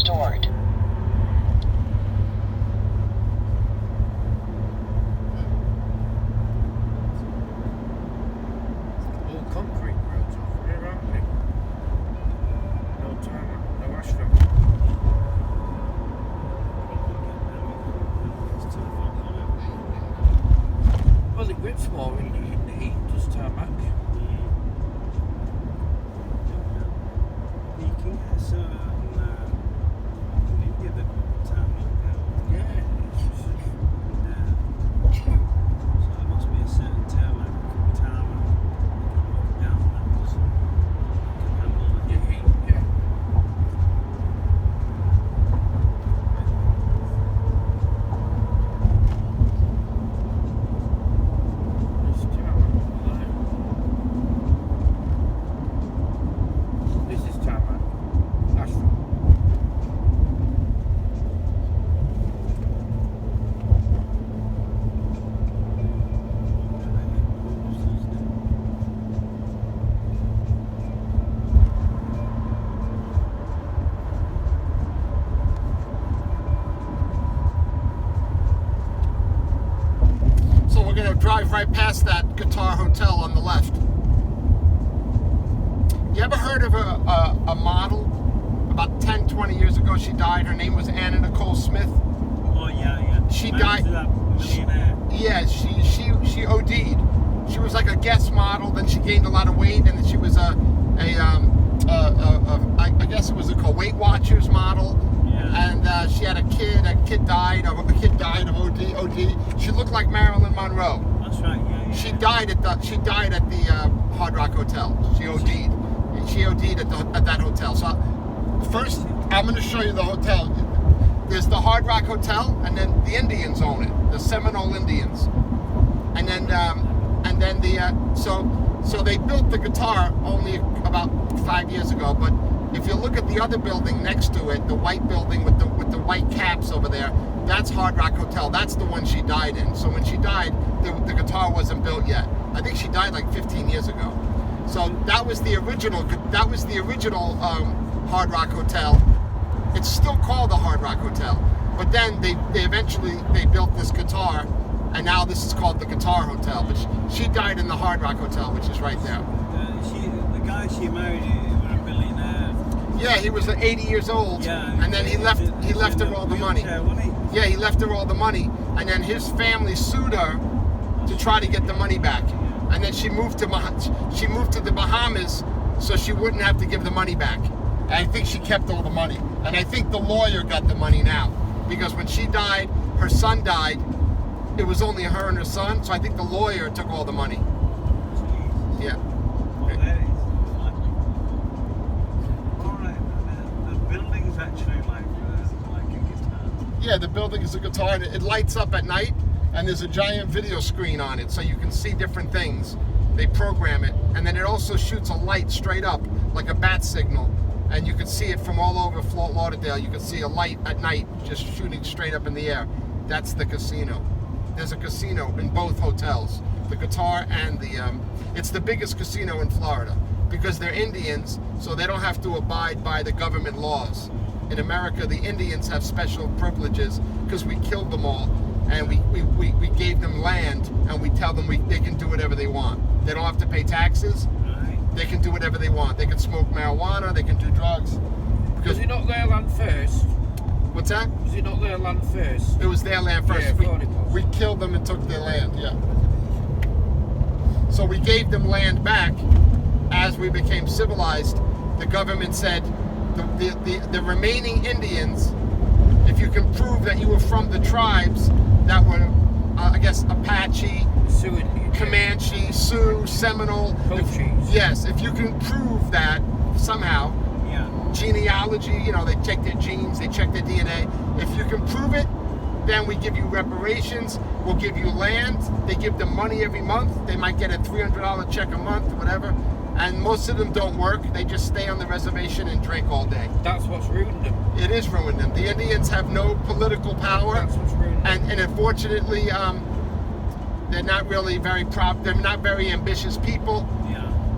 restored. All concrete roads off here, aren't they? No tarmac, no asphalt. Well, it grips more in the heat, does tarmac. You can get certain, you get the tarmac now. Yeah. So there must be a certain tarmac down that doesn't handle The heat, yeah. This tarmac line. This is tarmac. Asphalt. So we're gonna drive right past that Guitar Hotel on the left. You ever heard of a model? About 10, 20 years ago, she died. Her name was Anna Nicole Smith. Oh yeah. She Married died- to that millionaire. Yeah, she OD'd. She was like a guest model. Then she gained a lot of weight, and then she was I guess it was a Weight Watchers model. Yeah. And she had a kid. A kid died of OD. She looked like Marilyn Monroe. That's right. Yeah. She died at the Hard Rock Hotel. She OD'd. She OD'd at that hotel. So first, I'm going to show you the hotel. There's the Hard Rock Hotel, and then the Indians own it, the Seminole Indians. And then so they built the Guitar only about 5 years ago. But if you look at the other building next to it, the white building with the white caps over there, that's Hard Rock Hotel. That's the one she died in. So when she died, the Guitar wasn't built yet. I think she died like 15 years ago. So that was the original. Hard Rock Hotel. It's still called the Hard Rock Hotel. But then they eventually built this Guitar, and now this is called the Guitar Hotel. But she died in the Hard Rock Hotel, which is right there. The guy she married was a billionaire. Yeah, he was 80 years old, Yeah, and then he left her all the money. Yeah, he left her all the money, and then his family sued her to try to get the money back. And then she moved to the Bahamas so she wouldn't have to give the money back. And I think she kept all the money. And I think the lawyer got the money now, because when she died, her son died. It was only her and her son, so I think the lawyer took all the money. Yeah. The building's actually like a guitar. Yeah, the building is a guitar, and it lights up at night, and there's a giant video screen on it, so you can see different things. They program it, and then it also shoots a light straight up, like a bat signal, and you can see it from all over Fort Lauderdale. You can see a light at night just shooting straight up in the air. That's the casino. There's a casino in both hotels, the Guitar and it's the biggest casino in Florida, because they're Indians, so they don't have to abide by the government laws. In America, the Indians have special privileges because we killed them all, and we gave them land, and we tell them they can do whatever they want. They don't have to pay taxes. They can do whatever they want. They can smoke marijuana. They can do drugs. Was it not their land first? What's that? Was it not their land first? It was their land first. Yeah, I thought it was. We killed them and took their land. Yeah. So we gave them land back as we became civilized. The government said the remaining Indians, if you can prove that you were from the tribes that were, I guess, Apache, Comanche, Sioux, Seminole. Yes, if you can prove that somehow, genealogy, they check their genes, they check their DNA. If you can prove it, then we give you reparations, we'll give you land. They give them money every month. They might get a $300 check a month, whatever. And most of them don't work. They just stay on the reservation and drink all day. That's what's ruined them. It is ruined them. The Indians have no political power. That's what's ruined them. And unfortunately, they're not really very they're not very ambitious people.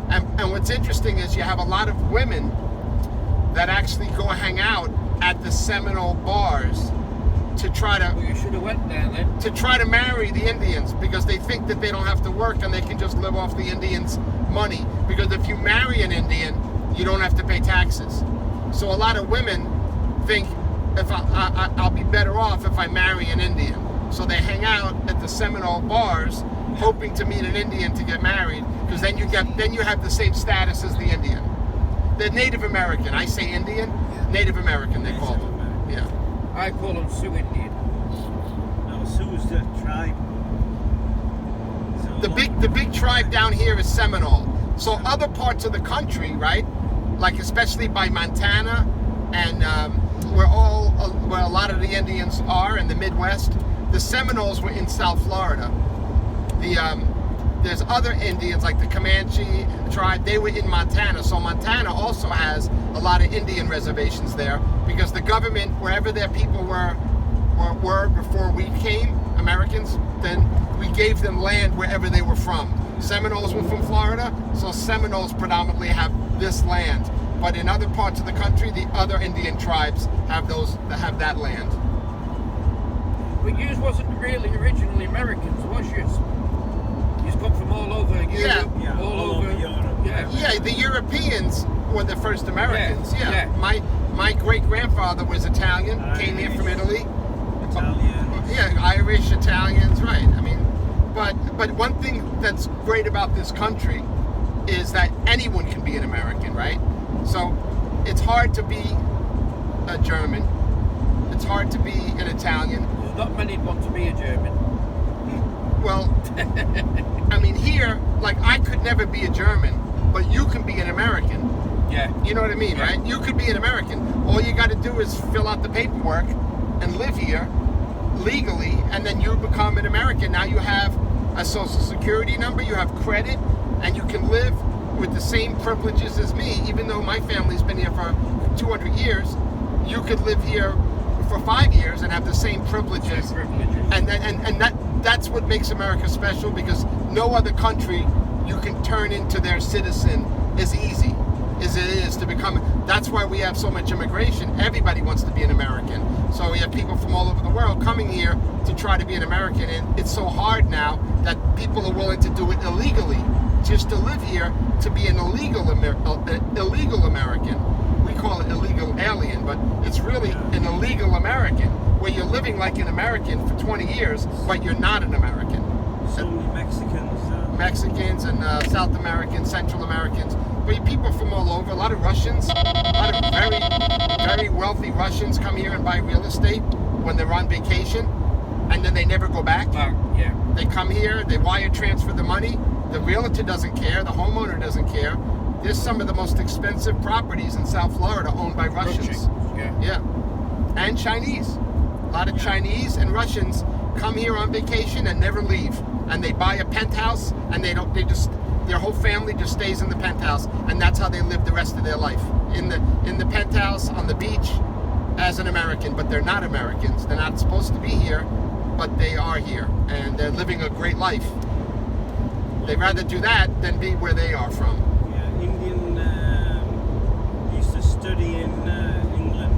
And what's interesting is you have a lot of women that actually go hang out at the Seminole bars to try to Well, you should have went down then. to try to marry the Indians because they think that they don't have to work and they can just live off the Indians' money. Because if you marry an Indian, you don't have to pay taxes. So a lot of women think if I'll be better off if I marry an Indian. So they hang out at the Seminole bars, hoping to meet an Indian to get married, because then you have the same status as the Indian. The Native American, I say Indian, Native American they call them. Yeah. I call them Sioux Indian. No, Sioux's the tribe. So The big tribe down here is Seminole. So other parts of the country, right? Like especially by Montana and where a lot of the Indians are in the Midwest. The Seminoles were in South Florida. There's other Indians like the Comanche tribe. They were in Montana. So Montana also has a lot of Indian reservations there because the government, wherever their people were before we came, Americans, then we gave them land wherever they were from. Seminoles were from Florida, so Seminoles predominantly have this land. But in other parts of the country, the other Indian tribes have that land. But yous wasn't really originally Americans, was yous? Yous come from all over Europe, Yeah, all all over over Europe. Yeah. Yeah, the Europeans were the first Americans. Yeah, Yeah. yeah. My great grandfather was Italian, came here from Italy. Italian. Yeah, Irish, Italians, right. I mean, but one thing that's great about this country is that anyone can be an American, right? So it's hard to be a German. It's hard to be an Italian. There's not many want to be a German. Well, I mean, here, like, I could never be a German, but you can be an American. Yeah. You know what I mean, Yeah. right? You could be an American. All you got to do is fill out the paperwork and live here legally, and then you become an American. Now you have a social security number, you have credit, and you can live with the same privileges as me. Even though my family's been here for 200 years, you could live here for 5 years and have the same privileges. Same privileges. And that's what makes America special, because no other country you can turn into their citizen as easy as it is to become. That's why we have so much immigration. Everybody wants to be an American. So we have people from all over the world coming here to try to be an American, and it's so hard now that people are willing to do it illegally just to live here, to be an illegal American. We call it illegal alien, but it's really an illegal American, where you're living like an American for 20 years, but you're not an American. So many Mexicans. Mexicans and South Americans, Central Americans, but people from all over. A lot of Russians, a lot of very, very wealthy Russians come here and buy real estate when they're on vacation, and then they never go back. Yeah. They come here, they wire transfer the money. The realtor doesn't care, the homeowner doesn't care. There's some of the most expensive properties in South Florida owned by Russians. Yeah. And Chinese. A lot of Chinese and Russians come here on vacation and never leave. And they buy a penthouse, and their whole family just stays in the penthouse, and that's how they live the rest of their life. In the penthouse on the beach as an American, but they're not Americans. They're not supposed to be here, but they are here, and they're living a great life. They'd rather do that than be where they are from. Yeah, Indian used to study in England.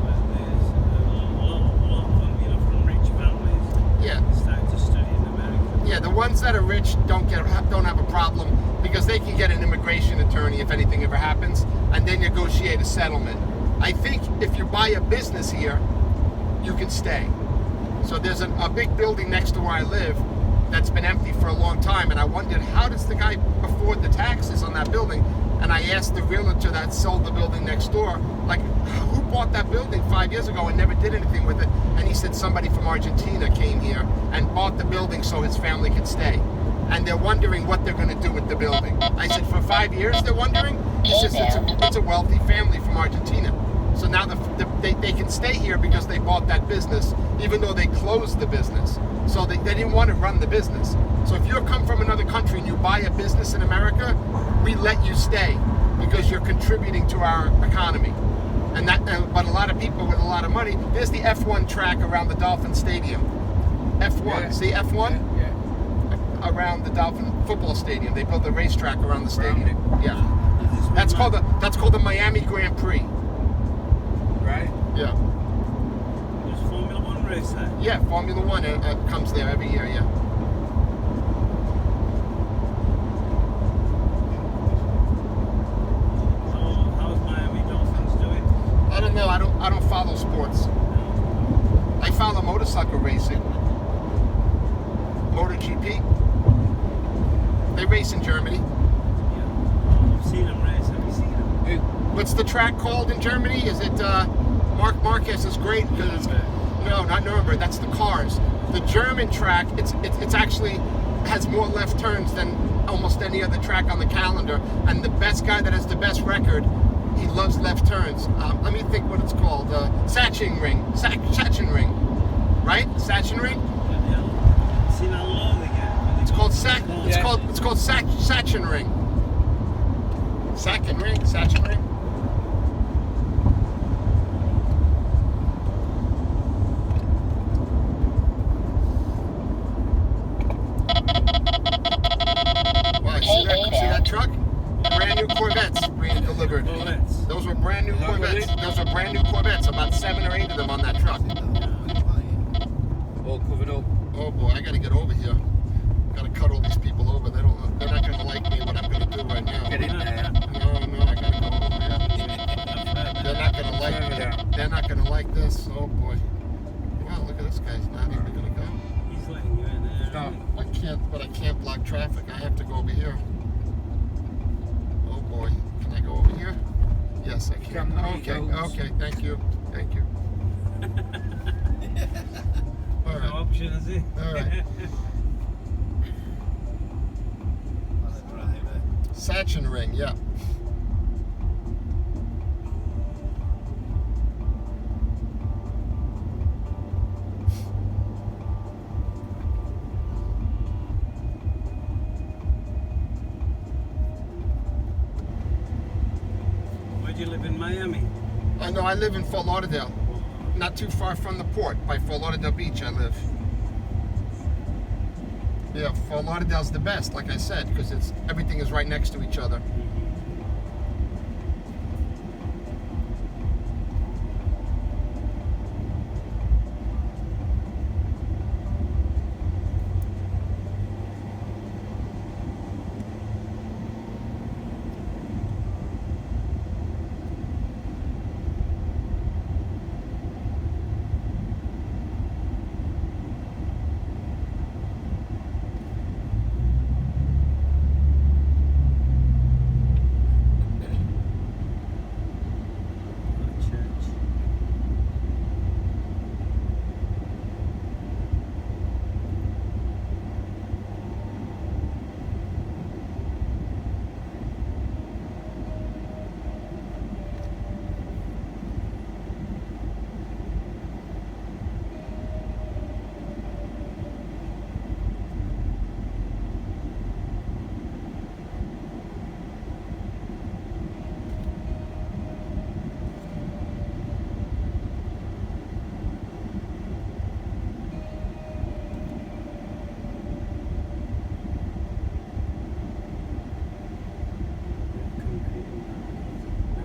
But there's a lot of them, from rich families. Yeah. Started to study in America. Yeah, the ones that are rich don't have a problem, because they can get an immigration attorney if anything ever happens, and they negotiate a settlement. I think if you buy a business here, you can stay. So there's a big building next to where I live that's been empty for a long time, and I wondered, how does the guy afford the taxes on that building? And I asked the realtor that sold the building next door, like, who bought that building 5 years ago and never did anything with it? And he said somebody from Argentina came here and bought the building so his family could stay. And they're wondering what they're going to do with the building. I said, for 5 years they're wondering? He says, it's a wealthy family from Argentina. So now they can stay here because they bought that business, even though they closed the business. So they didn't want to run the business. So if you come from another country and you buy a business in America, we let you stay because you're contributing to our economy. But a lot of people with a lot of money, there's the F1 track around the Dolphin Stadium. F1, Yeah. see F1? Yeah. Around the Dolphin football stadium. They built a racetrack around the stadium. Around Yeah. That's called the Miami Grand Prix. Right. Yeah. There's Formula One race there. Yeah, Formula One comes there every year, yeah. So how's Miami Dolphins doing? I don't know. I don't follow sports. I follow motorcycle racing. MotoGP. They race in Germany. Yeah. I've seen them race. Have you seen them? What's the track called in Germany? Is it Mark Marquez is great because it's no, not Nuremberg. That's the cars. The German track, it's actually has more left turns than almost any other track on the calendar. And the best guy that has the best record, he loves left turns. Let me think what it's called. Sachsenring, right? Sachsenring. Seen how low they get. It's called Sachsenring. Sachsenring. Wow, see that truck? Brand new Corvettes being delivered. Corvettes. Those were brand new Corvettes. Those are brand new Corvettes. About 7 or 8 of them on that truck. All covered up. Oh boy, I gotta get over here. Gotta cut all these people over. They're not gonna like me what I'm gonna do right now. Get in there. No, I gotta go over here. They're not gonna like me. They're not gonna like this. Oh boy. Wow, look at this guy's not even gonna go. He's letting you in there. Stop. I can't block traffic. I have to go over here. Oh boy. Can I go over here? Yes, I can. Okay, thank you. All No right. option, is he? All right. Sachsenring, yeah. Where do you live in Miami? No, I live in Fort Lauderdale. Not too far from the port. By Fort Lauderdale Beach, I live. Yeah, Fort Lauderdale's the best, like I said, because everything is right next to each other.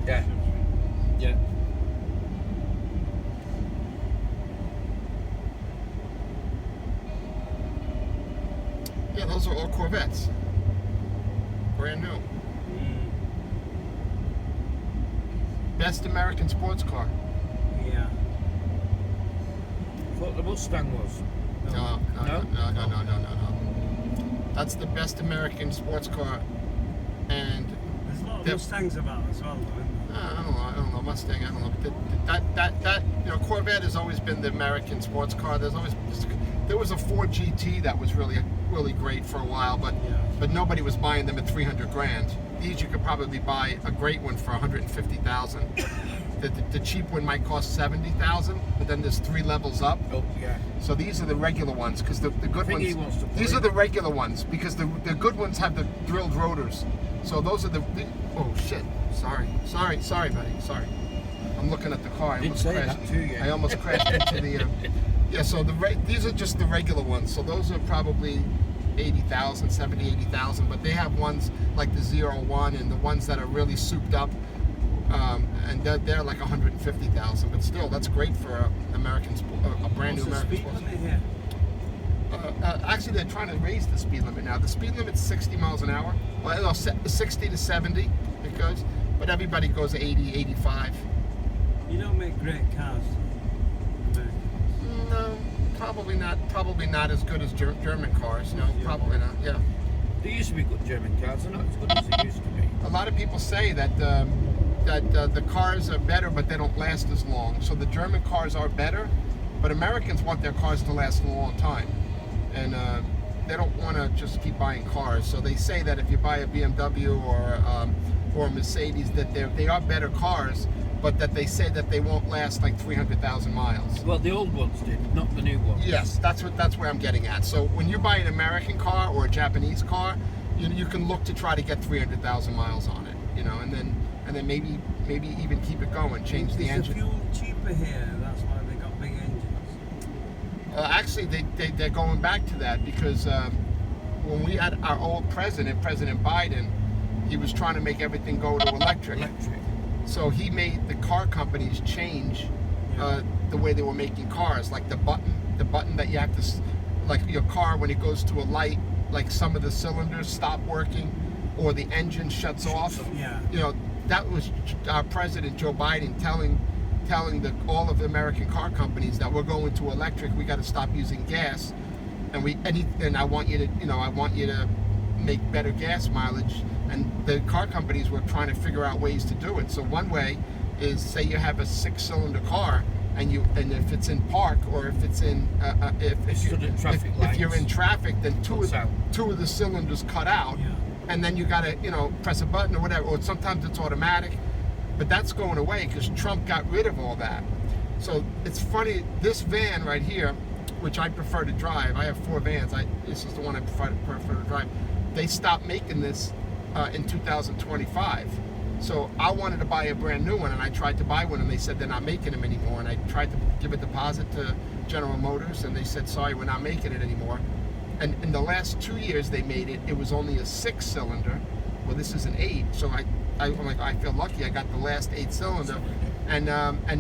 Yeah. Yeah. Yeah, those are all Corvettes. Brand new. Best American sports car. Yeah. Thought the Mustang was. No. No? That's the best American sports car. And There's a lot of Yep. Mustangs about as well, though, isn't there? I don't know, Mustang, I don't know. That Corvette has always been the American sports car. There was a Ford GT that was really great for a while, but nobody was buying them at 300 grand. These you could probably buy a great one for 150,000. The cheap one might cost 70,000, but then there's 3 levels up. Oh, yeah. So these are the regular ones, because the good think he ones. wants to put These it- are the regular ones, because the good ones have the drilled rotors. So those are the. Oh shit! Sorry, buddy. Sorry. I'm looking at the car. I Didn't almost say crashed. that to you. I almost crashed into the. Yeah. So these are just the regular ones. So those are probably 80,000, 70, 80,000. But they have ones like the 01 and the ones that are really souped up. and they're like 150,000. But still, that's great for a brand new What's the American speed sports. limit here? Actually, they're trying to raise the speed limit now. The speed limit's 60 miles an hour. Well, no, 60 to 70 it goes, but everybody goes 80, 85. You don't make great cars. No, probably not. Probably not as good as German cars. No, probably not. Yeah. There used to be good German cars. They're not as good as they used to be. A lot of people say that the cars are better, but they don't last as long. So the German cars are better, but Americans want their cars to last a long time, and they don't want to just keep buying cars. So they say that if you buy a BMW or a Mercedes, that they are better cars, but that they say that they won't last like 300,000 miles. Well, the old ones did, not the new ones. Yes, that's where I'm getting at. So when you buy an American car or a Japanese car, you can look to try to get 300,000 miles on it, and then maybe even keep it going, change the engine. Is the fuel cheaper here? That's why they got big engines. Actually, they're going back to that because when we had our old President Biden, he was trying to make everything go to electric. So he made the car companies change the way they were making cars, like the button that you have to, like your car when it goes to a light, like some of the cylinders stop working, or the engine shuts off. Yeah. That was our President Joe Biden telling all of the American car companies that we're going to electric. We got to stop using gas, and I want you to make better gas mileage. And the car companies were trying to figure out ways to do it. So one way is, say you have a 6-cylinder car, and if it's in park, or if it's in if you're in traffic, then two of the cylinders cut out, and then you got to press a button or whatever. Or sometimes it's automatic, but that's going away because Trump got rid of all that. So it's funny. This van right here, which I prefer to drive, I have 4 vans. This is the one I prefer to drive. They stopped making this in 2025. So I wanted to buy a brand new one, and I tried to buy one, and they said they're not making them anymore. And I tried to give a deposit to General Motors, and they said, sorry, we're not making it anymore. And in the last 2 years they made it, it was only a 6-cylinder. Well, this is an 8, so I'm like, I feel lucky I got the last 8-cylinder. And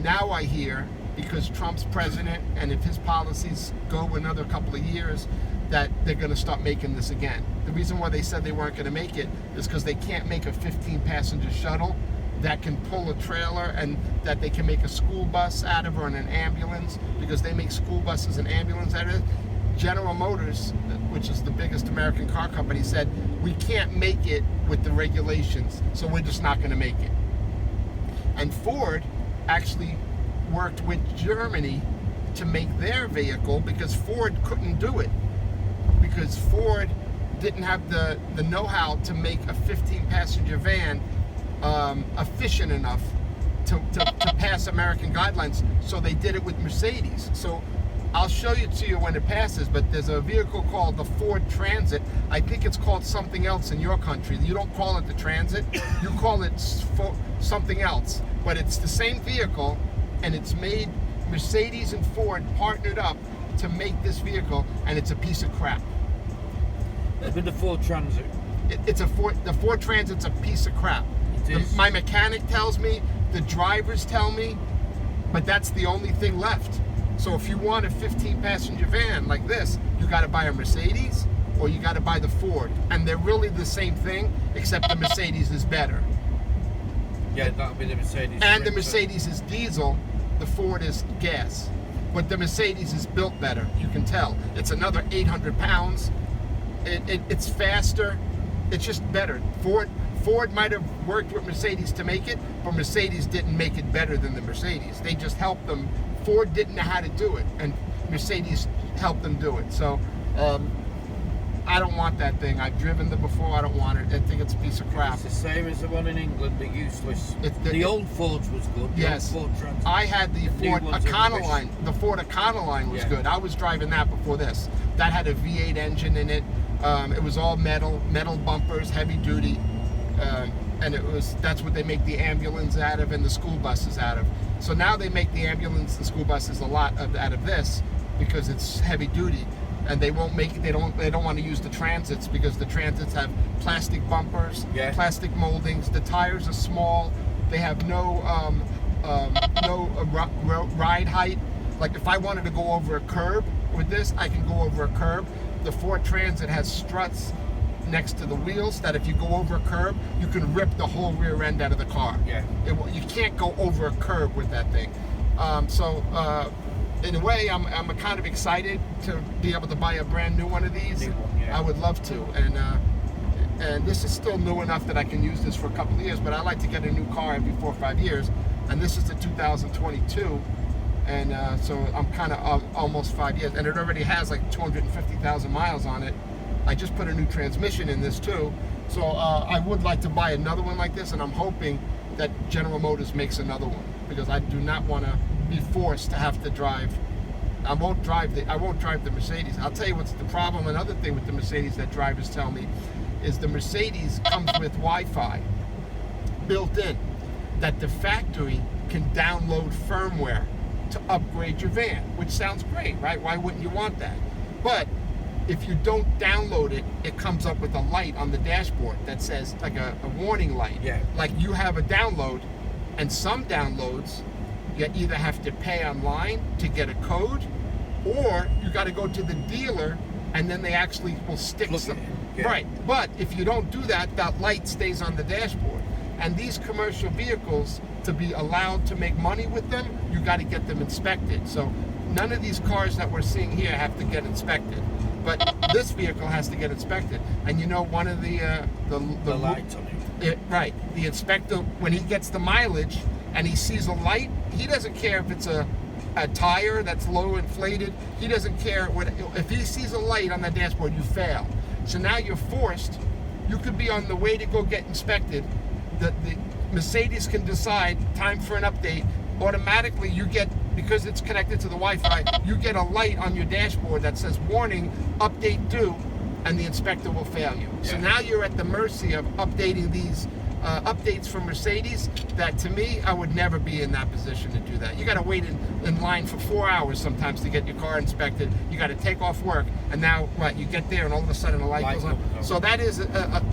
now I hear, because Trump's president, and if his policies go another couple of years, that they're going to start making this again. The reason why they said they weren't going to make it is because they can't make a 15-passenger shuttle that can pull a trailer, and that they can make a school bus out of, or an ambulance, because they make school buses and ambulance out of it. General Motors, which is the biggest American car company, said we can't make it with the regulations, so we're just not going to make it. And Ford actually worked with Germany to make their vehicle, because Ford couldn't do it, because Ford didn't have the know-how to make a 15-passenger van efficient enough to pass American guidelines, so they did it with Mercedes. So I'll show you to you when it passes, but there's a vehicle called the Ford Transit. I think it's called something else in your country. You don't call it the Transit, you call it something else, but it's the same vehicle, and it's made, Mercedes and Ford partnered up to make this vehicle, and it's a piece of crap. With the Ford Transit. The Ford Transit's a piece of crap. My mechanic tells me, the drivers tell me, but that's the only thing left. So if you want a 15-passenger van like this, you got to buy a Mercedes, or you got to buy the Ford, and they're really the same thing, except the Mercedes is better. Yeah, that'll be the Mercedes. And the Mercedes is diesel, the Ford is gas. But the Mercedes is built better, you can tell. It's another 800 pounds. It's faster. It's just better. Ford might have worked with Mercedes to make it, but Mercedes didn't make it better than the Mercedes. They just helped them. Ford didn't know how to do it, and Mercedes helped them do it. So I don't want that thing. I've driven them before. I don't want it. I think it's a piece of crap. It's the same as the one in England. They're useless. The old Fords was good. Yes. Old Ford Transit. I had the Ford Econoline. The Ford Econoline was good. I was driving that before this. That had a V8 engine in it. It was all metal bumpers, heavy duty, and that's what they make the ambulance out of and the school buses out of. So now they make the ambulance and school buses a lot out of this, because it's heavy duty, and they won't make it. They don't want to use the Transits, because the Transits have plastic bumpers, plastic moldings. The tires are small. They have no ride height. Like if I wanted to go over a curb with this, I can go over a curb. The Ford Transit has struts next to the wheels that if you go over a curb, you can rip the whole rear end out of the car. Yeah. You can't go over a curb with that thing. In a way, I'm kind of excited to be able to buy a brand new one of these. New one, yeah. I would love to, and this is still new enough that I can use this for a couple of years. But I like to get a new car every 4 or 5 years, and this is the 2022, and so I'm kind of almost 5 years, and it already has like 250,000 miles on it. I just put a new transmission in this too, so I would like to buy another one like this, and I'm hoping that General Motors makes another one, because I do not want to be forced to have to drive. I won't drive the Mercedes. I'll tell you what's the problem. Another thing with the Mercedes that drivers tell me is the Mercedes comes with Wi-Fi built in, that the factory can download firmware to upgrade your van, which sounds great, right? Why wouldn't you want that? But if you don't download it, it comes up with a light on the dashboard that says, like a warning light. Yeah. Like you have a download, and some downloads you either have to pay online to get a code, or you got to go to the dealer and then they actually will stick Look some. at it, yeah. Right. But if you don't do that, that light stays on the dashboard. And these commercial vehicles, to be allowed to make money with them, you got to get them inspected. So none of these cars that we're seeing here have to get inspected, but this vehicle has to get inspected. And you know, one of the lights on it. Right. The inspector, when he gets the mileage and he sees a light, he doesn't care if it's a tire that's low inflated. He doesn't care if he sees a light on the dashboard, you fail. So now you're forced. You could be on the way to go get inspected. The Mercedes can decide time for an update. Automatically, you get, because it's connected to the Wi-Fi, you get a light on your dashboard that says warning, update due, and the inspector will fail you. So Yeah. now you're at the mercy of updating these updates from Mercedes. That, to me, I would never be in that position to do that. You got to wait in line for 4 hours sometimes to get your car inspected. You got to take off work, and now what? You get there, and all of a sudden the light goes on. So that is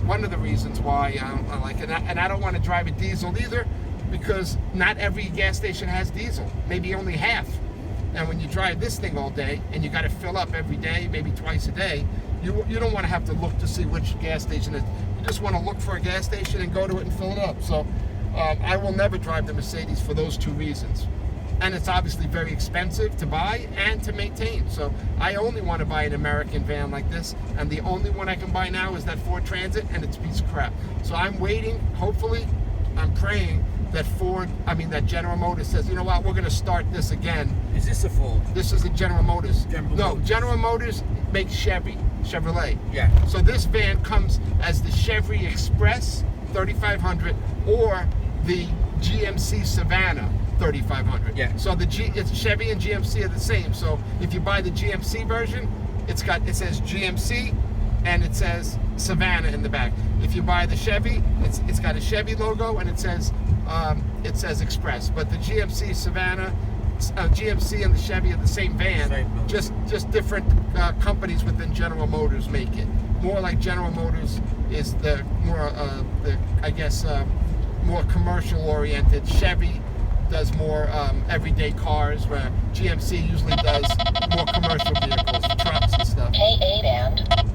one of the reasons why I like it. And I don't want to drive a diesel either, because not every gas station has diesel. Maybe only half. And when you drive this thing all day, and you got to fill up every day, maybe twice a day, you don't want to have to look to see which gas station it is. You just want to look for a gas station and go to it and fill it up. So I will never drive the Mercedes for those two reasons. And it's obviously very expensive to buy and to maintain. So I only want to buy an American van like this, and the only one I can buy now is that Ford Transit, and it's a piece of crap. So I'm waiting, hopefully, I'm praying that that General Motors says, you know what, we're going to start this again. Is this a Ford? This is a General Motors. Motors. General Motors makes Chevrolet. Yeah. So this van comes as the Chevy Express 3500 or the GMC Savannah 3500. Yeah. So it's Chevy and GMC are the same. So if you buy the GMC version, it says GMC and it says Savannah in the back. If you buy the Chevy, it's got a Chevy logo and it says Express. But the GMC Savannah, GMC and the Chevy are the same van. Same. Just different companies within General Motors make it. More like General Motors is the more more commercial oriented. Chevy does more everyday cars, where GMC usually does more commercial vehicles, trucks and stuff. K8 and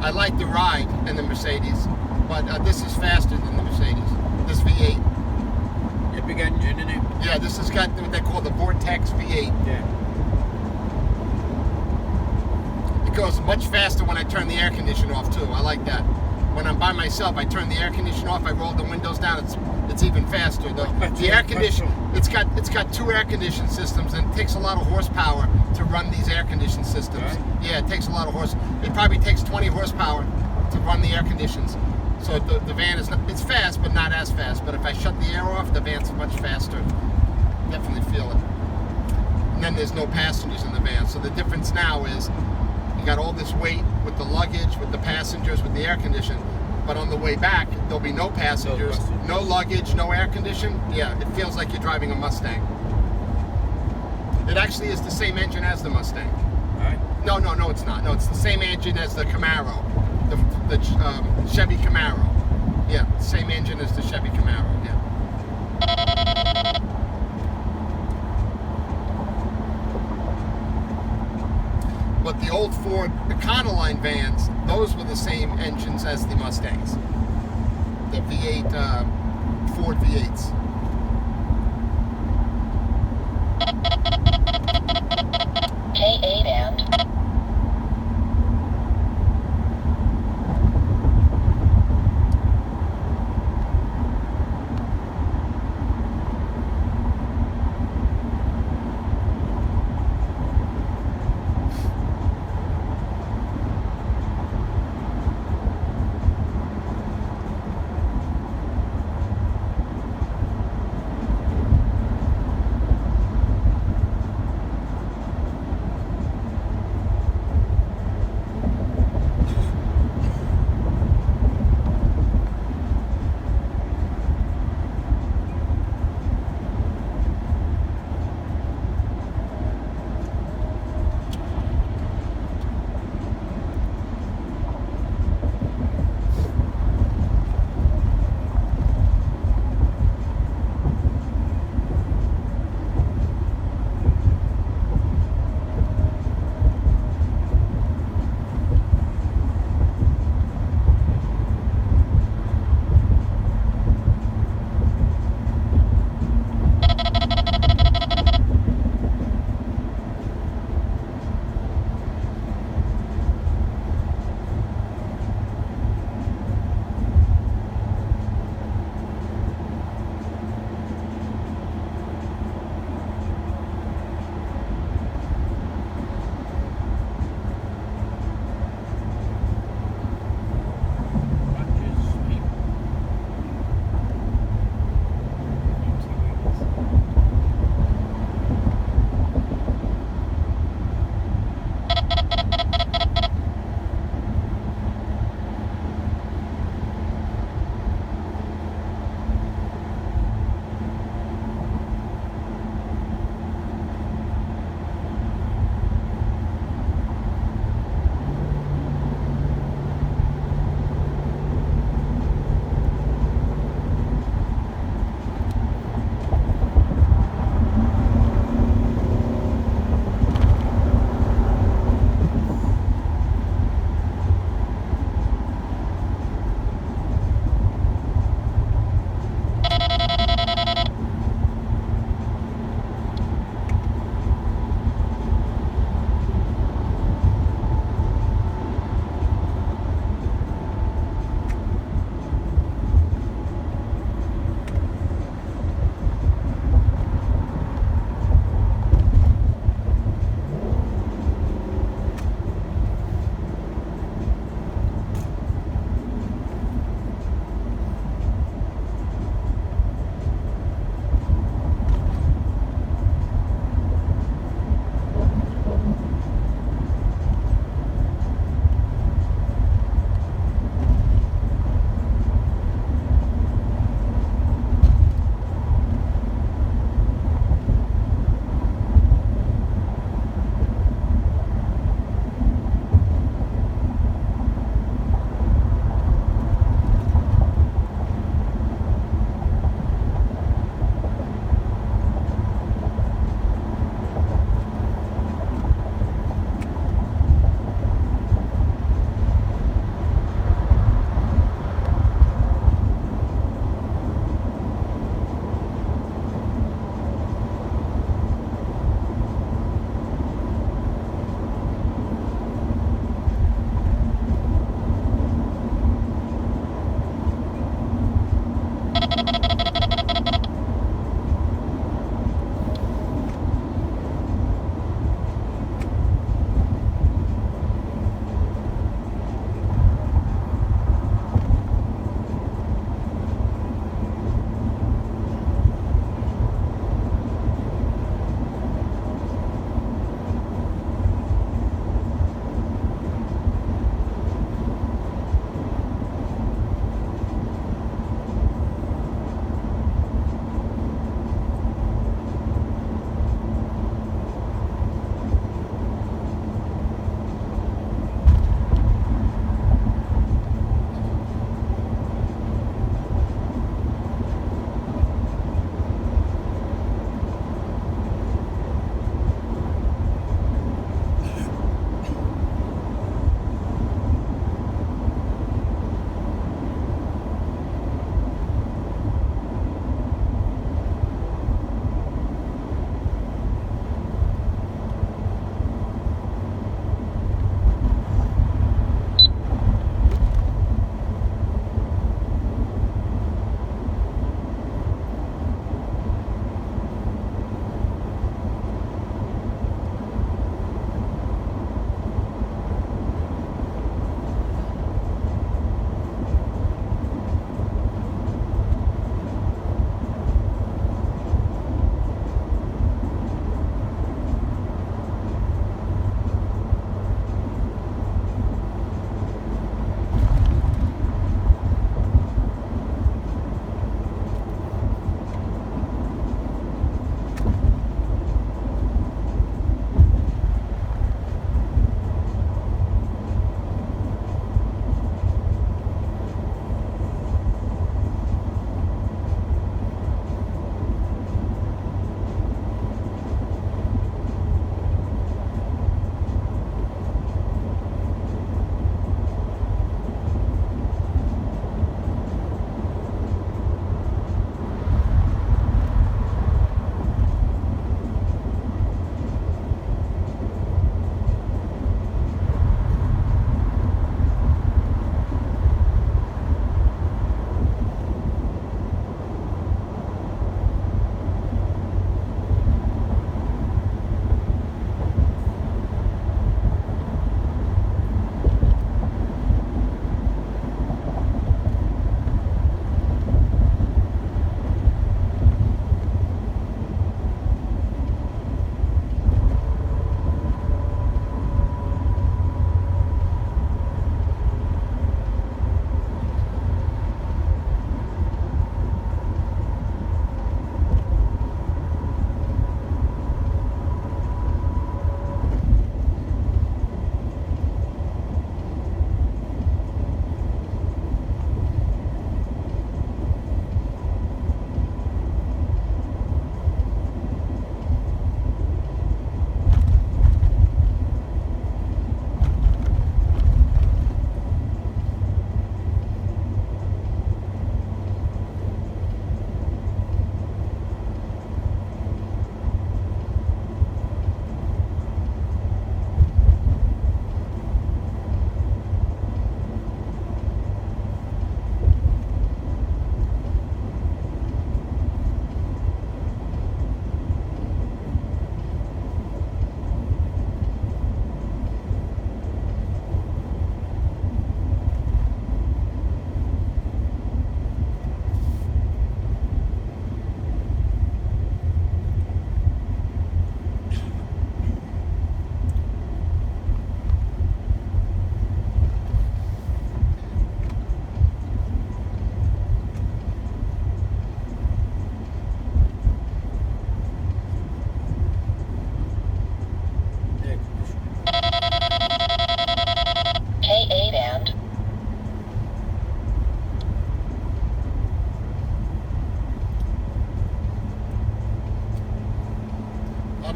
I like the ride in the Mercedes, but this is faster than the Mercedes. This V8. Yeah, big engine, isn't it? Yeah, this has got what they call the Vortex V8. Yeah. It goes much faster when I turn the air conditioner off too. I like that. When I'm by myself, I turn the air conditioner off. I roll the windows down. It's even faster. The air condition. It's got 2 air conditioning systems, and it takes a lot of horsepower to run these air conditioning systems. Right. Yeah, it takes a lot of horse. It probably takes 20 horsepower to run the air conditions. So the van is it's fast, but not as fast. But if I shut the air off, the van's much faster. Definitely feel it. And then there's no passengers in the van. So the difference now is you got all this weight with the luggage, with the passengers, with the air condition. But on the way back, there'll be no passengers, no luggage, no air condition. Yeah, it feels like you're driving a Mustang. It actually is the same engine as the Mustang. Right. No, it's not. No, it's the same engine as the Camaro, the Chevy Camaro. Yeah, same engine as the Chevy Camaro. Yeah. But the old Ford Econoline vans, those were the same engines as the Mustangs. The V8 Ford V8s. K8 and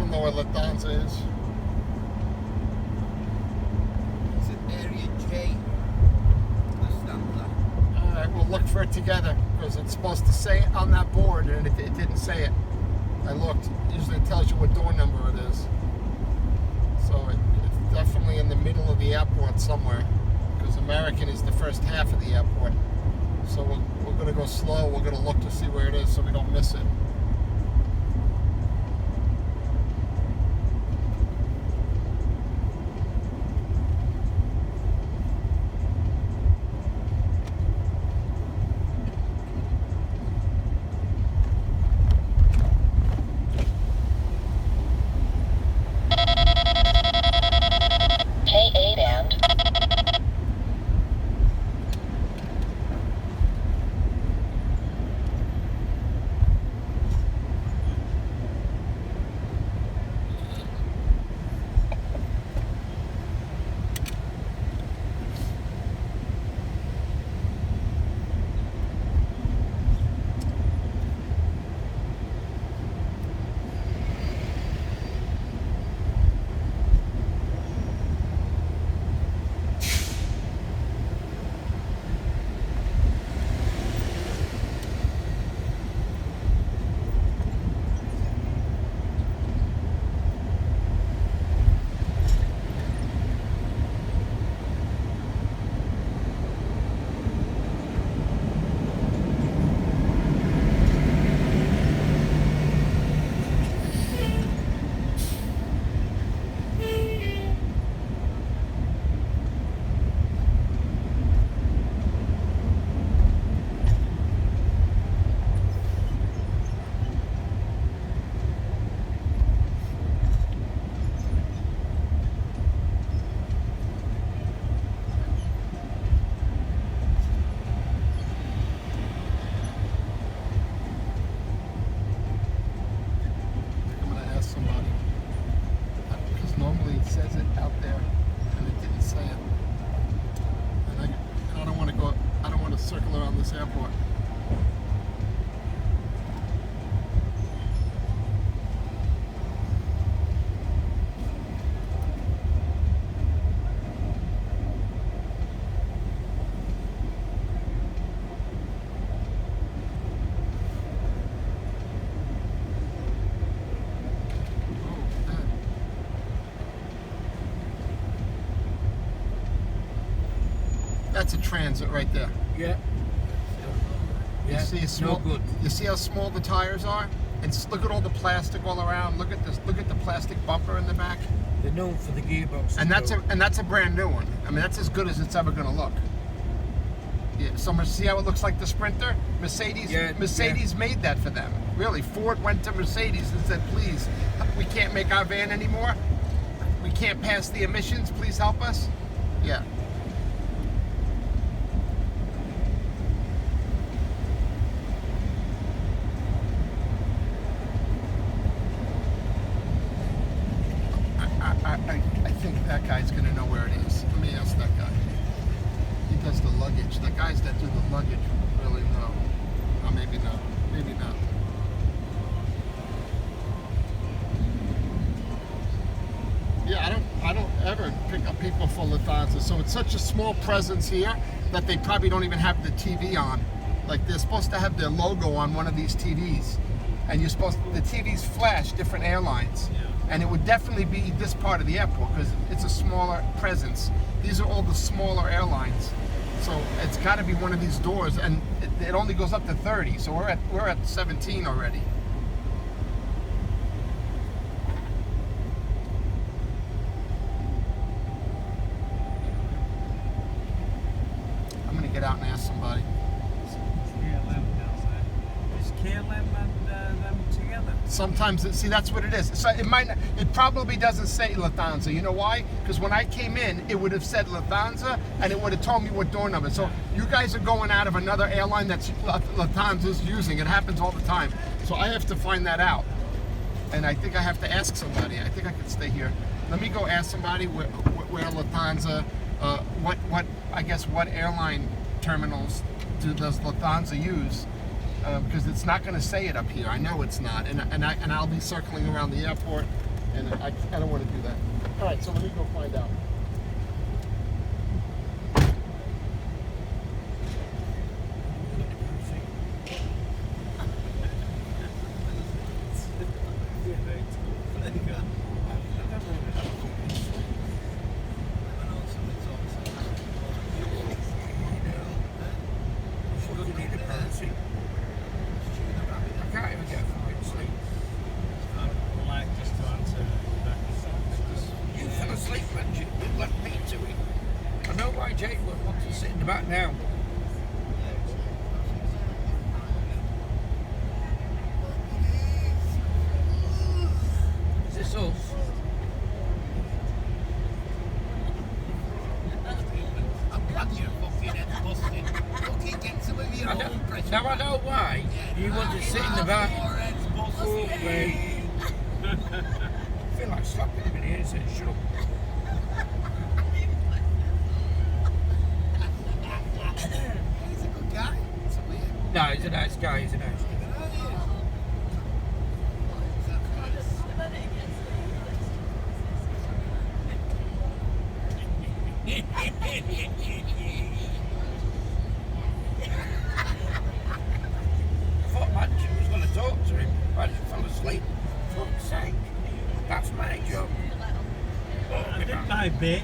don't know where Lufthansa is. It's in Area J. Lufthansa. All right, we'll look for it together because it's supposed to say it on that board, and it didn't say it. I looked. Usually it tells you what door number it is. So it's definitely in the middle of the airport somewhere, because American is the first half of the airport. So we're going to go slow. We're going to look to see where it is so we don't miss it. K8 and I'm going to ask somebody. Because normally it says it out there, and it didn't say it. And I don't want to go. I don't want to circle around this airport. That's a transit right there. Yeah. You see a small, no good. You see how small the tires are? And look at all the plastic all around. Look at this. Look at the plastic bumper in the back. They're known for the gearbox. And that's a brand new one. I mean, that's as good as it's ever going to look. Yeah. So see how it looks like the Sprinter? Mercedes made that for them. Really, Ford went to Mercedes and said, "Please, we can't make our van anymore. We can't pass the emissions. Please help us." Yeah. I think that guy's going to know where it is. Let me ask that guy. He does the luggage. The guys that do the luggage really know. Oh, maybe not. Maybe not. Yeah, I don't ever pick up people for Lufthansa. So it's such a small presence here that they probably don't even have the TV on. Like they're supposed to have their logo on one of these TVs. And the TVs flash different airlines. Yeah. And it would definitely be this part of the airport because it's a smaller presence. These are all the smaller airlines. So it's got to be one of these doors, and it only goes up to 30. So we're at 17 already. I'm gonna get out and ask somebody. KLM does that. Is KLM and them together? Sometimes, see, that's what it is. So it probably doesn't say Lufthansa. You know why? Because when I came in, it would have said Lufthansa, and it would have told me what door number. So you guys are going out of another airline that's Lufthansa's using. It happens all the time. So I have to find that out. And I think I have to ask somebody. I think I could stay here. Let me go ask somebody where Lufthansa, what airline terminals does Lufthansa use? Because it's not going to say it up here. I know it's not, and I'll be circling around the airport and I don't want to do that. All right, so let me go find out. Back now. Is this us? I'm glad you're fucking head busted. Fucking get some of your own pressure. Now I know why you want to sit in the back. Your head's busted. I feel like slapping him in the ear and saying, shut up. He's a good guy. It's a weird. No, he's a nice guy, he's a nice guy. I thought Manchester was going to talk to him, but he fell asleep. Fuck's sake. That's my job. I did my bit.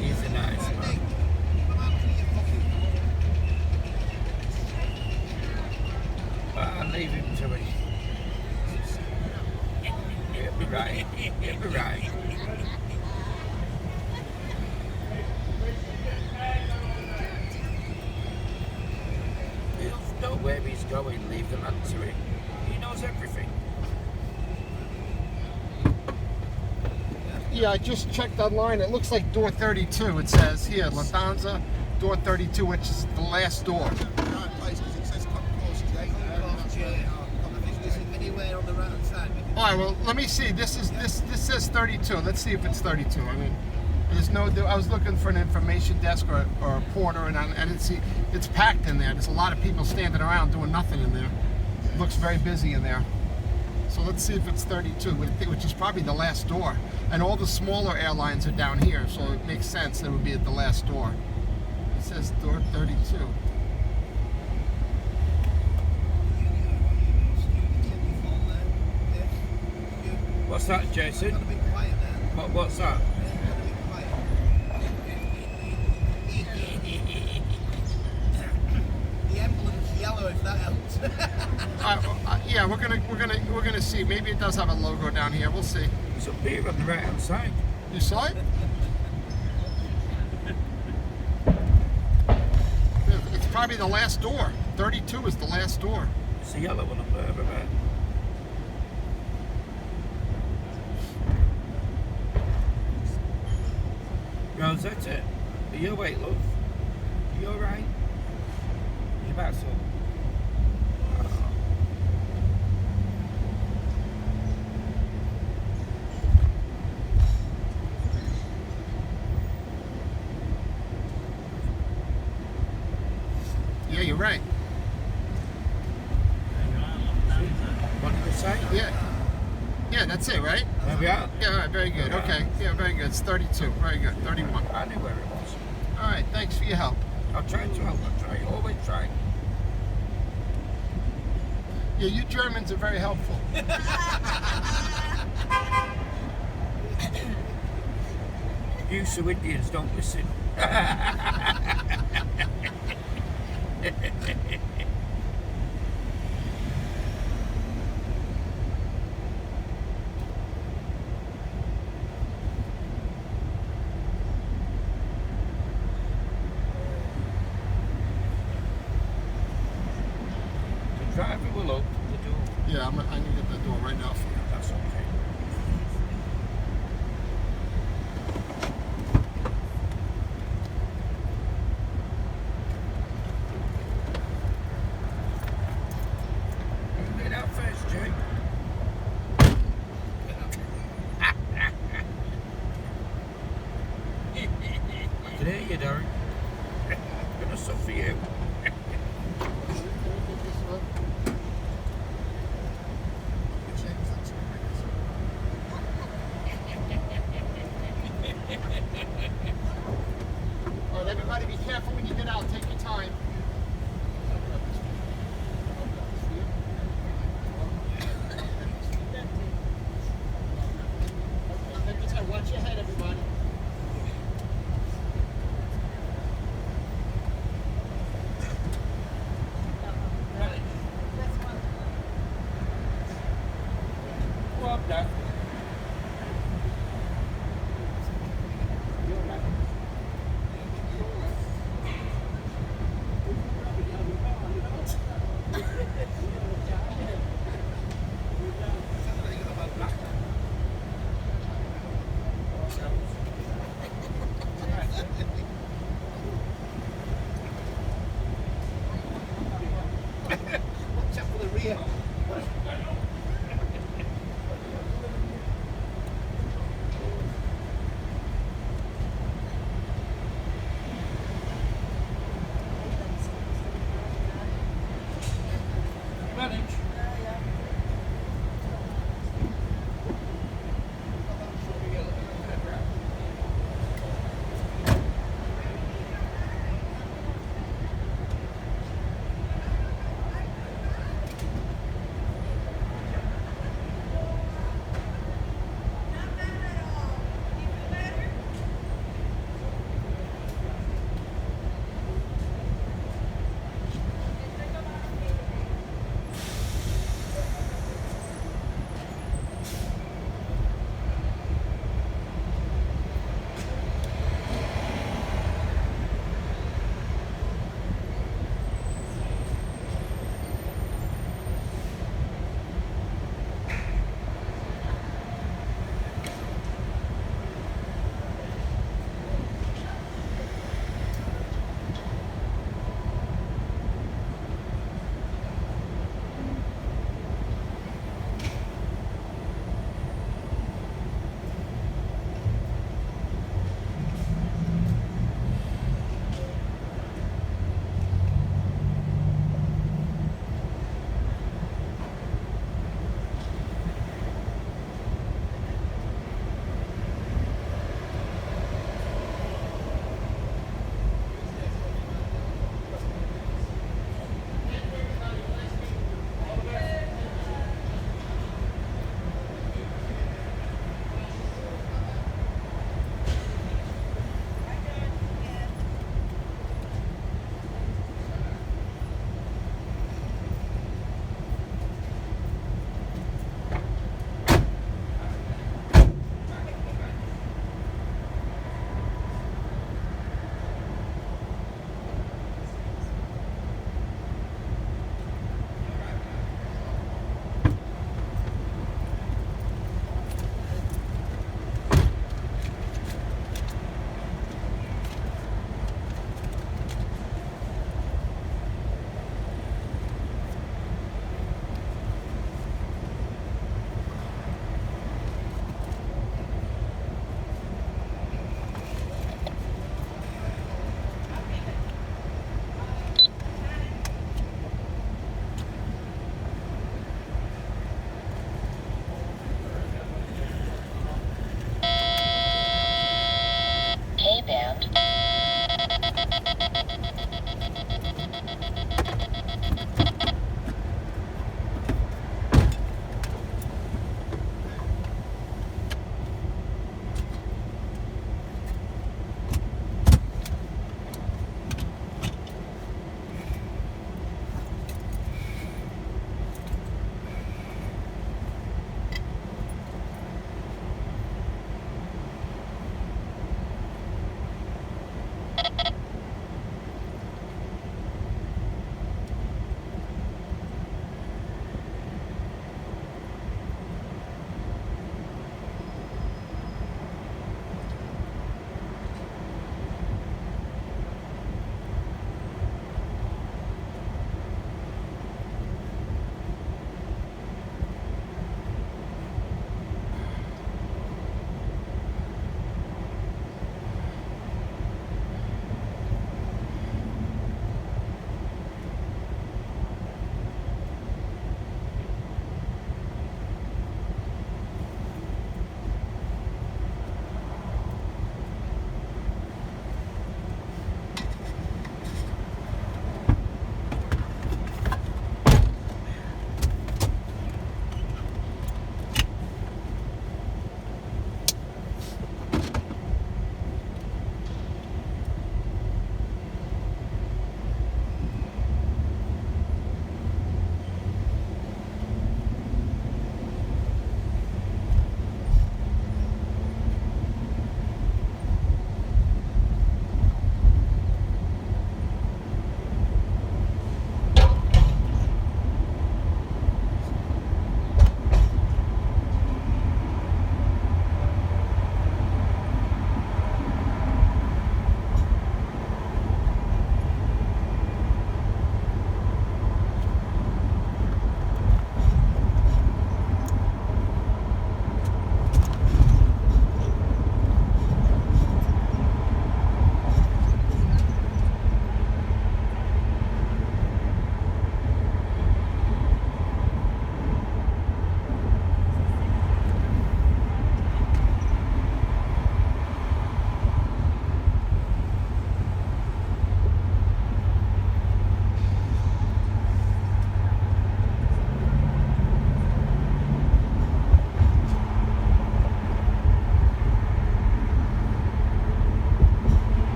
He's a nice man. But I'll leave him to it. He'll be right. He'll be right. He'll know where he's going, leave the man to it. He knows everything. Yeah, I just checked online. It looks like door 32. It says here, Lufthansa, door 32, which is the last door. Anywhere on the right side. All right, well, let me see. This says 32. Let's see if it's 32. I mean, there's no. I was looking for an information desk or a porter, and I didn't see. It's packed in there. There's a lot of people standing around doing nothing in there. It looks very busy in there. So let's see if it's 32, which is probably the last door. And all the smaller airlines are down here, so it makes sense that it would be at the last door. It says door 32. What's that, Jason? What's that? The emblem's yellow, if that helps. Yeah, we're gonna see. Maybe it does have a logo down here. We'll see. It's up here on the right hand side. You saw it? It's probably the last door. 32 is the last door. It's a yellow one up there, right? Rose, that's it. Are you awake, love? Are you alright? You're back so. Yeah, you're right. What did it say? Yeah. Yeah, that's it, right? There we are. Yeah, all right, very good. Okay. Yeah, very good. It's 32. Very good. 31. I knew where it was. All right, thanks for your help. I'll try to help. I'll try. Always try. Yeah, you Germans are very helpful. You so Indians don't listen. The driver will open the door. Yeah, I need to get the door right now for you. That's okay. Get out first, Jake. can hear you, Darren. I'm gonna suffer you. All right, everybody be careful when you get out. Take your time. Take your time. Watch your head, everybody. Go up, Dad.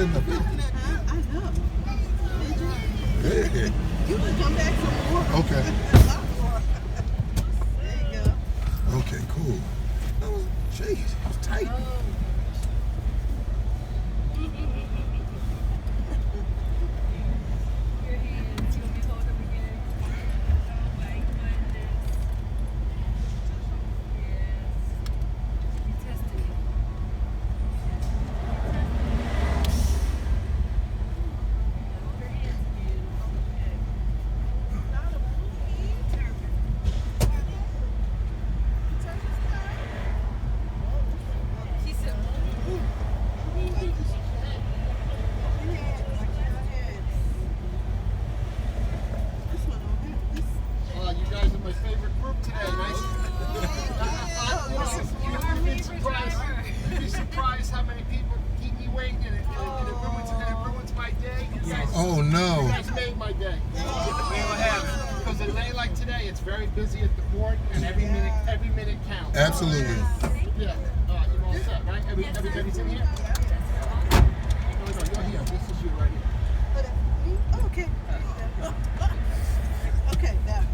in the book. I know. Did you? Hey. You can come back some more. Okay. A lot more. There you go. Okay, cool. Oh, jeez, it's tight. Your hands. You want me to hold them again? Oh my goodness. Yes. You tested it. Hold her hands again. Okay. Not a movie. She said, You guys are my favorite group today. Nice. You'd be surprised how many people keep me waiting, and it ruins my day. Oh no. You guys made my day. Because a day like today, it's very busy at the port, and every minute counts. Absolutely. Yeah. You're all set, right? Everybody's in here? No, you're here. This is you right here. Okay. Okay, now.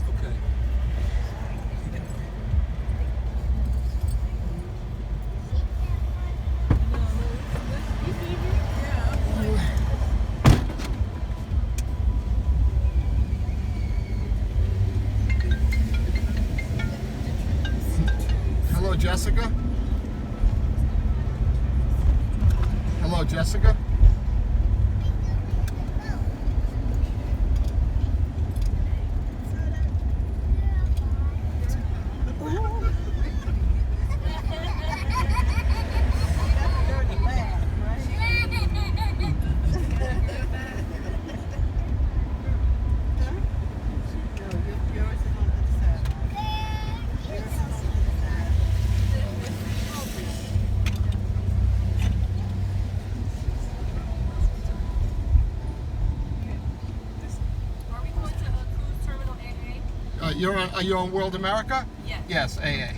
Okay. Hello, Jessica. Hello, Jessica. are we going to a cruise terminal AA? Are you on World America? Yes. Yes, AA.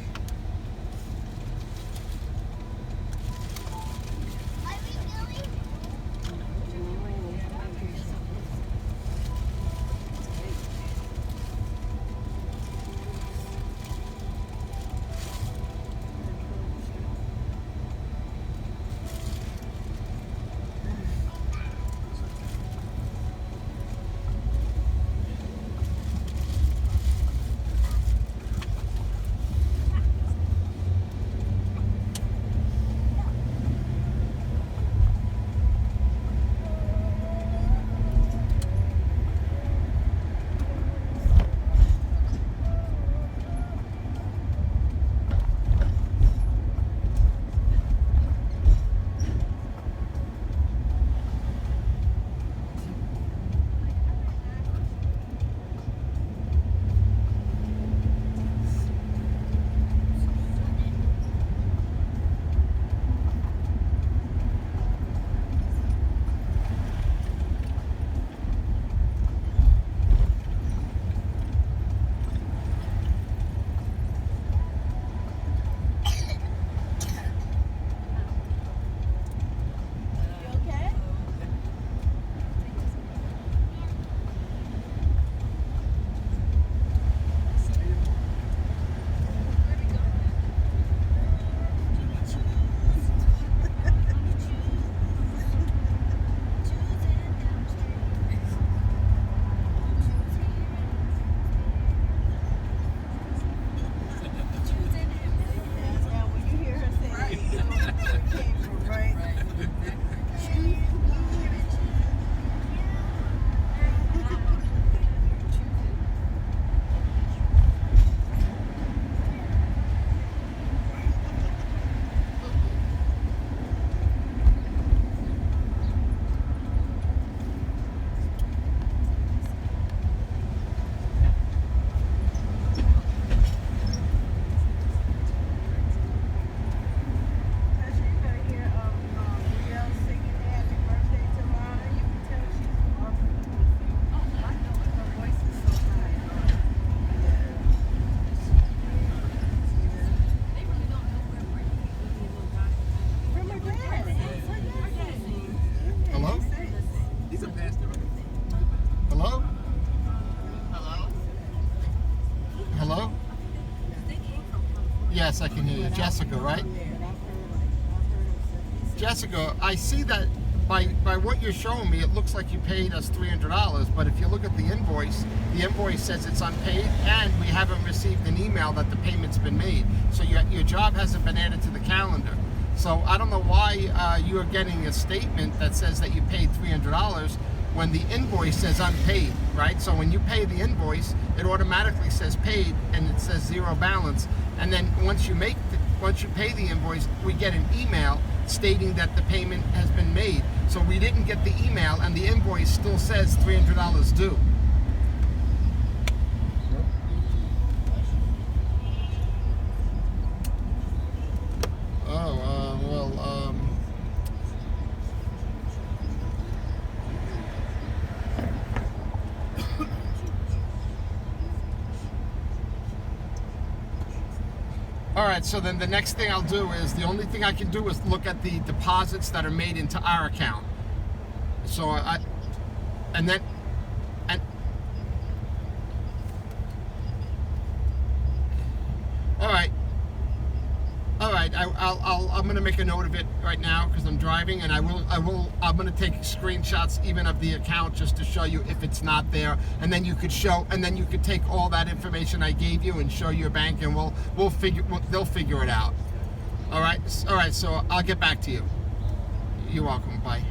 Yes, I can hear you. Jessica, right? Jessica, I see that by what you're showing me, it looks like you paid us $300, but if you look at the invoice says it's unpaid, and we haven't received an email that the payment's been made. So your job hasn't been added to the calendar. So I don't know why you are getting a statement that says that you paid $300 when the invoice says unpaid, right? So when you pay the invoice, it automatically says paid and it says zero balance. And then once you pay the invoice, we get an email stating that the payment has been made. So we didn't get the email, and the invoice still says $300 due. All right, so then the next thing I'll do is, the only thing I can do is look at the deposits that are made into our account. So all right, I'm going to make a note of it right now because I'm driving, and I'm going to take screenshots even of the account just to show you if it's not there, and then you could take all that information I gave you and show your bank, and they'll figure it out. All right, so I'll get back to you. You're welcome. Bye.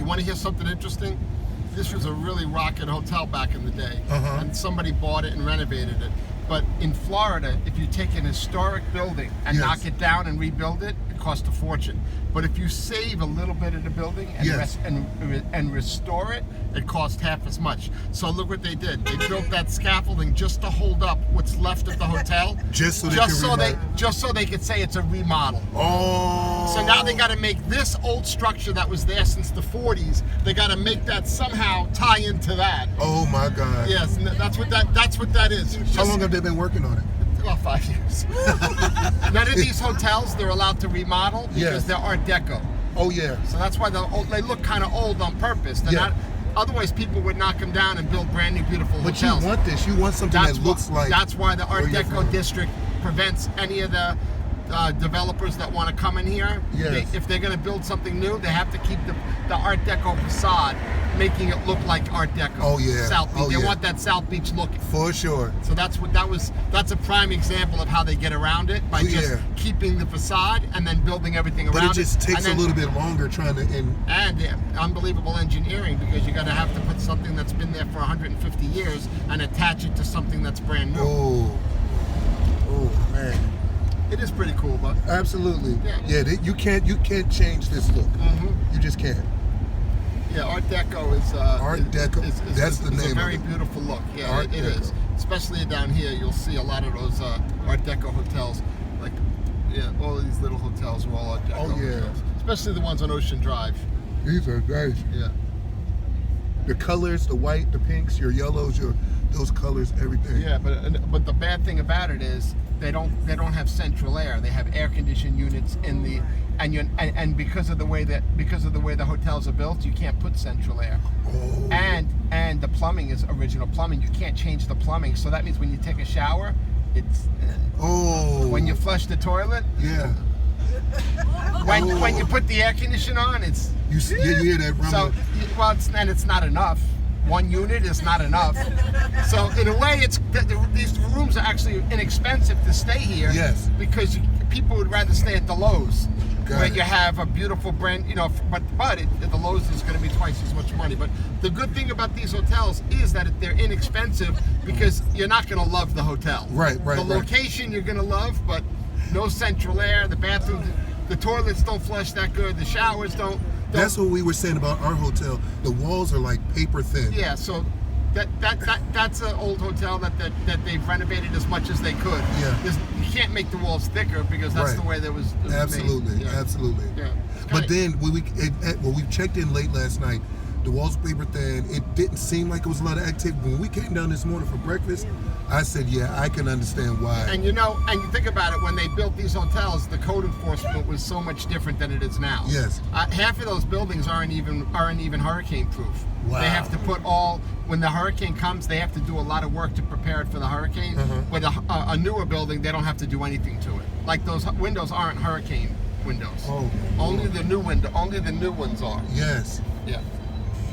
Want to hear something interesting? This was a really rocking hotel back in the day, and somebody bought it and renovated it. But in Florida, if you take an historic building and knock it down and rebuild it, it costs a fortune. But if you save a little bit of the building and restore it, it costs half as much. So look what they did. They built that scaffolding just to hold up what's left of the hotel, just so they could say it's a remodel. Oh. So now they got to make this old structure that was there since the 40s. They got to make that somehow tie into that. Oh my God. Yes, that's what that is. How long have they been working on it? About 5 years. None of these hotels they're allowed to remodel because they're Art Deco. Oh yeah. So that's why they look kind of old on purpose. They're not. Otherwise, people would knock them down and build brand new, beautiful hotels. But you want this. You want something that looks like. That's why the Art Deco district prevents any of the developers that want to come in here. If they're going to build something new, they have to keep the Art Deco facade, making it look like Art Deco. Oh yeah. South Beach. They want that South Beach look. For sure. So that's a prime example of how they get around it by just keeping the facade and then building everything around it. But it just takes a little bit longer trying to. And unbelievable engineering, because you got to have to put something that's been there for 150 years and attach it to something that's brand new. Oh man. It is pretty cool, but absolutely. You can't change this look. You just can't. Yeah, Art Deco is Art Deco. That's the name. It's a very beautiful look. Yeah, it is. Especially down here, you'll see a lot of those Art Deco hotels. Like, all of these little hotels are all Art Deco. Oh yeah. Hotels. Especially the ones on Ocean Drive. These are nice. Yeah. The colors, the white, the pinks, your yellows, those colors, everything. Yeah, but the bad thing about it is they don't have central air. They have air conditioned units in the and because of the way the hotels are built, you can't put central air. Oh. And the plumbing is original plumbing. You can't change the plumbing. So that means when you take a shower, it's when you flush the toilet. Yeah. When you put the air conditioner on, it's you hear that rumble. So it's not enough. One unit is not enough. So in a way, these rooms are actually inexpensive to stay here. Yes. Because people would rather stay at the Lowe's, where it. you have a beautiful brand, but the Lowe's is going to be twice as much money. But the good thing about these hotels is that they're inexpensive because you're not going to love the hotel. Right. The location you're going to love, but no central air. The bathrooms, the toilets don't flush that good. The showers don't. That's what we were saying about our hotel. The walls are like paper thin. Yeah, so that's an old hotel that they've renovated as much as they could. Yeah. You can't make the walls thicker because that's the way it was Absolutely, made. Yeah. absolutely. Yeah. But then when we checked in late last night, the walls were paper thin. It didn't seem like it was a lot of activity. When we came down this morning for breakfast, I said, yeah, I can understand why. And you think about it, when they built these hotels, the code enforcement was so much different than it is now. Yes. Half of those buildings aren't even hurricane proof. Wow. They have to put when the hurricane comes, they have to do a lot of work to prepare it for the hurricane. But a newer building, they don't have to do anything to it. Like those windows aren't hurricane windows. Oh. Only the new ones are. Yes. Yeah.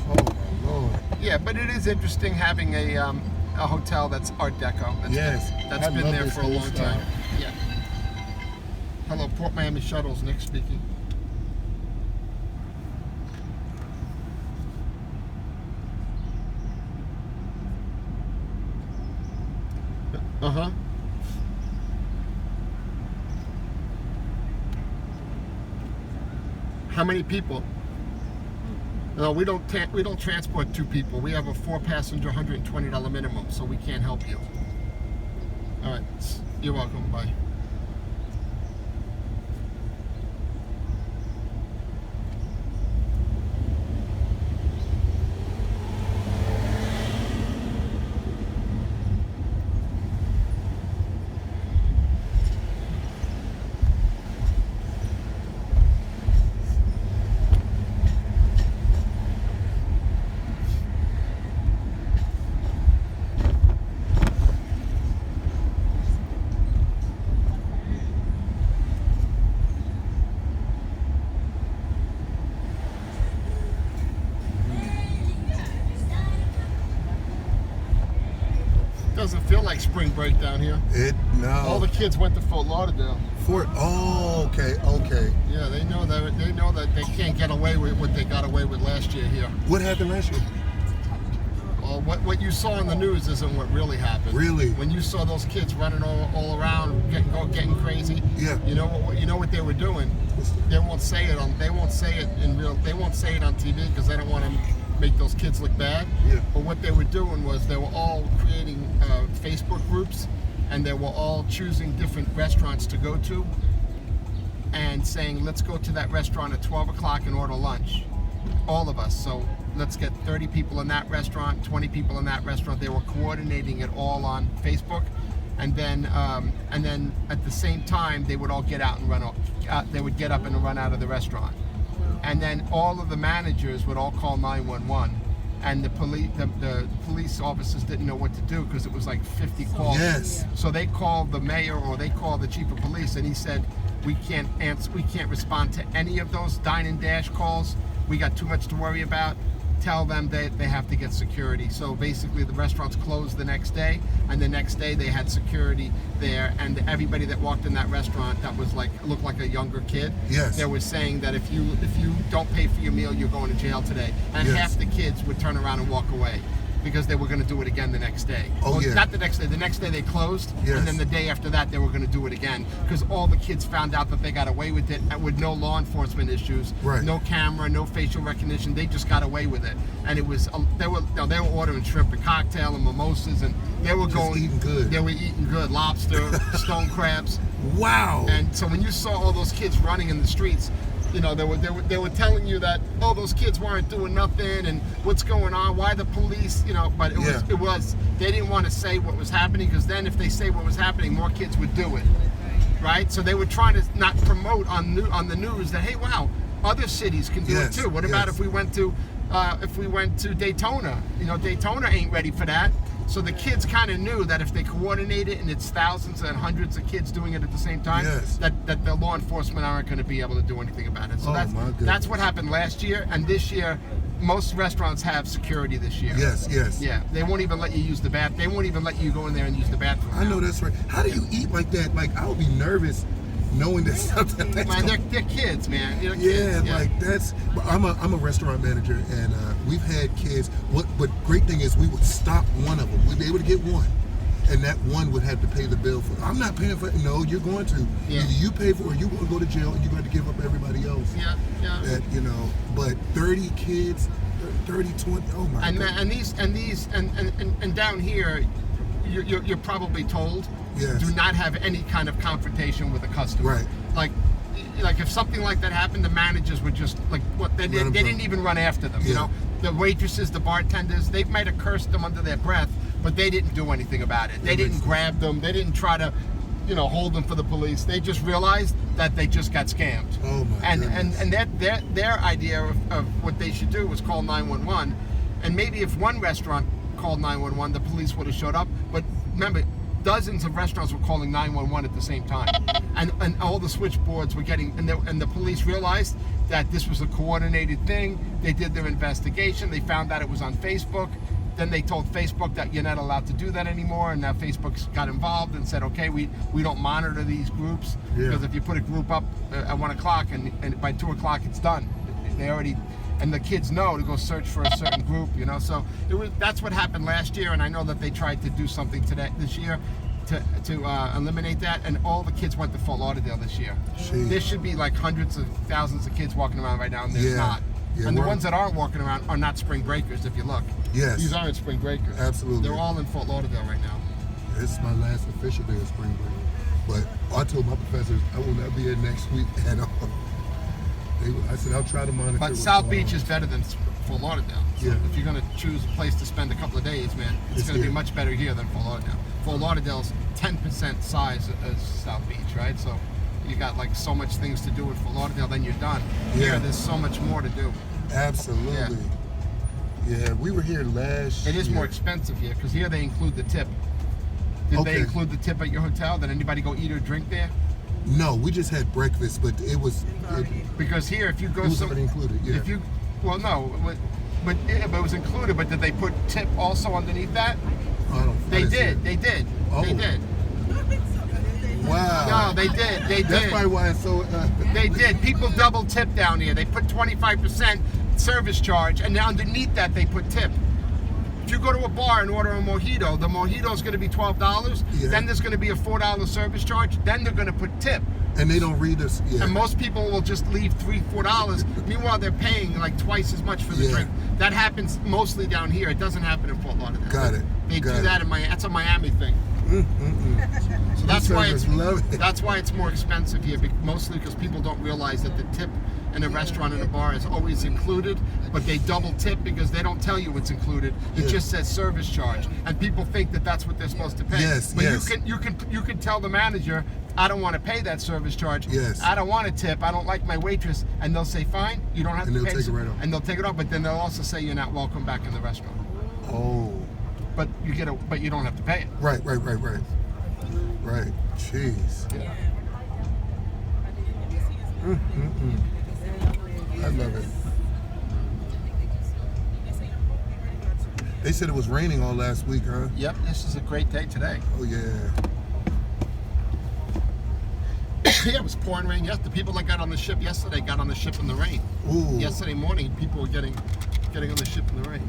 Oh my Lord. Yeah, but it is interesting having a hotel that's Art Deco. That's been there for a long time. Yeah. Hello, Port Miami Shuttles. Nick speaking. How many people? No, we don't transport 2 people. We have a 4-passenger, $120 minimum, so we can't help you. All right, you're welcome. Bye. Doesn't feel like spring break down here. No. All the kids went to Fort Lauderdale. Okay. Yeah, they know that they can't get away with what they got away with last year here. What happened last year? Well, what you saw in the news isn't what really happened. Really? When you saw those kids running all around, getting crazy. Yeah. You know what they were doing. They won't say it on TV because they don't want to make those kids look bad. Yeah. But what they were doing was they were all creating Facebook groups, and they were all choosing different restaurants to go to, and saying, let's go to that restaurant at 12 o'clock and order lunch. All of us. So let's get 30 people in that restaurant, 20 people in that restaurant. They were coordinating it all on Facebook. And then at the same time, they would all get out and run off. They would get up and run out of the restaurant. And then all of the managers would all call 911, and the police officers didn't know what to do because it was like 50 calls. Yes. So they called the mayor or they called the chief of police, and he said, we can't respond to any of those dine and dash calls. We got too much to worry about. Tell them they have to get security. So basically the restaurants closed the next day, and the next day they had security there, and everybody that walked in that restaurant that was looked like a younger kid. Yes. They were saying that if you don't pay for your meal, you're going to jail today. And half the kids would turn around and walk away because they were going to do it again the next day. Not the next day. The next day they closed, and then the day after that they were going to do it again because all the kids found out that they got away with it with no law enforcement issues, no camera, no facial recognition. They just got away with it, and it was they were ordering shrimp and cocktail and mimosas, and they were eating good. They were eating good, lobster, stone crabs. Wow. And so when you saw all those kids running in the streets, You know, they were telling you that, oh, those kids weren't doing nothing and what's going on, why the police, you know, but it was they didn't want to say what was happening, because then if they say what was happening, more kids would do it, right? So they were trying to not promote on the news that, hey, wow, other cities can do it too. What about if we went to Daytona? You know, Daytona ain't ready for that. So the kids kind of knew that if they coordinate it and it's thousands and hundreds of kids doing it at the same time, that the law enforcement aren't going to be able to do anything about it. So that's what happened last year, and this year most restaurants have security this year. Yes. Yeah, they won't even let you use the bath. They won't even let you go in there and use the bathroom. I know that's right. How do you eat like that? Like, I would be nervous knowing that something. They're kids, man. They're kids. Like that's. I'm a restaurant manager, and we've had kids. But great thing is we would stop one of them. We'd be able to get one, and that one would have to pay the bill for. I'm not paying for it. No, you're going to. Either you pay for it, or you going to go to jail, and you're going to give up everybody else. Yeah. That, you know, but 30 kids, 30, 20. Oh my God. And down here, you're probably told. Do not have any kind of confrontation with a customer. Right. Like if something like that happened, the managers would just they didn't even run after them. You know, the waitresses, the bartenders, they might have cursed them under their breath, but they didn't do anything about it. They didn't grab them. They didn't try to, you know, hold them for the police. They just realized that they just got scammed. Oh my goodness. And their idea of what they should do was call 911, and maybe if one restaurant called 911, the police would have showed up. But remember, dozens of restaurants were calling 911 at the same time, and all the switchboards were getting, and the police realized that this was a coordinated thing. They did their investigation. They found out it was on Facebook. Then they told Facebook that you're not allowed to do that anymore, and now Facebook's got involved and said, okay, we don't monitor these groups, because if you put a group up at 1 o'clock and by 2 o'clock it's done, they already. And the kids know to go search for a certain group, you know. So that's what happened last year, and I know that they tried to do something this year to eliminate that. And all the kids went to Fort Lauderdale this year. There should be like hundreds of thousands of kids walking around right now, and there's not. And the ones that aren't walking around are not spring breakers. If you look, these aren't spring breakers. Absolutely, they're all in Fort Lauderdale right now. This is my last official day of spring break, but I told my professors I will not be here next week at all. I said I'll try to monitor. But South Beach is better than Fort Lauderdale. So if you're going to choose a place to spend a couple of days, man, it's going to be much better here than Fort Lauderdale. Fort Lauderdale's 10% size as South Beach, right? So you got like so much things to do with Fort Lauderdale, then you're done. Here, there's so much more to do. Absolutely. Yeah, we were here last year. It is more expensive here, because here they include the tip. Did they include the tip at your hotel? Did anybody go eat or drink there? No, we just had breakfast, but it was because here, if you go, it was already included. Yeah. If you, well, no, but it was included. But did they put tip also underneath that? They did. They did. Oh. They did. Wow. No, they did. They did. That's probably why it's so. They did. People double tip down here. They put 25% service charge, and underneath that they put tip. If you go to a bar and order a mojito, the mojito is going to be $12. Then there's going to be a $4 service charge. Then they're going to put tip. And they don't read us. Yeah. And most people will just leave $3, $4. Meanwhile, they're paying like twice as much for the drink. That happens mostly down here. It doesn't happen in Fort Lauderdale. Got it. They do that in Miami. That's a Miami thing. So that's why it's more expensive here, mostly because people don't realize that the tip in a restaurant and a bar is always included, but they double tip because they don't tell you it's included. It just says service charge, and people think that that's what they're supposed to pay. But you can tell the manager, I don't want to pay that service charge. I don't want a tip. I don't like my waitress, and they'll say, fine, you don't have to pay. Take it right off. And they'll take it off, but then they'll also say you're not welcome back in the restaurant. Oh. But you don't have to pay it. Right. Jeez. Yeah. I love it. They said it was raining all last week, huh? Yep, this is a great day today. Oh yeah. Yeah, it was pouring rain. Yes, the people that got on the ship yesterday got on the ship in the rain. Ooh. Yesterday morning, people were getting on the ship in the rain.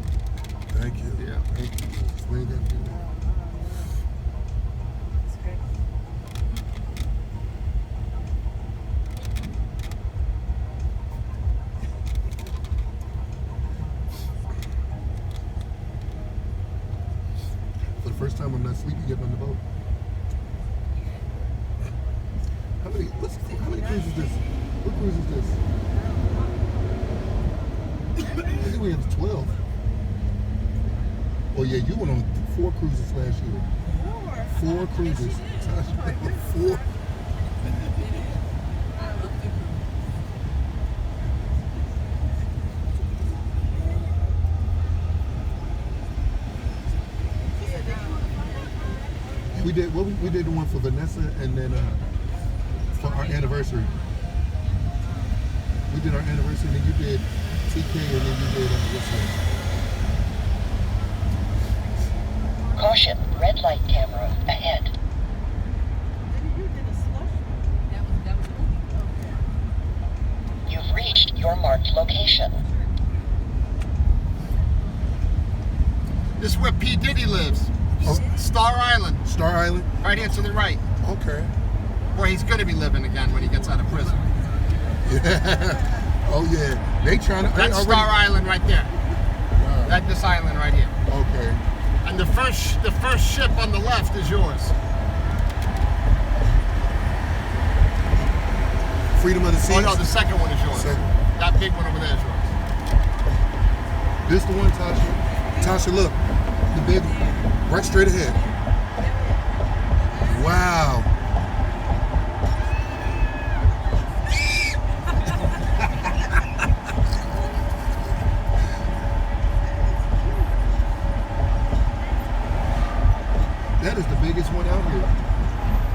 Thank you. Yeah. Thank you. We ain't got to do that. For the first time, I'm not sleepy getting on the boat. How many cruises is this? What cruise is this? I think we have 12. Oh yeah, you went on 4 cruises last year. 4 cruises. 4. We did the one for Vanessa, and then for our anniversary. We did our anniversary, and then you did TK, and then you did what's that? Caution, red light camera ahead. You've reached your marked location. This is where P. Diddy lives. Oh. Star Island. Star Island? Right here to the right. Okay. Where he's going to be living again when he gets out of prison. Yeah. Oh yeah. They trying to. That's Star Island right there. Wow. That's this island right here. Okay. And the first ship on the left is yours. Freedom of the Seas? Oh no, the second one is yours. Second. That big one over there is yours. This the one, Tasha? Tasha, look. The big one. Right straight ahead. Wow. That is the biggest one out here.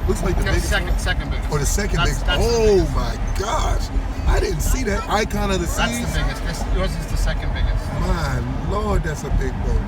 Looks like the biggest second one. biggest. Or the second biggest. That's Oh my gosh. I didn't see that icon of the seas. That's the biggest. Yours is the second biggest. My Lord, that's a big boat.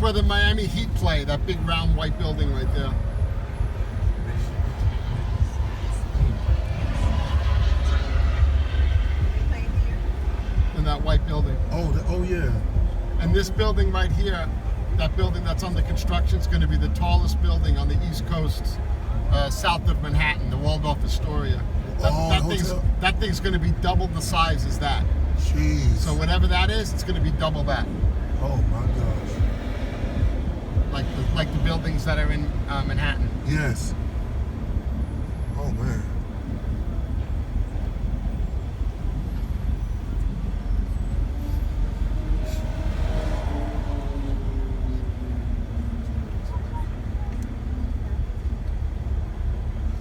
where the Miami Heat play. That big round white building right there. In that white building. Oh yeah. And this building right here, that building that's under construction, is going to be the tallest building on the East Coast, south of Manhattan, the Waldorf Astoria. That thing's going to be double the size as that. Jeez. So whatever that is, it's going to be double that. Oh my gosh. Like the buildings that are in Manhattan. Yes. Oh man.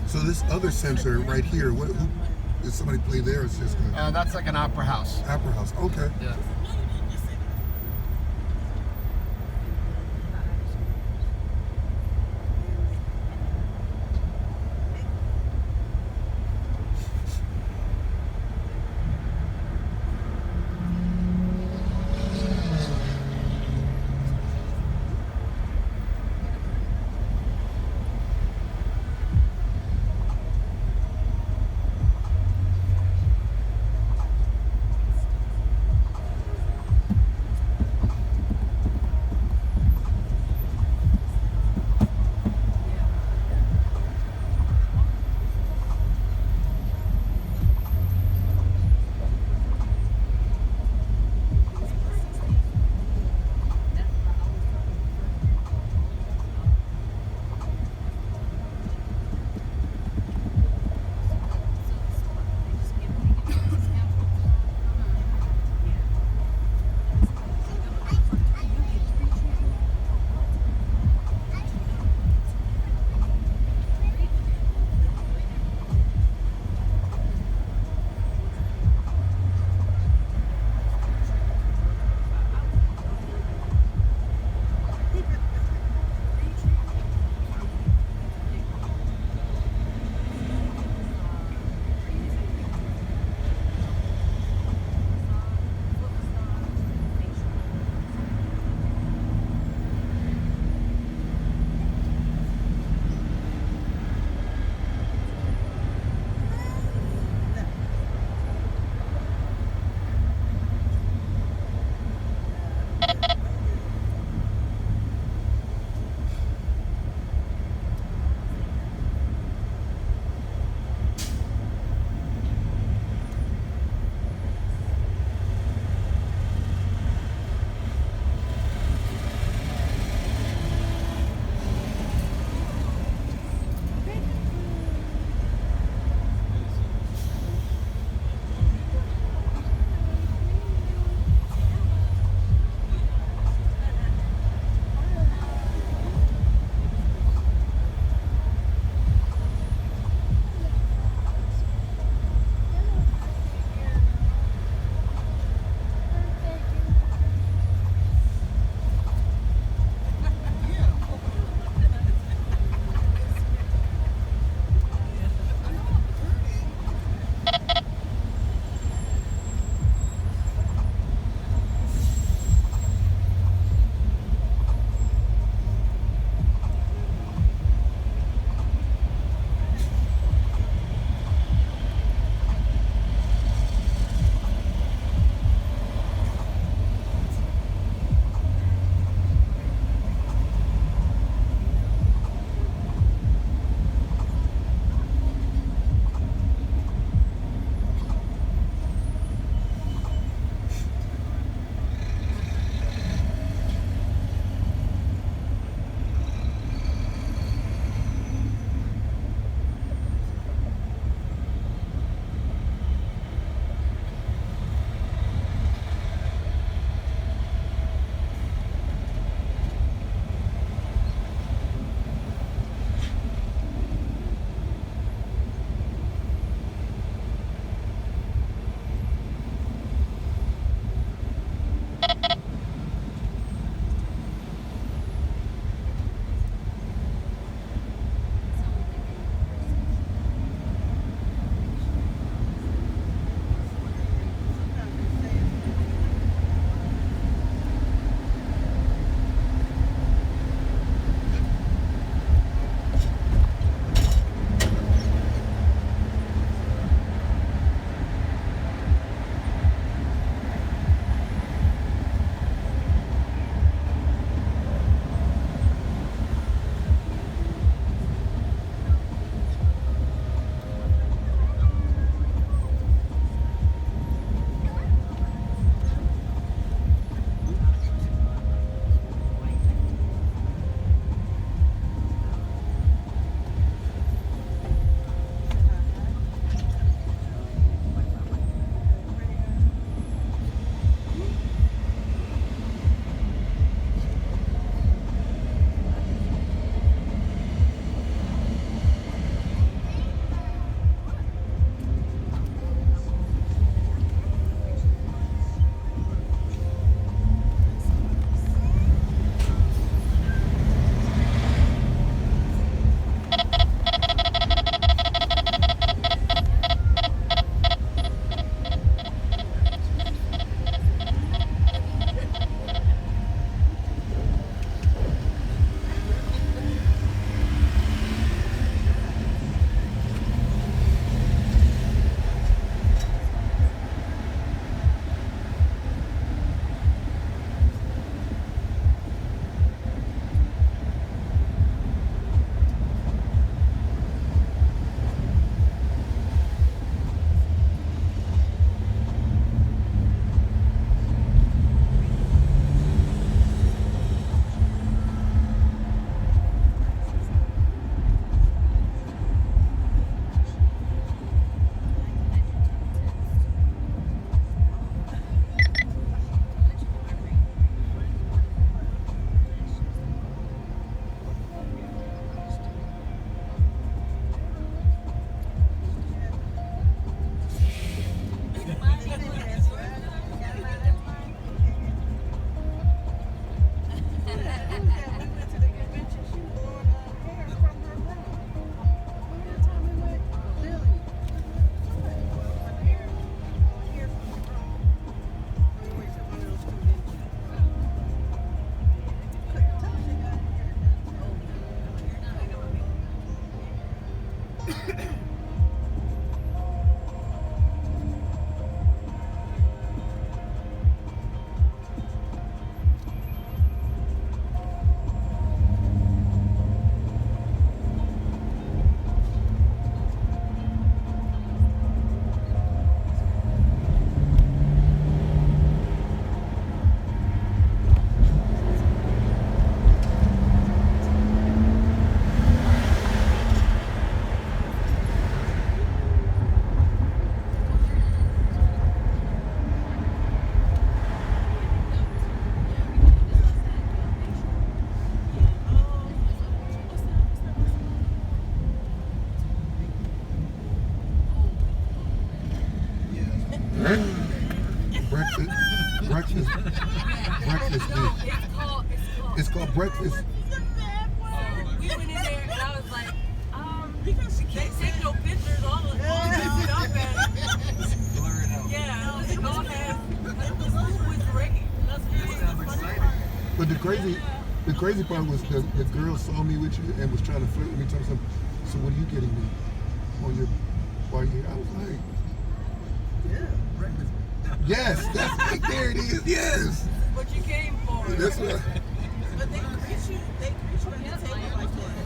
So this other center right here, who did somebody play there? Or is just that's like an opera house. Opera house. Okay. Yeah. Breakfast. It's called breakfast. We went in there and I was like, they take no pictures, all this stuff, and yeah, it all has, the food was great. That's really But the crazy part was the girl saw me with you and was trying to flirt with me, telling me, so what are you getting me on your, while you're here? I was like, breakfast. yes, that's right there it is, yes. what you came for. That's what But they greet you at the table like that.